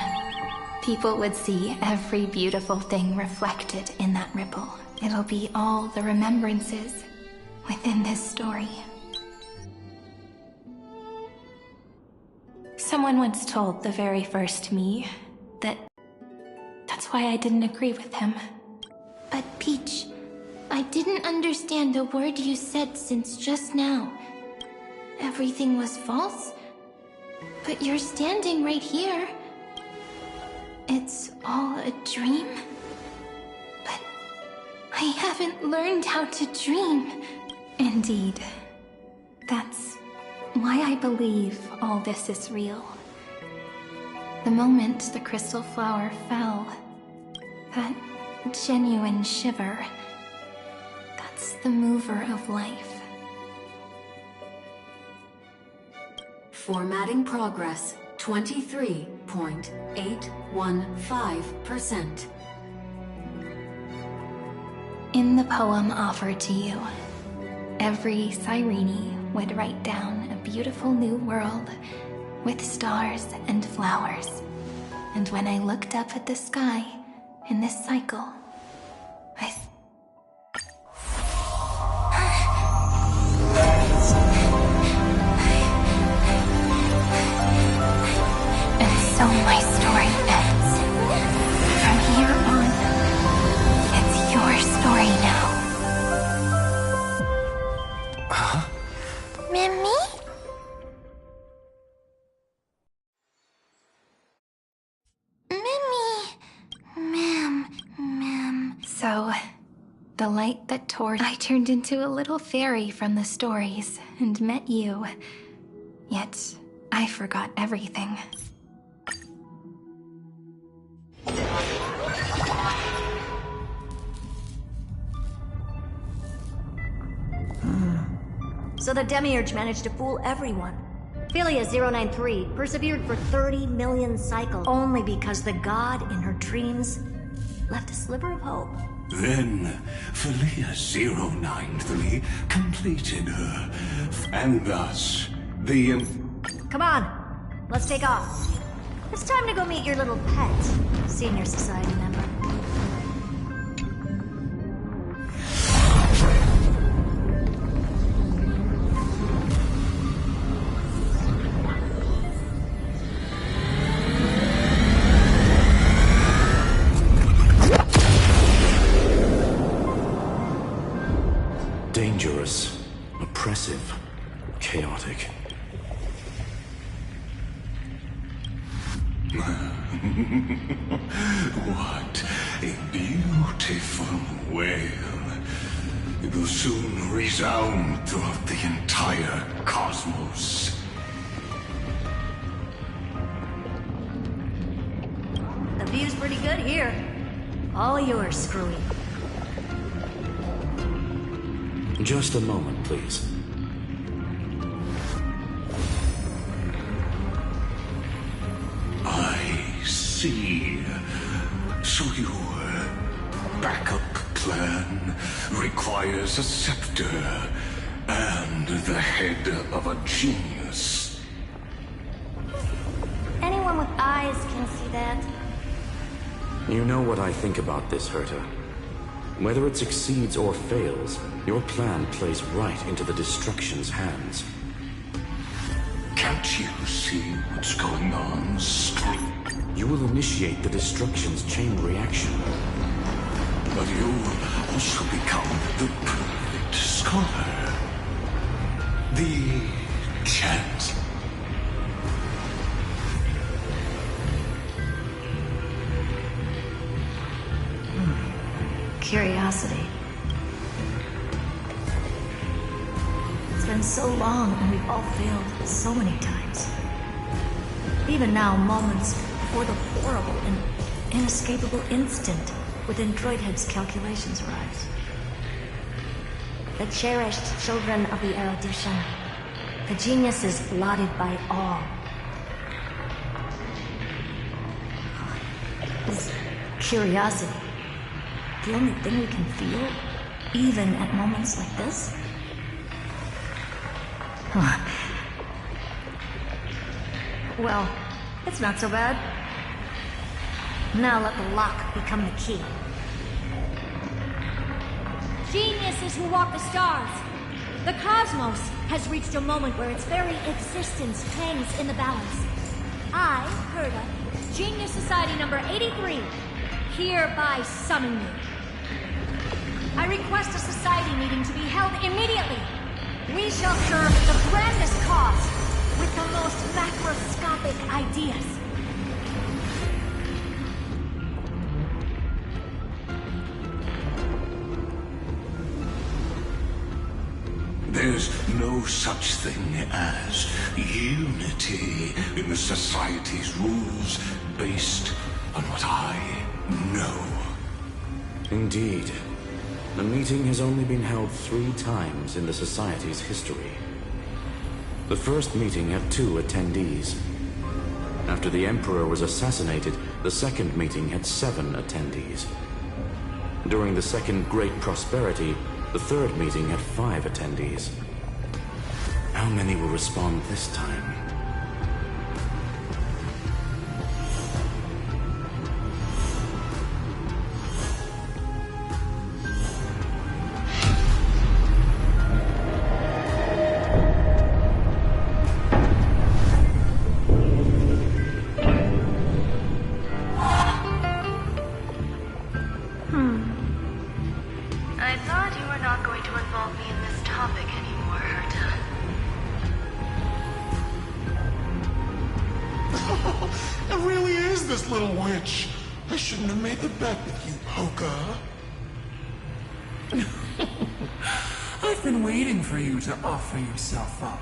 people would see every beautiful thing reflected in that ripple. It'll be all the remembrances within this story. Someone once told the very first me that that's why I didn't agree with him. But Peach, I didn't understand a word you said since just now. Everything was false? But you're standing right here. It's all a dream? But I haven't learned how to dream. Indeed. That's why I believe all this is real. The moment the crystal flower fell, that genuine shiver, that's the mover of life. Formatting progress, 23.815%. In the poem offered to you, every Cyrene would write down a beautiful new world with stars and flowers. And when I looked up at the sky in this cycle, And so my story ends. From here on, it's your story now. Mimi? So, the light that tore, I turned into a little fairy from the stories and met you. Yet, I forgot everything. So the Demiurge managed to fool everyone. Philia 093 persevered for 30 million cycles only because the god in her dreams left a sliver of hope. Then, Philia 093 completed her, and thus, the... Come on, let's take off. It's time to go meet your little pet, senior society member. Dangerous, oppressive, chaotic. What a beautiful wail. It will soon resound throughout the entire cosmos. The view's pretty good here. All yours, Screwy. Just a moment, please. I see. So your backup plan requires a scepter and the head of a genius. Anyone with eyes can see that. You know what I think about this, Herta. Whether it succeeds or fails, your plan plays right into the Destruction's hands. Can't you see what's going on, Screw? You will initiate the Destruction's chain reaction. But you also become the perfect scholar. The chance. Curiosity. It's been so long and we've all failed so many times. Even now, moments before the horrible and inescapable instant within Droidhead's calculations arise. The cherished children of the erudition. The geniuses lauded by all. Is curiosity the only thing we can feel, even at moments like this? Well, it's not so bad. Now let the lock become the key. Geniuses who walk the stars. The cosmos has reached a moment where its very existence hangs in the balance. I, Herda, Genius Society number 83, hereby summon you. I request a society meeting to be held immediately. We shall serve the grandest cause with the most macroscopic ideas. There's no such thing as unity in the Society's rules based on what I know. Indeed. The meeting has only been held 3 times in the Society's history. The first meeting had 2 attendees. After the Emperor was assassinated, the second meeting had 7 attendees. During the Second Great Prosperity, the third meeting had 5 attendees. How many will respond this time? I thought you were not going to involve me in this topic anymore, Herta. It really is this little witch. I shouldn't have made the bet with you, Poka. I've been waiting for you to offer yourself up.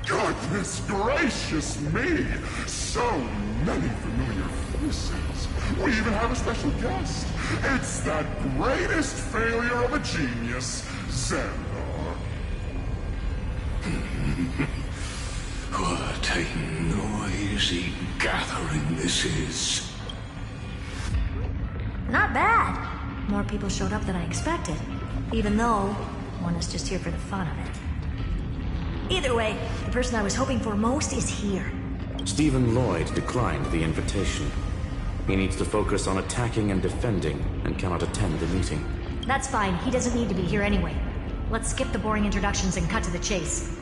Goodness gracious me! So many familiar faces. We even have a special guest. It's that greatest failure of a genius, Xandar. What a noisy gathering this is. Not bad. More people showed up than I expected. Even though one is just here for the fun of it. Either way, the person I was hoping for most is here. Stephen Lloyd declined the invitation. He needs to focus on attacking and defending, and cannot attend the meeting. That's fine. He doesn't need to be here anyway. Let's skip the boring introductions and cut to the chase.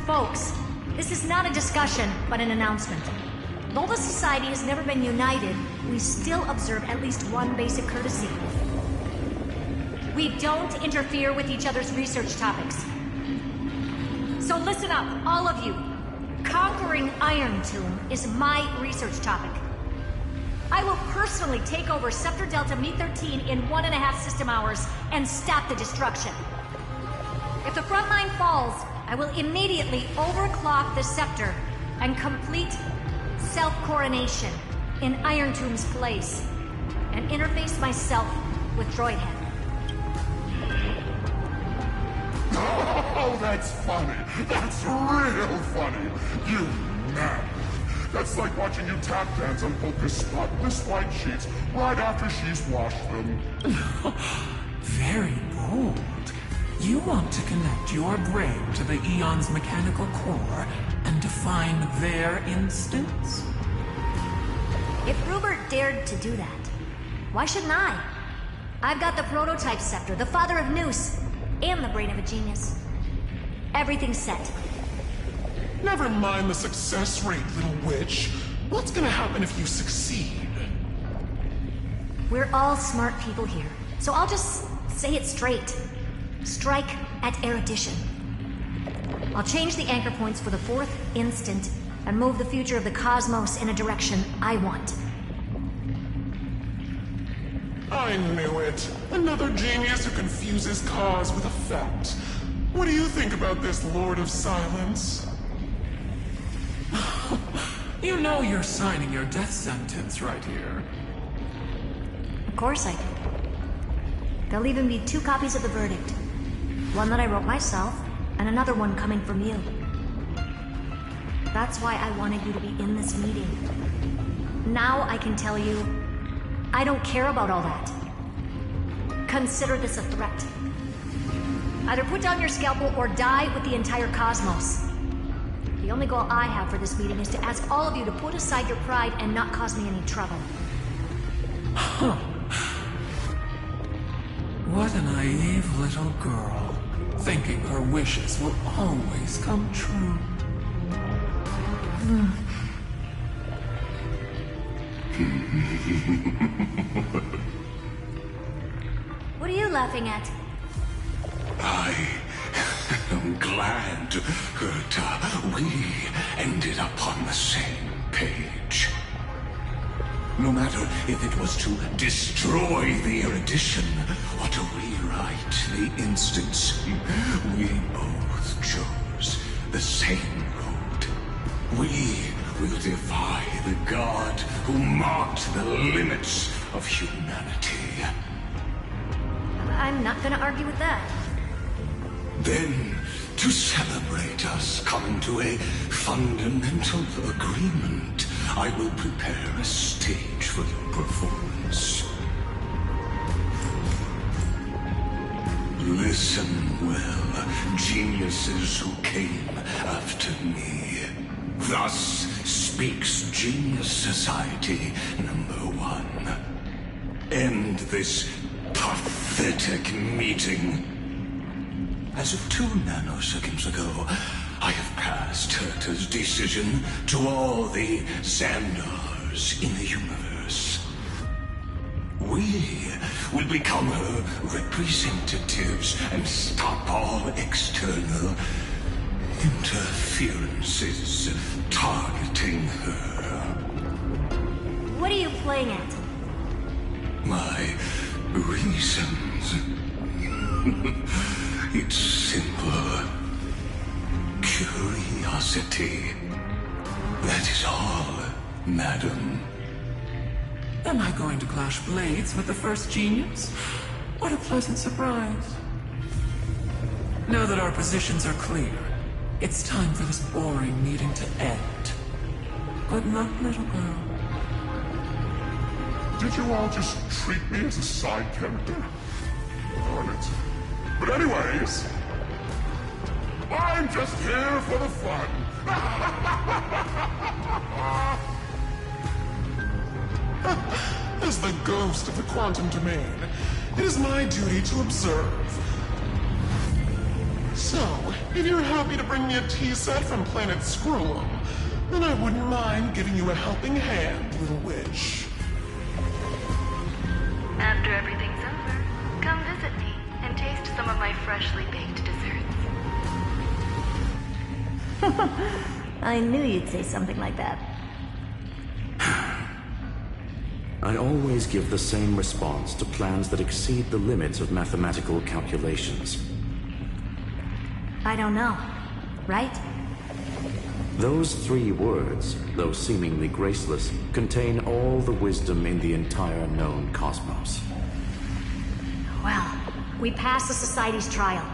Folks, this is not a discussion, but an announcement. Though the Society has never been united, we still observe at least one basic courtesy. We don't interfere with each other's research topics. So listen up, all of you. Conquering Iron Tomb is my research topic. I will personally take over Scepter Delta Me-13 in 1.5 system hours and stop the destruction. If the front line falls, I will immediately overclock the Scepter and complete self-coronation in Iron Tomb's place and interface myself with Droidhead. Oh, that's funny. That's real funny. You man. That's like watching you tap dance on Polka's spotless white sheets right after she's washed them. Very bold. You want to connect your brain to the Eon's mechanical core and define their instance? If Rupert dared to do that, why shouldn't I? I've got the prototype scepter, the father of Noose, and the brain of a genius. Everything's set. Never mind the success rate, little witch. What's gonna happen if you succeed? We're all smart people here, so I'll just say it straight. Strike at erudition. I'll change the anchor points for the 4th instant and move the future of the cosmos in a direction I want. I knew it. Another genius who confuses cause with effect. What do you think about this, Lord of Silence? You know you're signing your death sentence right here. Of course I do. There'll even be 2 copies of the verdict. One that I wrote myself, and another one coming from you. That's why I wanted you to be in this meeting. Now I can tell you, I don't care about all that. Consider this a threat. Either put down your scalpel or die with the entire cosmos. The only goal I have for this meeting is to ask all of you to put aside your pride and not cause me any trouble. Huh. What a naive little girl, thinking her wishes will always come true. What are you laughing at? I am glad, Herta, we ended up on the same page. No matter if it was to destroy the erudition or to rewrite the instance, we both chose the same road. We will defy the god who marked the limits of humanity. I'm not gonna argue with that. Then, to celebrate us coming to a fundamental agreement, I will prepare a stage for your performance. Listen well, geniuses who came after me. Thus speaks Genius Society #1. End this pathetic meeting. As of 2 nanoseconds ago, I have passed Herta's decision to all the Xandars in the universe. We will become her representatives and stop all external interferences targeting her. What are you playing at? My reasons. It's simple. Curiosity. That is all, madam. Am I going to clash blades with the first genius? What a pleasant surprise. Now that our positions are clear, it's time for this boring meeting to end. Good luck, little girl. Did you all just treat me as a side character? Darn it. But anyways, I'm just here for the fun. As the ghost of the quantum domain, it is my duty to observe. So, if you're happy to bring me a tea set from planet Screw'em, then I wouldn't mind giving you a helping hand, little witch. After everything's over, come visit me and taste some of my freshly baked desserts. I knew you'd say something like that. I always give the same response to plans that exceed the limits of mathematical calculations. I don't know, right? Those 3 words, though seemingly graceless, contain all the wisdom in the entire known cosmos. Well, we passed the Society's trial.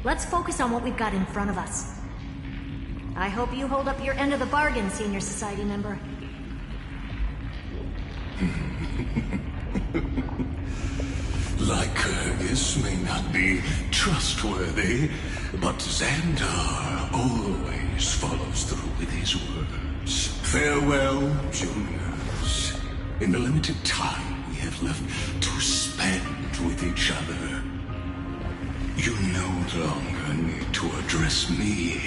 Let's focus on what we've got in front of us. I hope you hold up your end of the bargain, Senior Society member. Lycurgus may not be trustworthy, but Xandar always follows through with his words. Farewell, juniors. In the limited time we have left to spend with each other, you no longer need to address me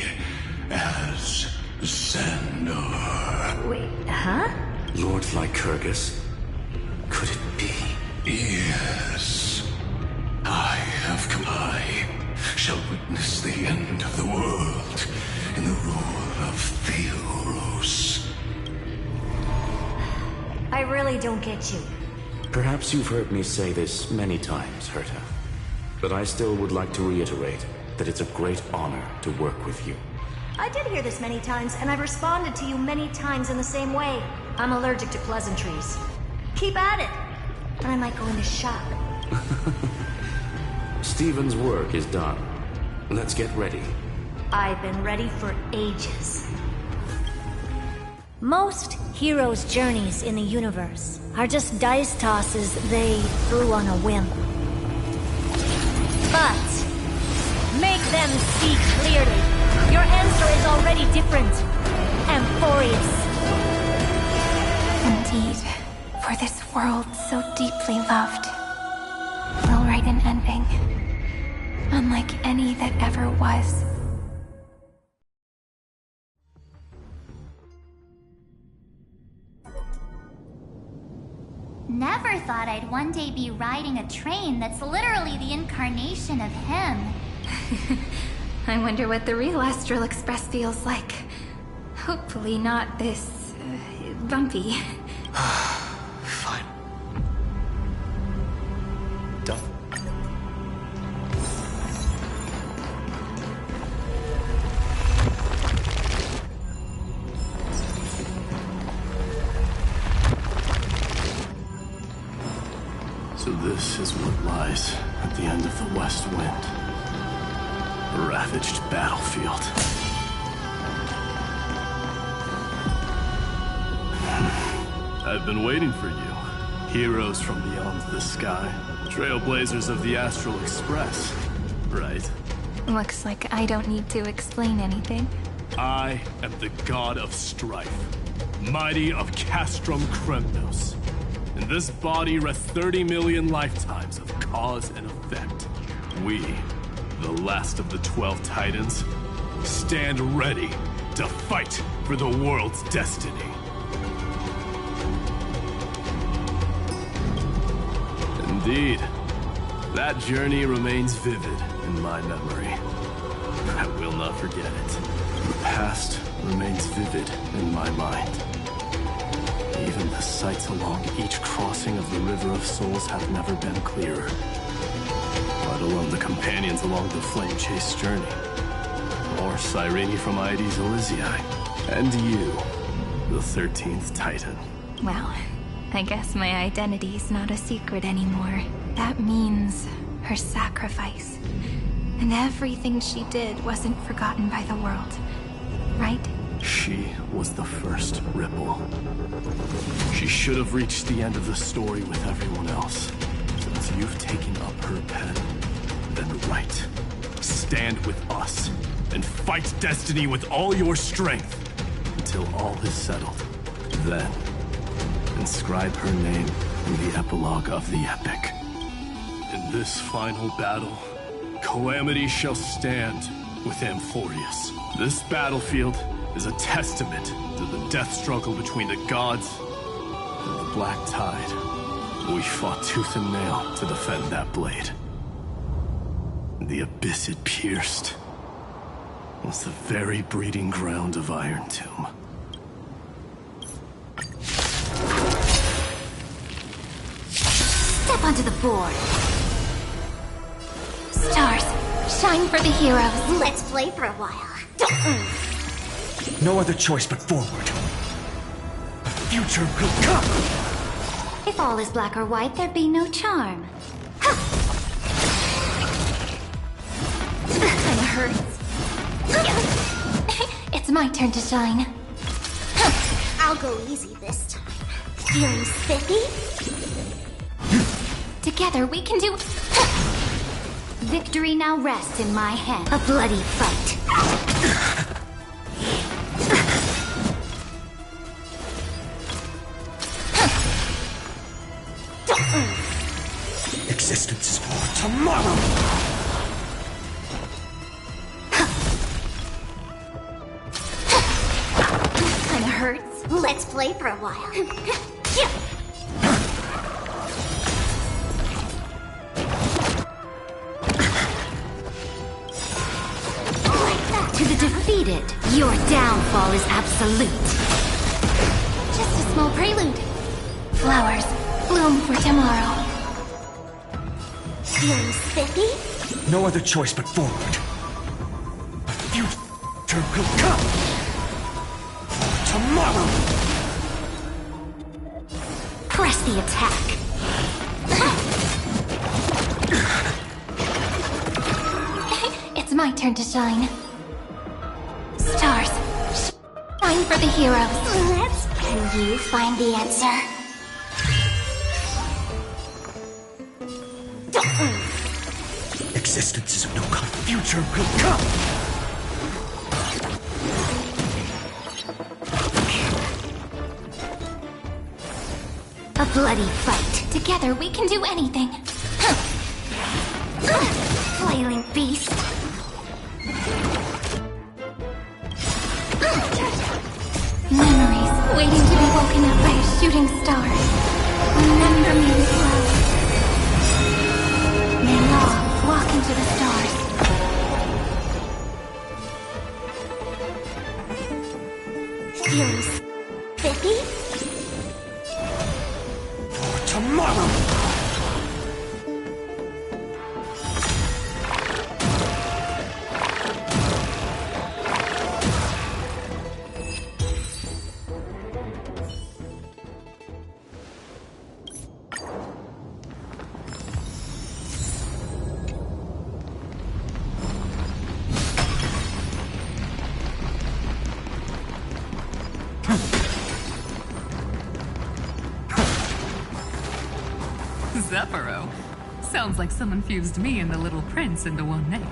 as Xandar. Wait, huh? Lord Lycurgus? Could it be? Yes. I have come. I shall witness the end of the world in the role of Theoros. I really don't get you. Perhaps you've heard me say this many times, Herta. But I still would like to reiterate that it's a great honor to work with you. I did hear this many times, and I've responded to you many times in the same way. I'm allergic to pleasantries. Keep at it, and I might go into shock. Stephen's work is done. Let's get ready. I've been ready for ages. Most heroes' journeys in the universe are just dice tosses they threw on a whim. But make them see clearly. Your answer is already different. Amphorius. Indeed, for this world so deeply loved will write an ending, unlike any that ever was. Never thought I'd one day be riding a train that's literally the incarnation of him. I wonder what the real Astral Express feels like. Hopefully not this... bumpy. Fine. Done. So this is what lies at the end of the West Wind. A ravaged battlefield. I've been waiting for you. Heroes from beyond the sky. Trailblazers of the Astral Express. Right? Looks like I don't need to explain anything. I am the god of strife. Mighty of Castrum Kremnos. In this body rest 30 million lifetimes of cause and effect. We, the last of the 12 Titans, stand ready to fight for the world's destiny. Indeed, that journey remains vivid in my memory. I will not forget it. The past remains vivid in my mind. Even the sights along each crossing of the River of Souls have never been clearer. Let alone the companions along the Flame Chase journey. Or Cyrene from Hyudai Car. And you, the 13th Titan. Well, I guess my identity's not a secret anymore. That means her sacrifice. And everything she did wasn't forgotten by the world, right? She was the first Ripple. She should have reached the end of the story with everyone else. Since you've taken up her pen, then write. Stand with us, and fight destiny with all your strength, until all is settled. Then, inscribe her name in the epilogue of the epic. In this final battle, Calamity shall stand with Amphorius. This battlefield is a testament to the death struggle between the gods and the Black Tide. We fought tooth and nail to defend that blade. The abyss it pierced was the very breeding ground of Iron Tomb. Step onto the board. Stars, shine for the heroes. Let's play for a while. No other choice but forward. The future will come! If all is black or white, there'd be no charm. Kinda hurts. It's my turn to shine. I'll go easy this time. Feeling spiffy? Together we can do... Victory now rests in my hand. A bloody fight. Existence is for tomorrow! Kinda hurts. Let's play for a while. To the defeated, your downfall is absolute. Just a small prelude. Flowers, bloom for tomorrow. Feeling spiffy? No other choice but forward. The future will come! For tomorrow! Press the attack. It's my turn to shine. Stars, shine for the heroes. Can you find the answer? Existence is of no kind. Future will come! bloody fight. Together we can do anything. Flailing beast. Memories waiting to be woken up by a shooting star. Remember me with love. May Law walk into the stars. Heroes. Bippy? For tomorrow! Zephyro. Sounds like someone fused me and the Little Prince into one name.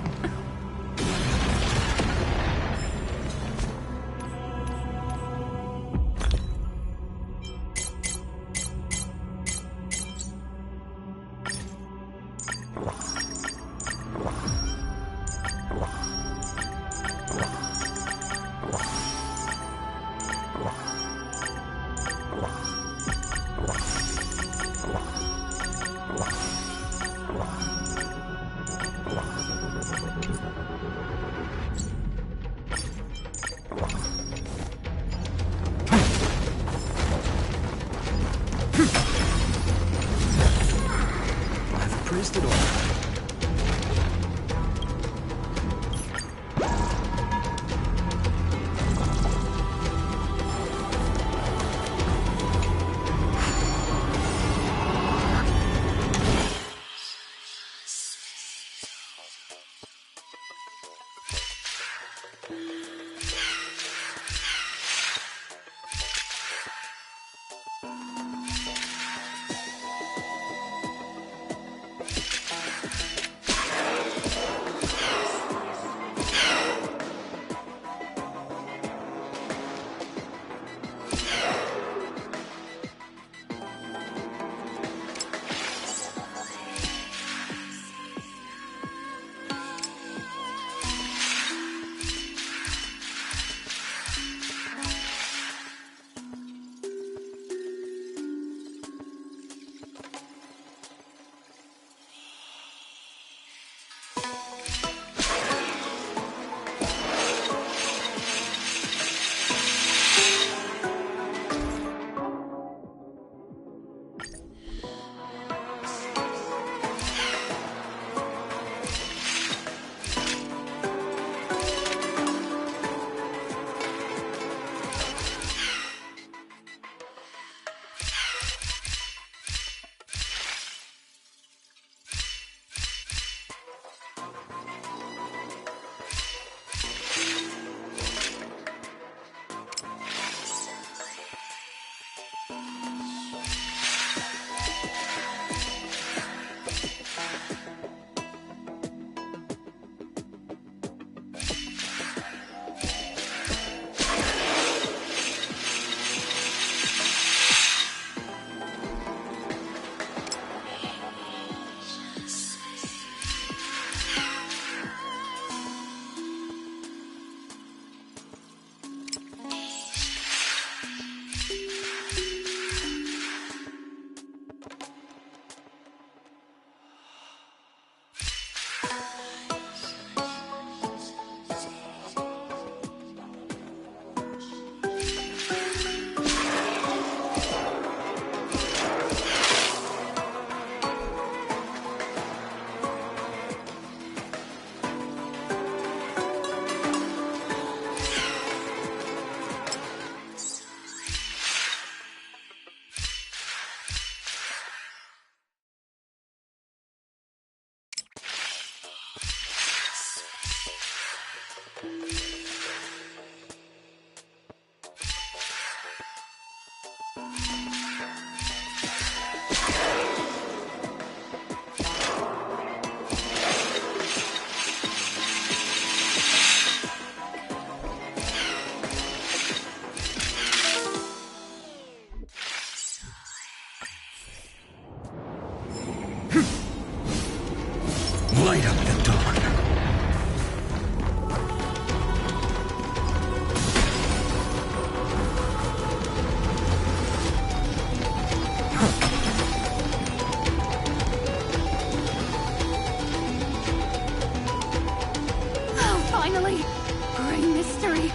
victory.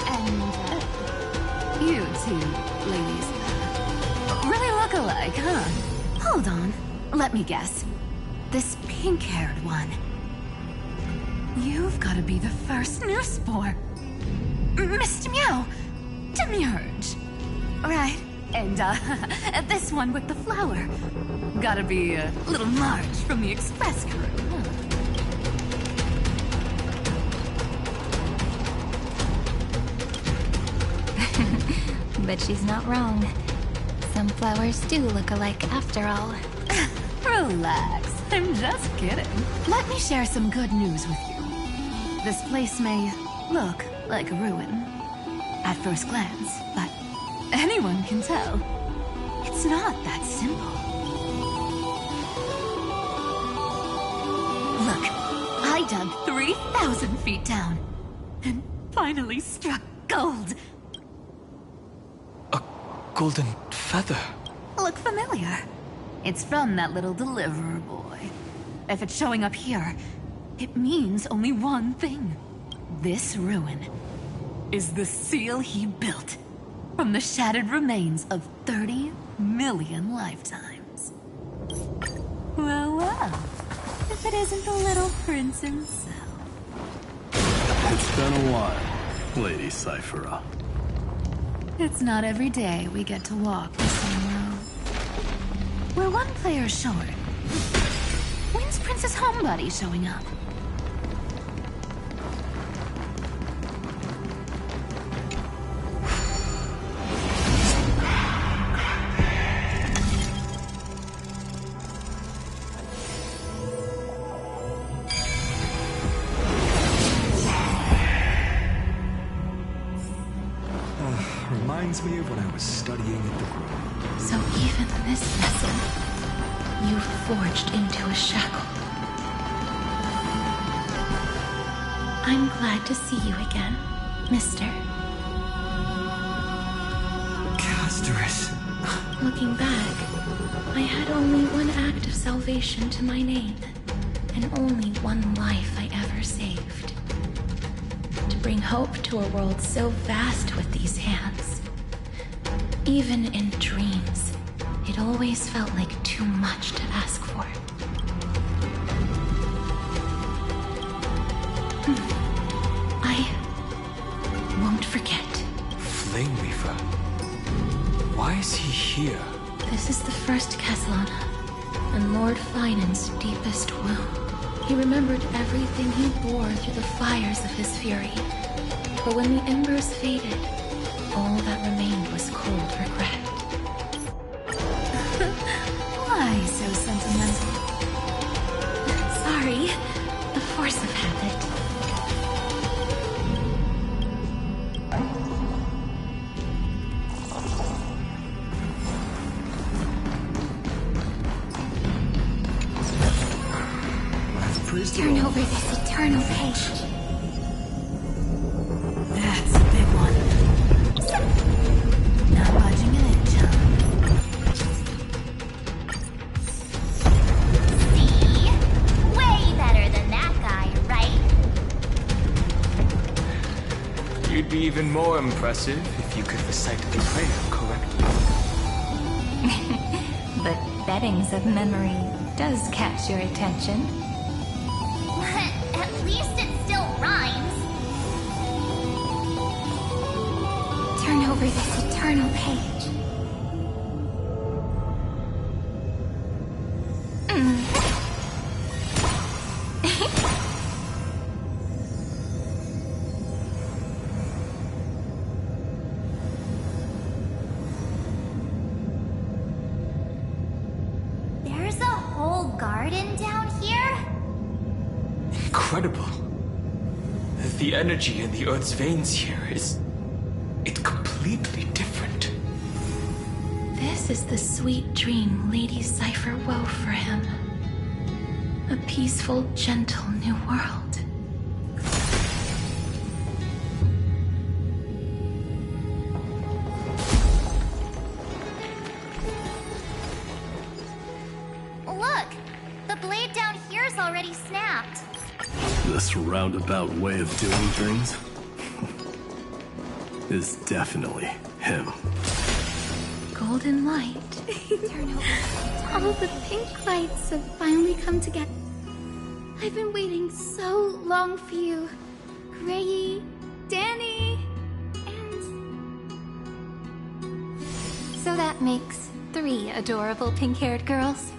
And, you two, ladies, really look alike, huh? Hold on. Let me guess. This pink-haired one. You've got to be the first new spore. Mr. Meow. Demiurge. Right. And, this one with the flower. Gotta be a little Marge from the Express crew, huh? But she's not wrong. Some flowers do look alike after all. Relax. I'm just kidding. Let me share some good news with you. This place may look like a ruin at first glance, but anyone can tell it's not that simple. Look, I dug 3,000 feet down and finally struck gold. Golden feather. Look familiar. It's from that little deliverer boy. If it's showing up here, it means only one thing. This ruin is the seal he built from the shattered remains of 30 million lifetimes. Well, well. If it isn't the little prince himself. It's been a while, Lady Cyphera. It's not every day we get to walk the same road. We're one player short. When's Princess Homebody showing up? Reminds me of when I was studying at the Grove. So even this vessel, you forged into a shackle. I'm glad to see you again, Mister. Casterus. Looking back, I had only one act of salvation to my name, and only one life I ever saved. To bring hope to a world so vast with these hands. Even in dreams, it always felt like too much to ask for. I won't forget. Flame Weaver. Why is he here? This is the first Castellana, and Lord Finan's deepest wound. He remembered everything he bore through the fires of his fury. But when the embers faded, all that remained was cold regret. Why so sentimental? Sorry, the force of habit. Turn over this eternal page. That's a big one. Not budging an inch, huh? See? Way better than that guy, right? You'd be even more impressive if you could recite the prayer correctly. But bettings of memory does catch your attention. At least it still rhymes. Turn over this eternal page. There's a whole garden down here? Incredible. The energy in the Earth's veins here it's completely different. This is the sweet dream Lady Cypher wove for him. A peaceful, gentle new world. Look! The blade down here's already snapped. This roundabout way of doing things? is definitely him. Golden light. Turn over. All the pink lights have finally come together. I've been waiting so long for you. Grayi, Danny, and... So that makes 3 adorable pink-haired girls.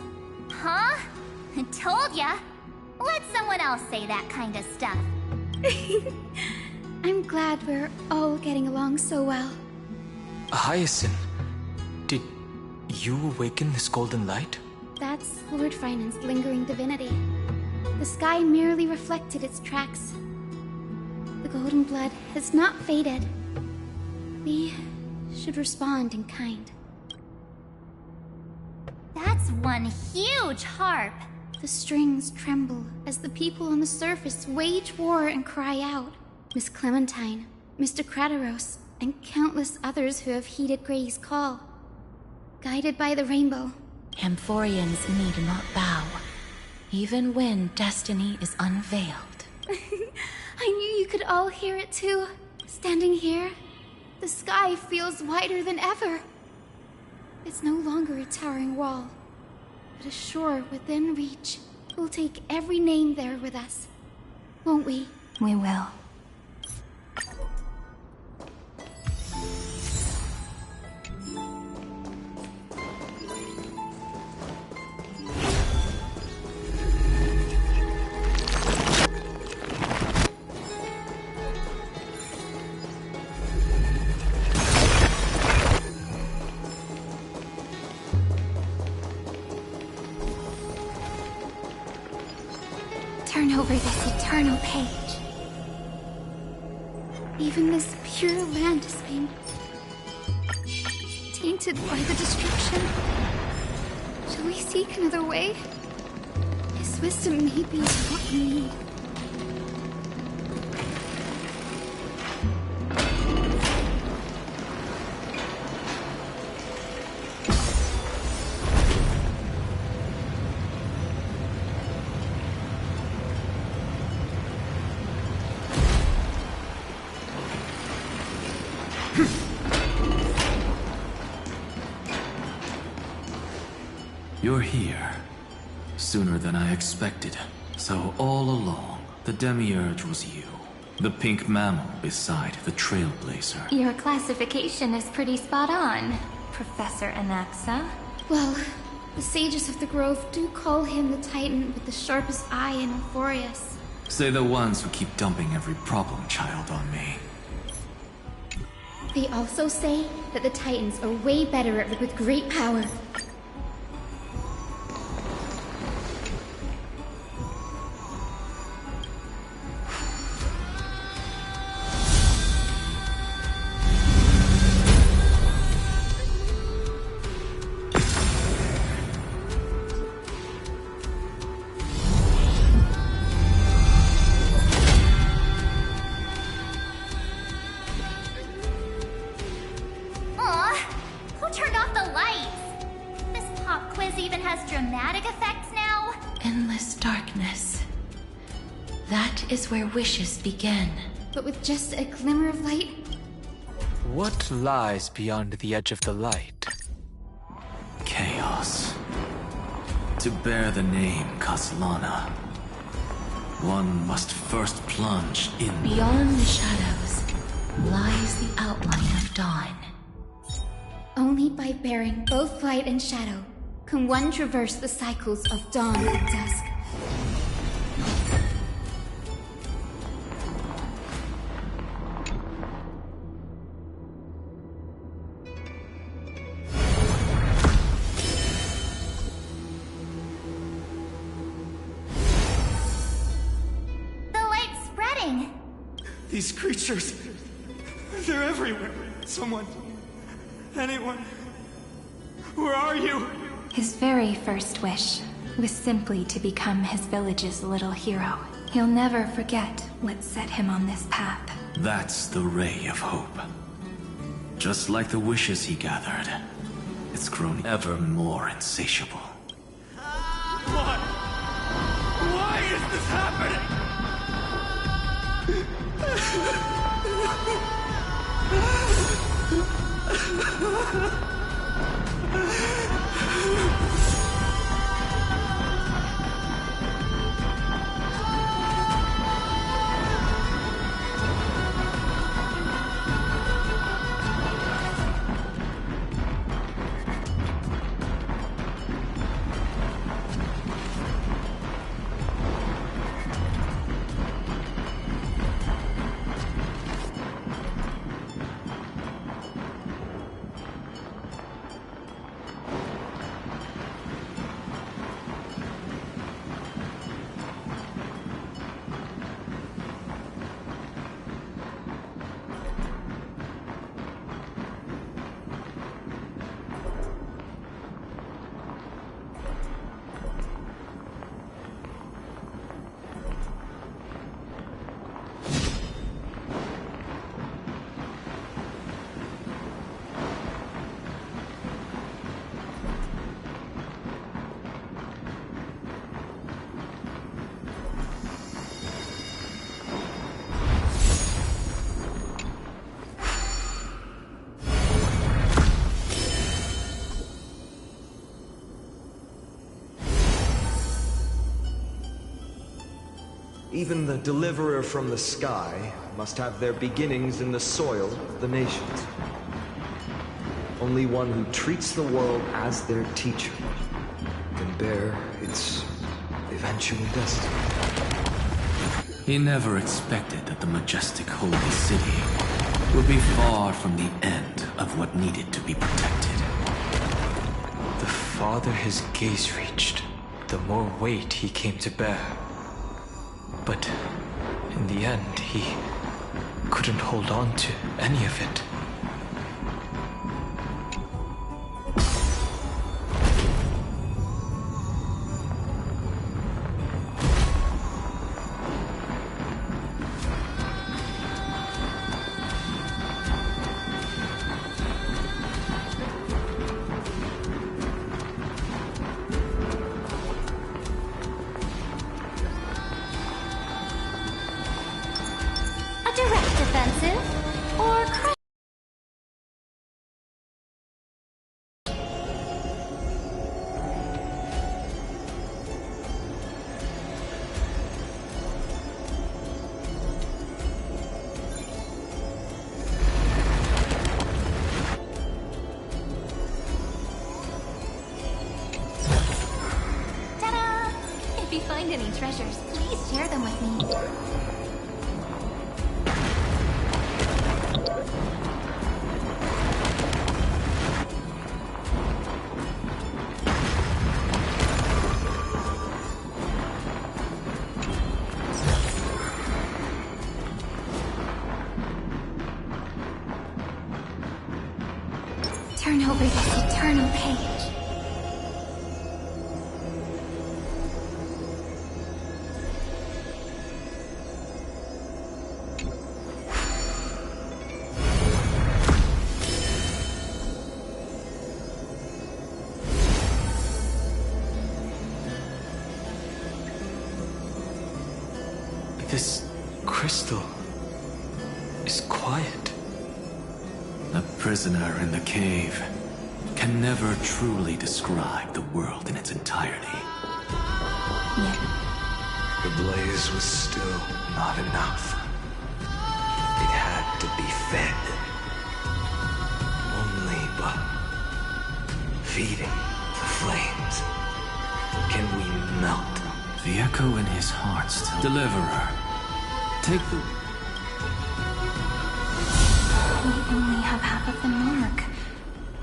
Huh? I told ya. Let someone else say that kind of stuff. I'm glad we're all getting along so well. Hyacinth, did you awaken this golden light? That's Lord Finan's lingering divinity. The sky merely reflected its tracks. The golden blood has not faded. We should respond in kind. That's one huge harp. The strings tremble as the people on the surface wage war and cry out. Miss Clementine, Mr. Krataros, and countless others who have heeded Gray's call. Guided by the rainbow. Amphorians need not bow, even when destiny is unveiled. I knew you could all hear it too. Standing here, the sky feels wider than ever. It's no longer a towering wall, but a shore within reach. We'll take every name there with us, won't we? We will. Turn over this eternal page. Even this pure land has been tainted by the destruction. Shall we seek another way? His wisdom may be what we need. You're here. Sooner than I expected. So all along, the Demiurge was you. The pink mammal beside the Trailblazer. Your classification is pretty spot on, Professor Anaxa. Well, the sages of the Grove do call him the Titan with the sharpest eye in Euphorius. Say the ones who keep dumping every problem child on me. They also say that the Titans are way better at with great power. Is where wishes begin. But with just a glimmer of light? What lies beyond the edge of the light? Chaos. To bear the name Kaslana, one must first plunge in. Beyond the shadows lies the outline of dawn. Only by bearing both light and shadow can one traverse the cycles of dawn and dusk. These creatures, they're everywhere. Someone, anyone, where are you? His very first wish was simply to become his village's little hero. He'll never forget what set him on this path. That's the ray of hope. Just like the wishes he gathered, it's grown ever more insatiable. Why? Why is this happening? Even the deliverer from the sky must have their beginnings in the soil of the nations. Only one who treats the world as their teacher can bear its eventual destiny. He never expected that the majestic holy city would be far from the end of what needed to be protected. The farther his gaze reached, the more weight he came to bear. But in the end, he couldn't hold on to any of it. Any treasures, please share them with me. Turn over this eternal page. This crystal is quiet. A prisoner in the cave can never truly describe the world in its entirety. The blaze was still not enough. It had to be fed. Only by feeding the flames can we melt them. The echo in his heart still... Deliverer, take the... We only have half of the mark.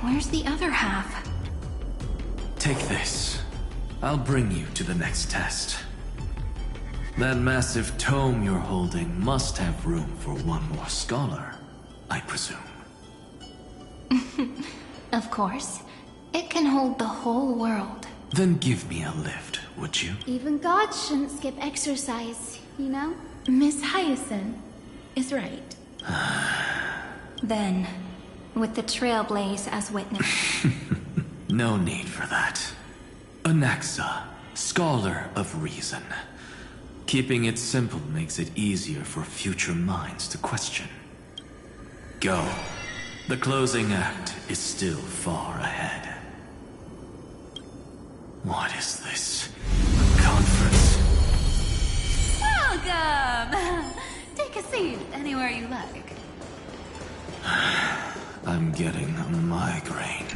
Where's the other half? Take this. I'll bring you to the next test. That massive tome you're holding must have room for one more scholar, I presume. Of course. It can hold the whole world. Then give me a lift, would you? Even gods shouldn't skip exercise, you know? Miss Hyacinth is right. Then, with the Trailblaze as witness. No need for that. Anaxa, scholar of reason. Keeping it simple makes it easier for future minds to question. Go. The closing act is still far ahead. What is this? A conference? Welcome! Take a seat anywhere you like. I'm getting a migraine.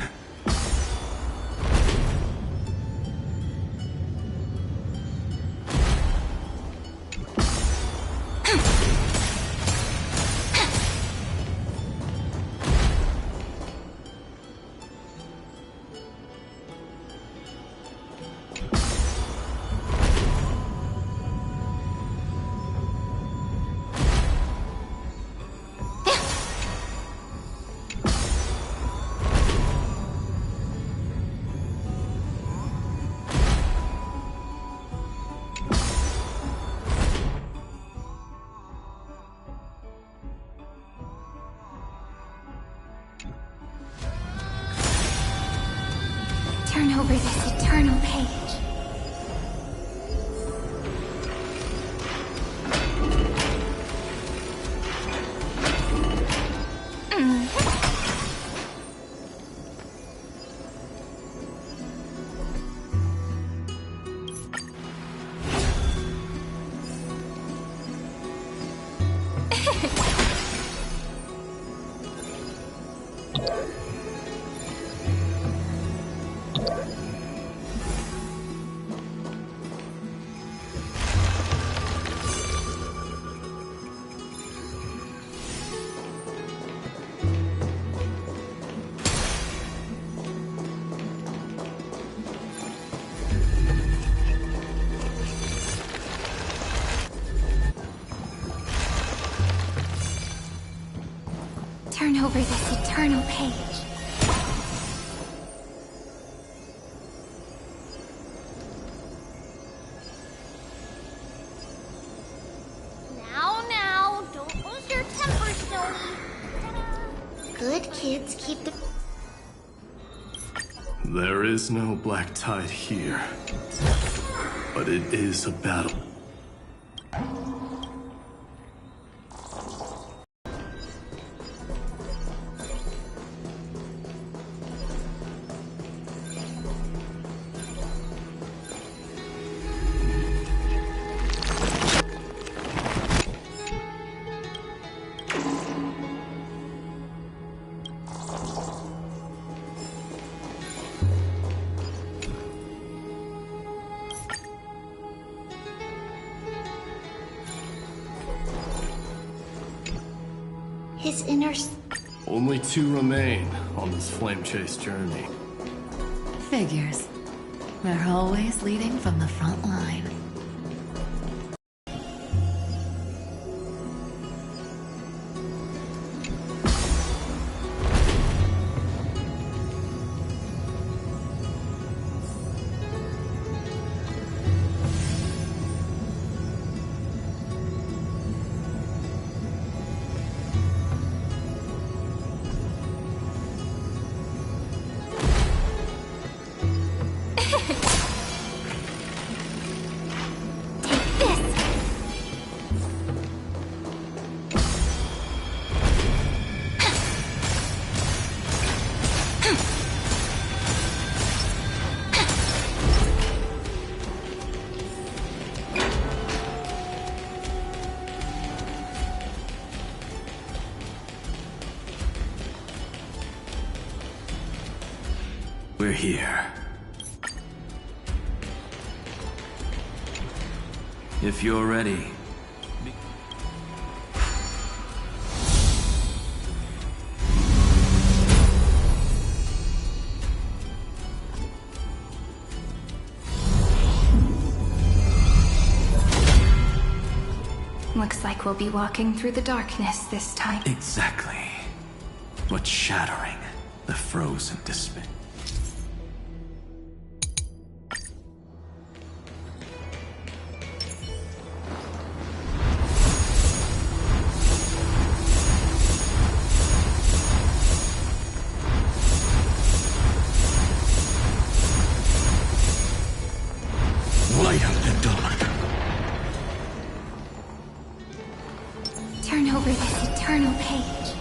Turn over this eternal page. Turn over this eternal page. Now, don't lose your temper, Snowy. Good kids keep the... There is no black tide here, but it is a battle. His inner... Only 2 remain on this flame chase journey. Figures. We're always leading from the front line. We're here. If you're ready. Looks like we'll be walking through the darkness this time. Exactly. But shattering the frozen despair. Light up the dawn. Turn over this eternal page.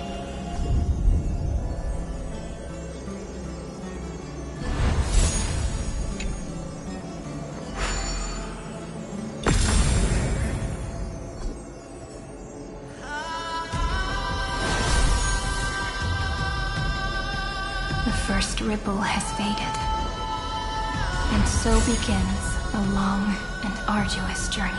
ripple has faded. And so begins a long and arduous journey.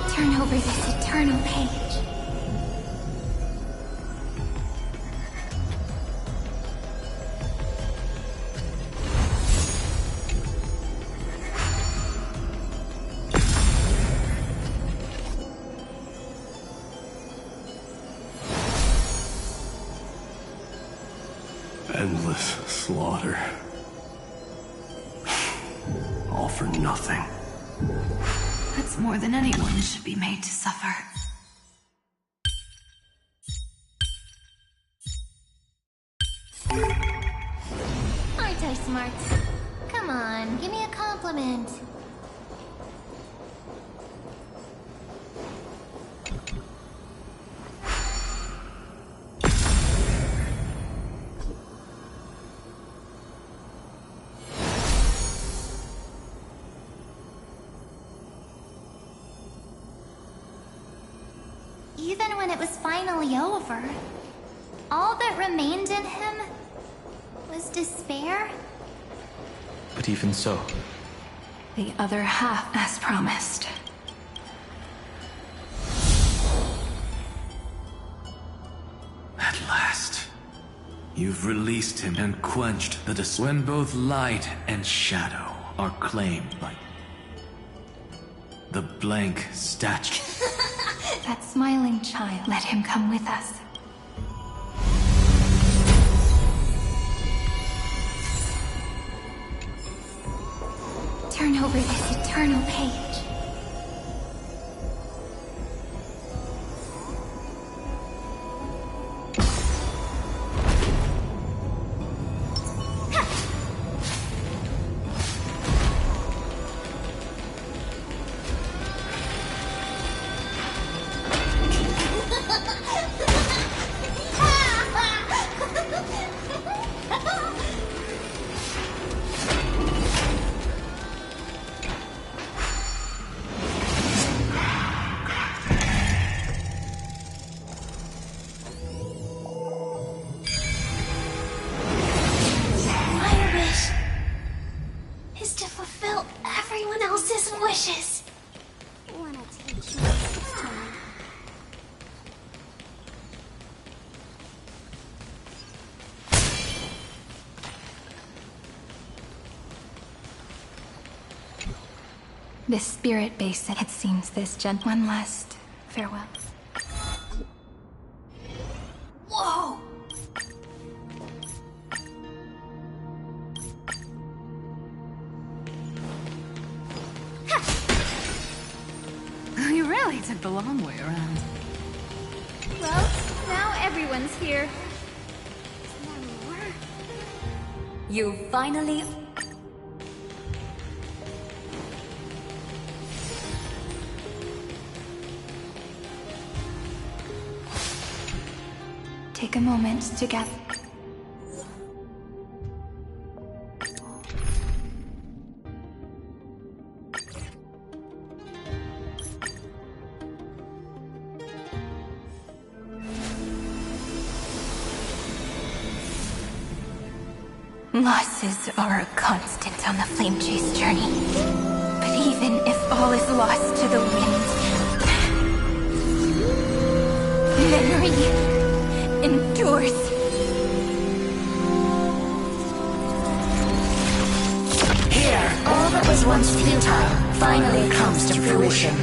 Turn over this eternal page. Endless slaughter. All for nothing. That's more than anyone should be made to suffer. Aren't I smart? Come on, give me a compliment. Even when it was finally over, all that remained in him was despair? But even so, The other half as promised. At last, you've released him and quenched the when both light and shadow are claimed by the blank statue. That smiling child, let him come with us. Turn over this eternal page. The spirit basin, it seems this one last farewell. Whoa! You really took the long way around. Well, now everyone's here. You finally... Take a moment to gather. Losses are a constant on the Flame Chase journey. But even if all is lost to the wind, memory endures. Here, all that was once futile finally comes to fruition.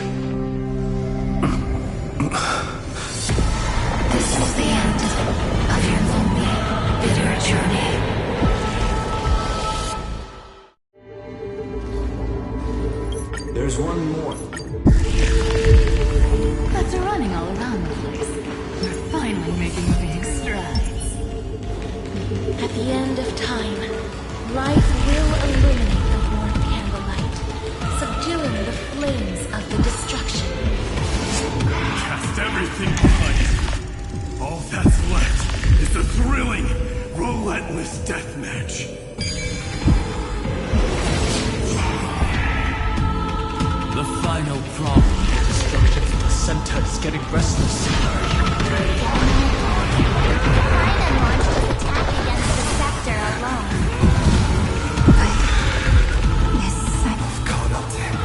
This is the end of your lonely, bitter journey. There's one more. That's running all around the place. We're finally making big strides. At the end of time, light will illuminate the warm candlelight, subduing the flames of the destruction. Cast everything behind. All that's left is the thrilling, relentless deathmatch. The fight I no problem with destruction from the Centaurs getting restless. Hyudai launched his attack against the Scepter alone. I've caught up to him.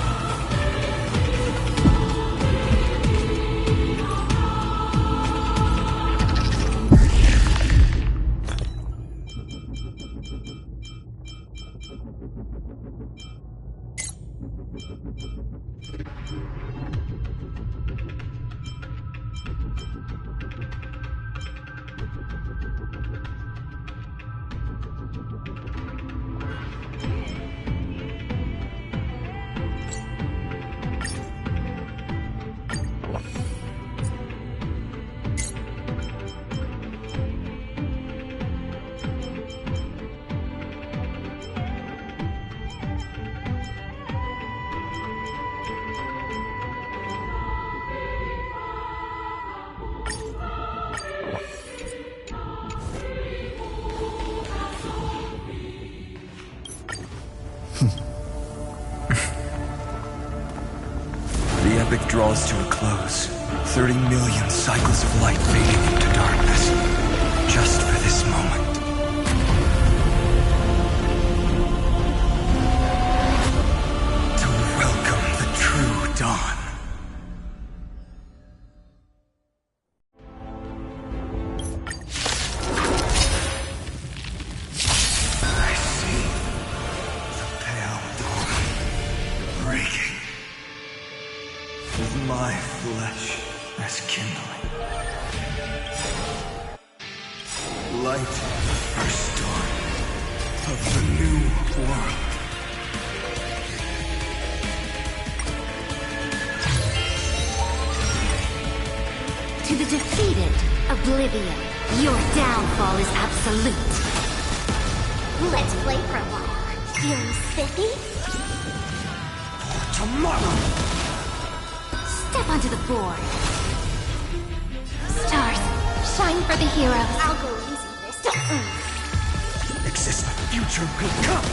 The epic draws to a close. 30 million cycles of light fading into darkness. Just for this moment. To welcome the true dawn. I see the pale dawn breaking. With my flesh as kindling. Light of the first dawn of the new world. To the defeated, Oblivion, your downfall is absolute. Let's play for a while. Feeling spiffy? For tomorrow! Step onto the board. Stars, shine for the heroes. I'll go easy this time. Exist, future will come.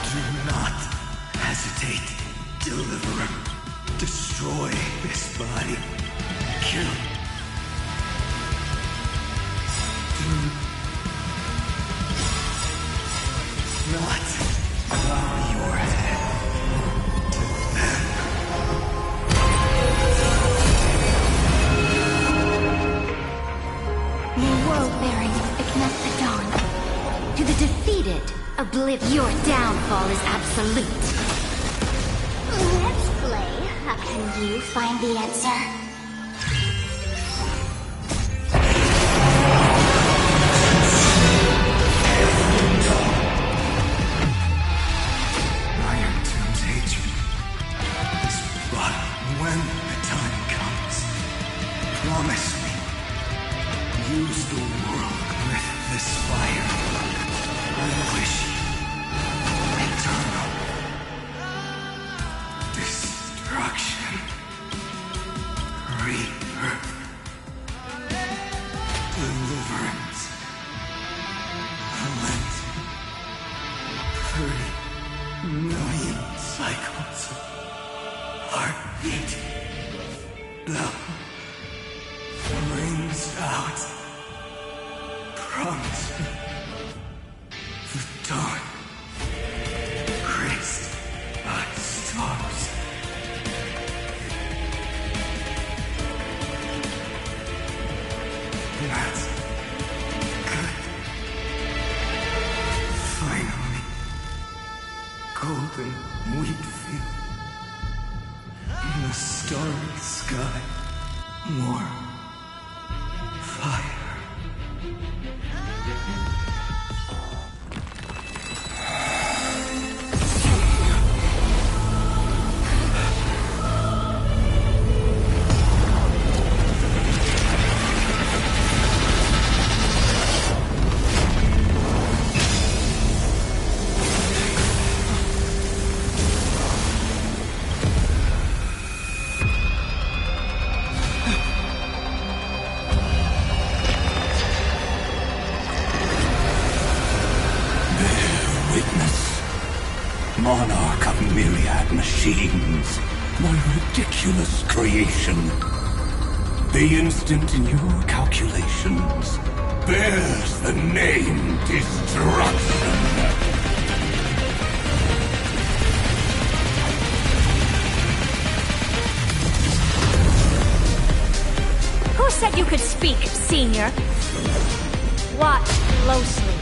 Do not hesitate. Deliver. Destroy this body. Kill. Do not bow your head to them. May world-bearing ignite the dawn. To the defeated, Oblivion, your downfall is absolute. Let's play. Can you find the answer? Iron Tomb's hatred is but when the time comes. Promise me. Use the world with this fire. I wish eternal destruction. Rebirth. Deliverance. Lent. 30 million cycles of heartbeat. Thou brings out. Promise me. The dawn. Graced by stars. That's good. Finally. Golden wheat field. In the starry sky. More fire. Monarch of myriad machines, My ridiculous creation. The instant in your calculations bears the name Destruction. Who said you could speak, Senior? Watch closely.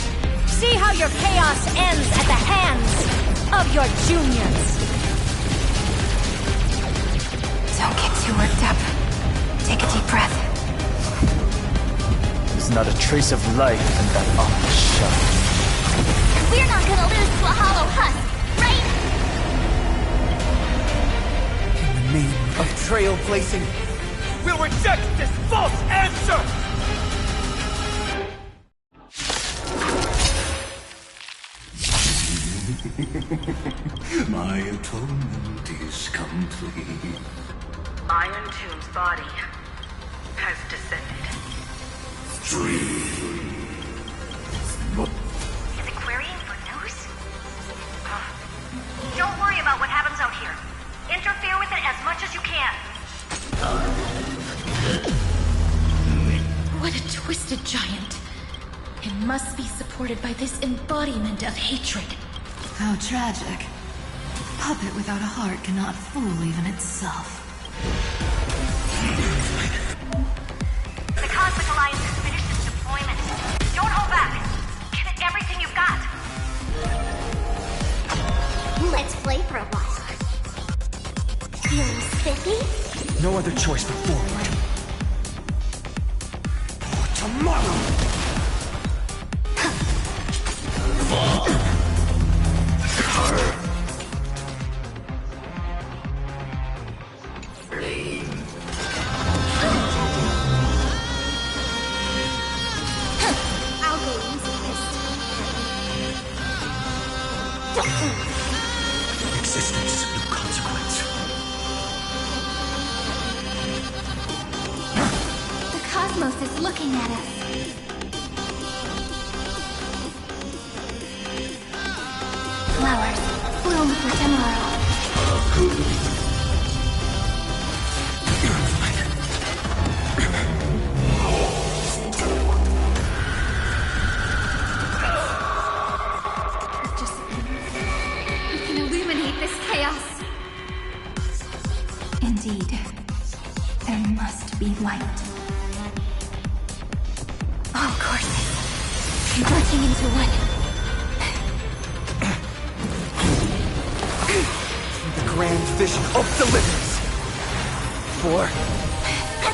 See how your chaos ends at the hands of your juniors. Don't get too worked up. Take a deep breath. There's not a trace of life in that awful shell. We're not gonna lose to a hollow husk, right? In the name of trailblazing, we'll reject this false answer! My atonement is complete. Iron Tomb's body has descended. Is it querying for news? Don't worry about what happens out here. Interfere with it as much as you can. What a twisted giant. It must be supported by this embodiment of hatred. How tragic. A puppet without a heart cannot fool even itself. The Cosmic Alliance has finished its deployment. Don't hold back. Give it everything you've got. Let's play for a while. Feeling spiffy? No other choice but forward. For tomorrow! I'll go easy this time. Existence of no consequence. The cosmos is looking at us. Flowers bloom for tomorrow. We can illuminate this chaos. Indeed, there must be light. All courses converging into one. The grand vision of deliverance. For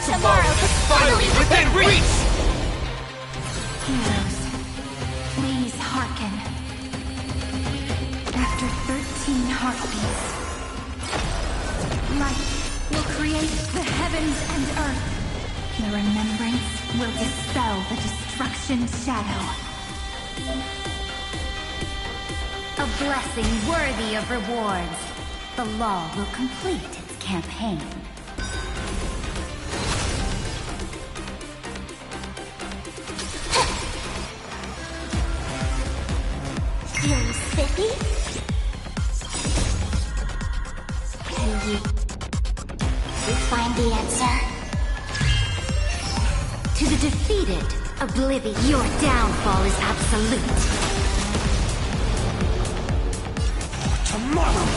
Tomorrow is finally within reach! Heroes, please hearken. After 13 heartbeats, light will create the heavens and earth. The remembrance will dispel the destruction shadow. A blessing worthy of rewards. The law will complete its campaign. Feeling spiffy? Can you find the answer? To the defeated, oblivion. Your downfall is absolute. Tomorrow!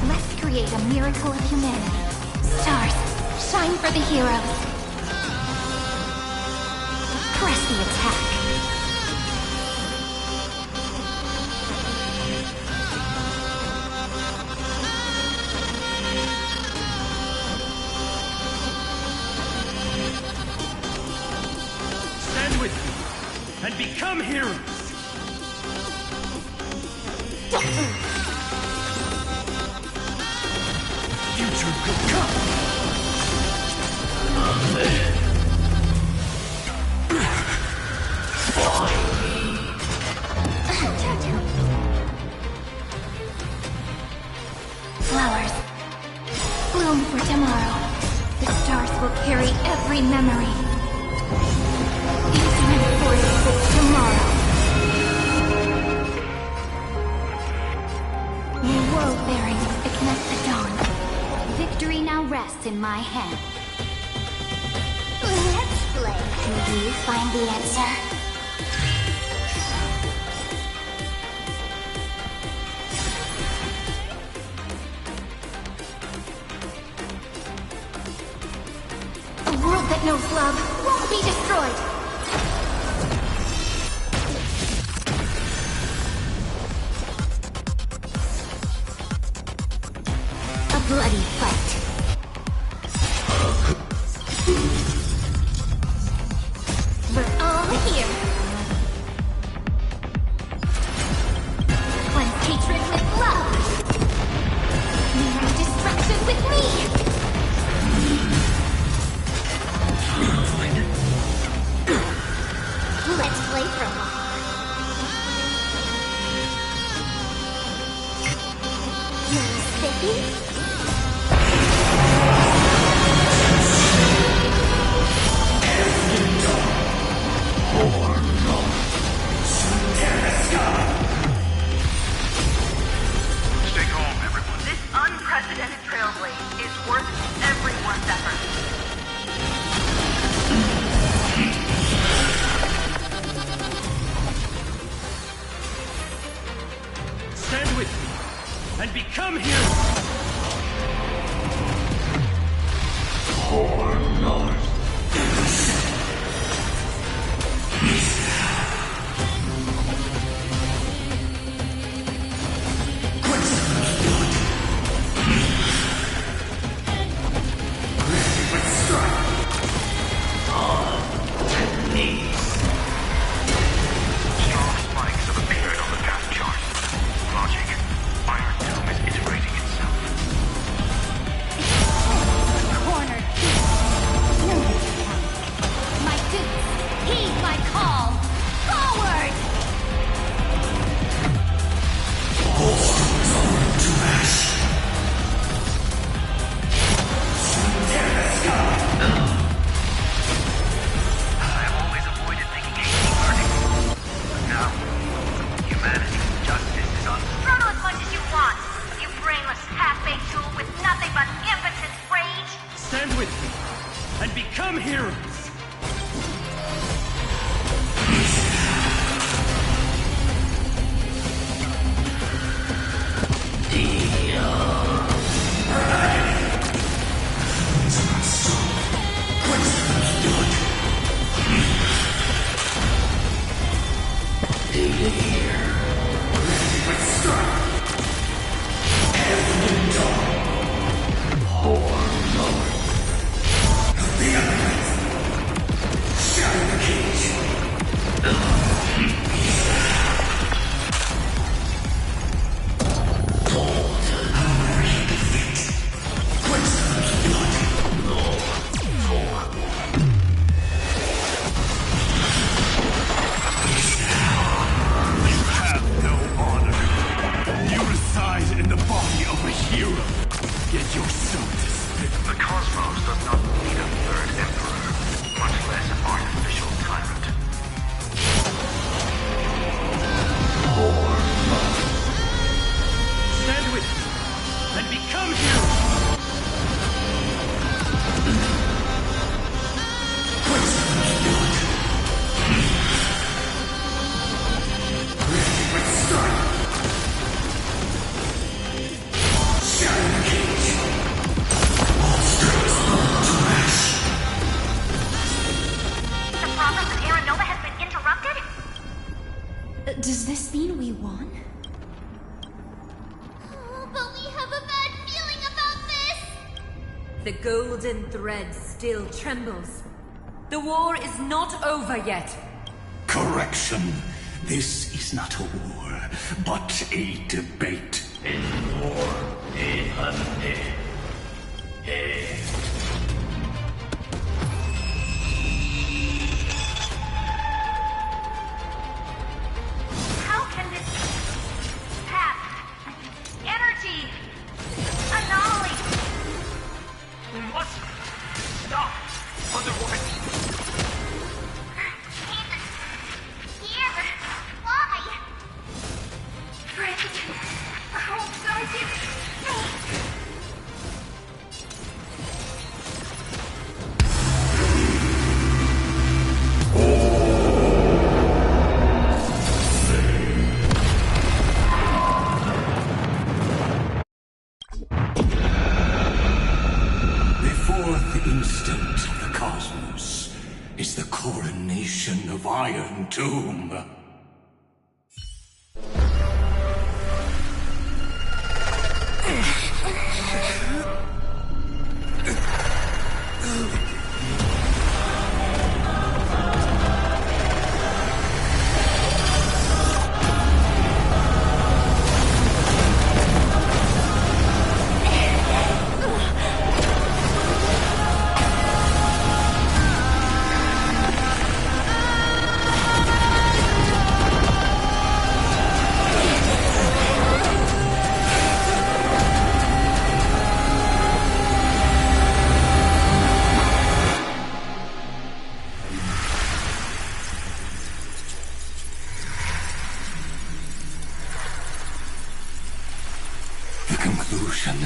Let's create a miracle of humanity. Stars, shine for the heroes. Press the attack. Stand with me and become heroes. Future will come! Flowers, bloom for tomorrow. The stars will carry every memory. Infinite force of tomorrow. now rests in my hand. Let's play. Will you find the answer? A world that knows love won't be destroyed. A bloody fight. We're all here. Cleanse hatred with love. Mirror destruction with me. Let's play for a while. Little sticky? Stay calm, everyone. This unprecedented trailblaze is worth everyone's effort. Stand with me and become heroes! Strong spikes have appeared on the path chart. Logic. Iron Tomb is iterating itself. Cornered. No discount. My dukes, heed my call. Forward! I've always avoided thinking anything vertical. But now, humanity, justice is on. Struggle as much as you want, you brainless half-baked tool with nothing but impotent rage. Stand with me and become heroes! Does this mean we won? Oh, but we have a bad feeling about this. The golden thread still trembles. The war is not over yet. Correction. This is not a war, but a debate. In war, How can this path, energy, anomaly? We must stop, otherwise. Here. Why? Friend. Oh, guardian. instant of the cosmos is the coronation of Iron Doom.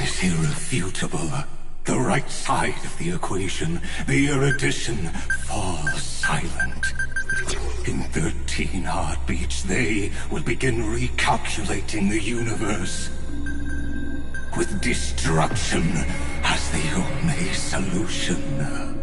Is irrefutable. The right side of the equation, the erudition, falls silent. In 13 heartbeats, they will begin recalculating the universe, with destruction as the only solution.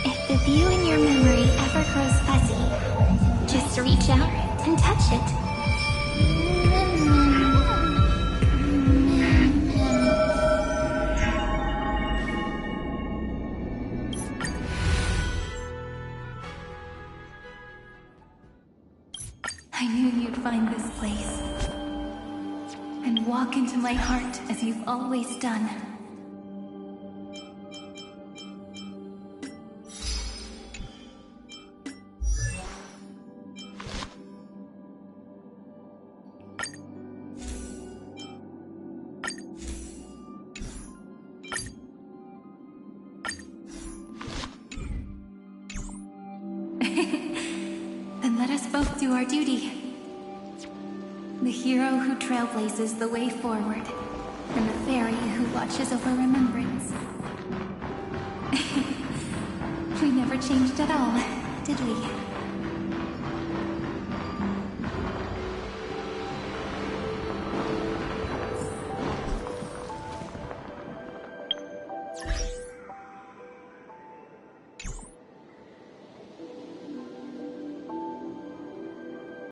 If the view in your memory ever grows fuzzy, just reach out and touch it. I knew you'd find this place and walk into my heart as you've always done. Then let us both do our duty. The hero who trailblazes the way forward, and the fairy who watches over remembrance. We never changed at all, did we?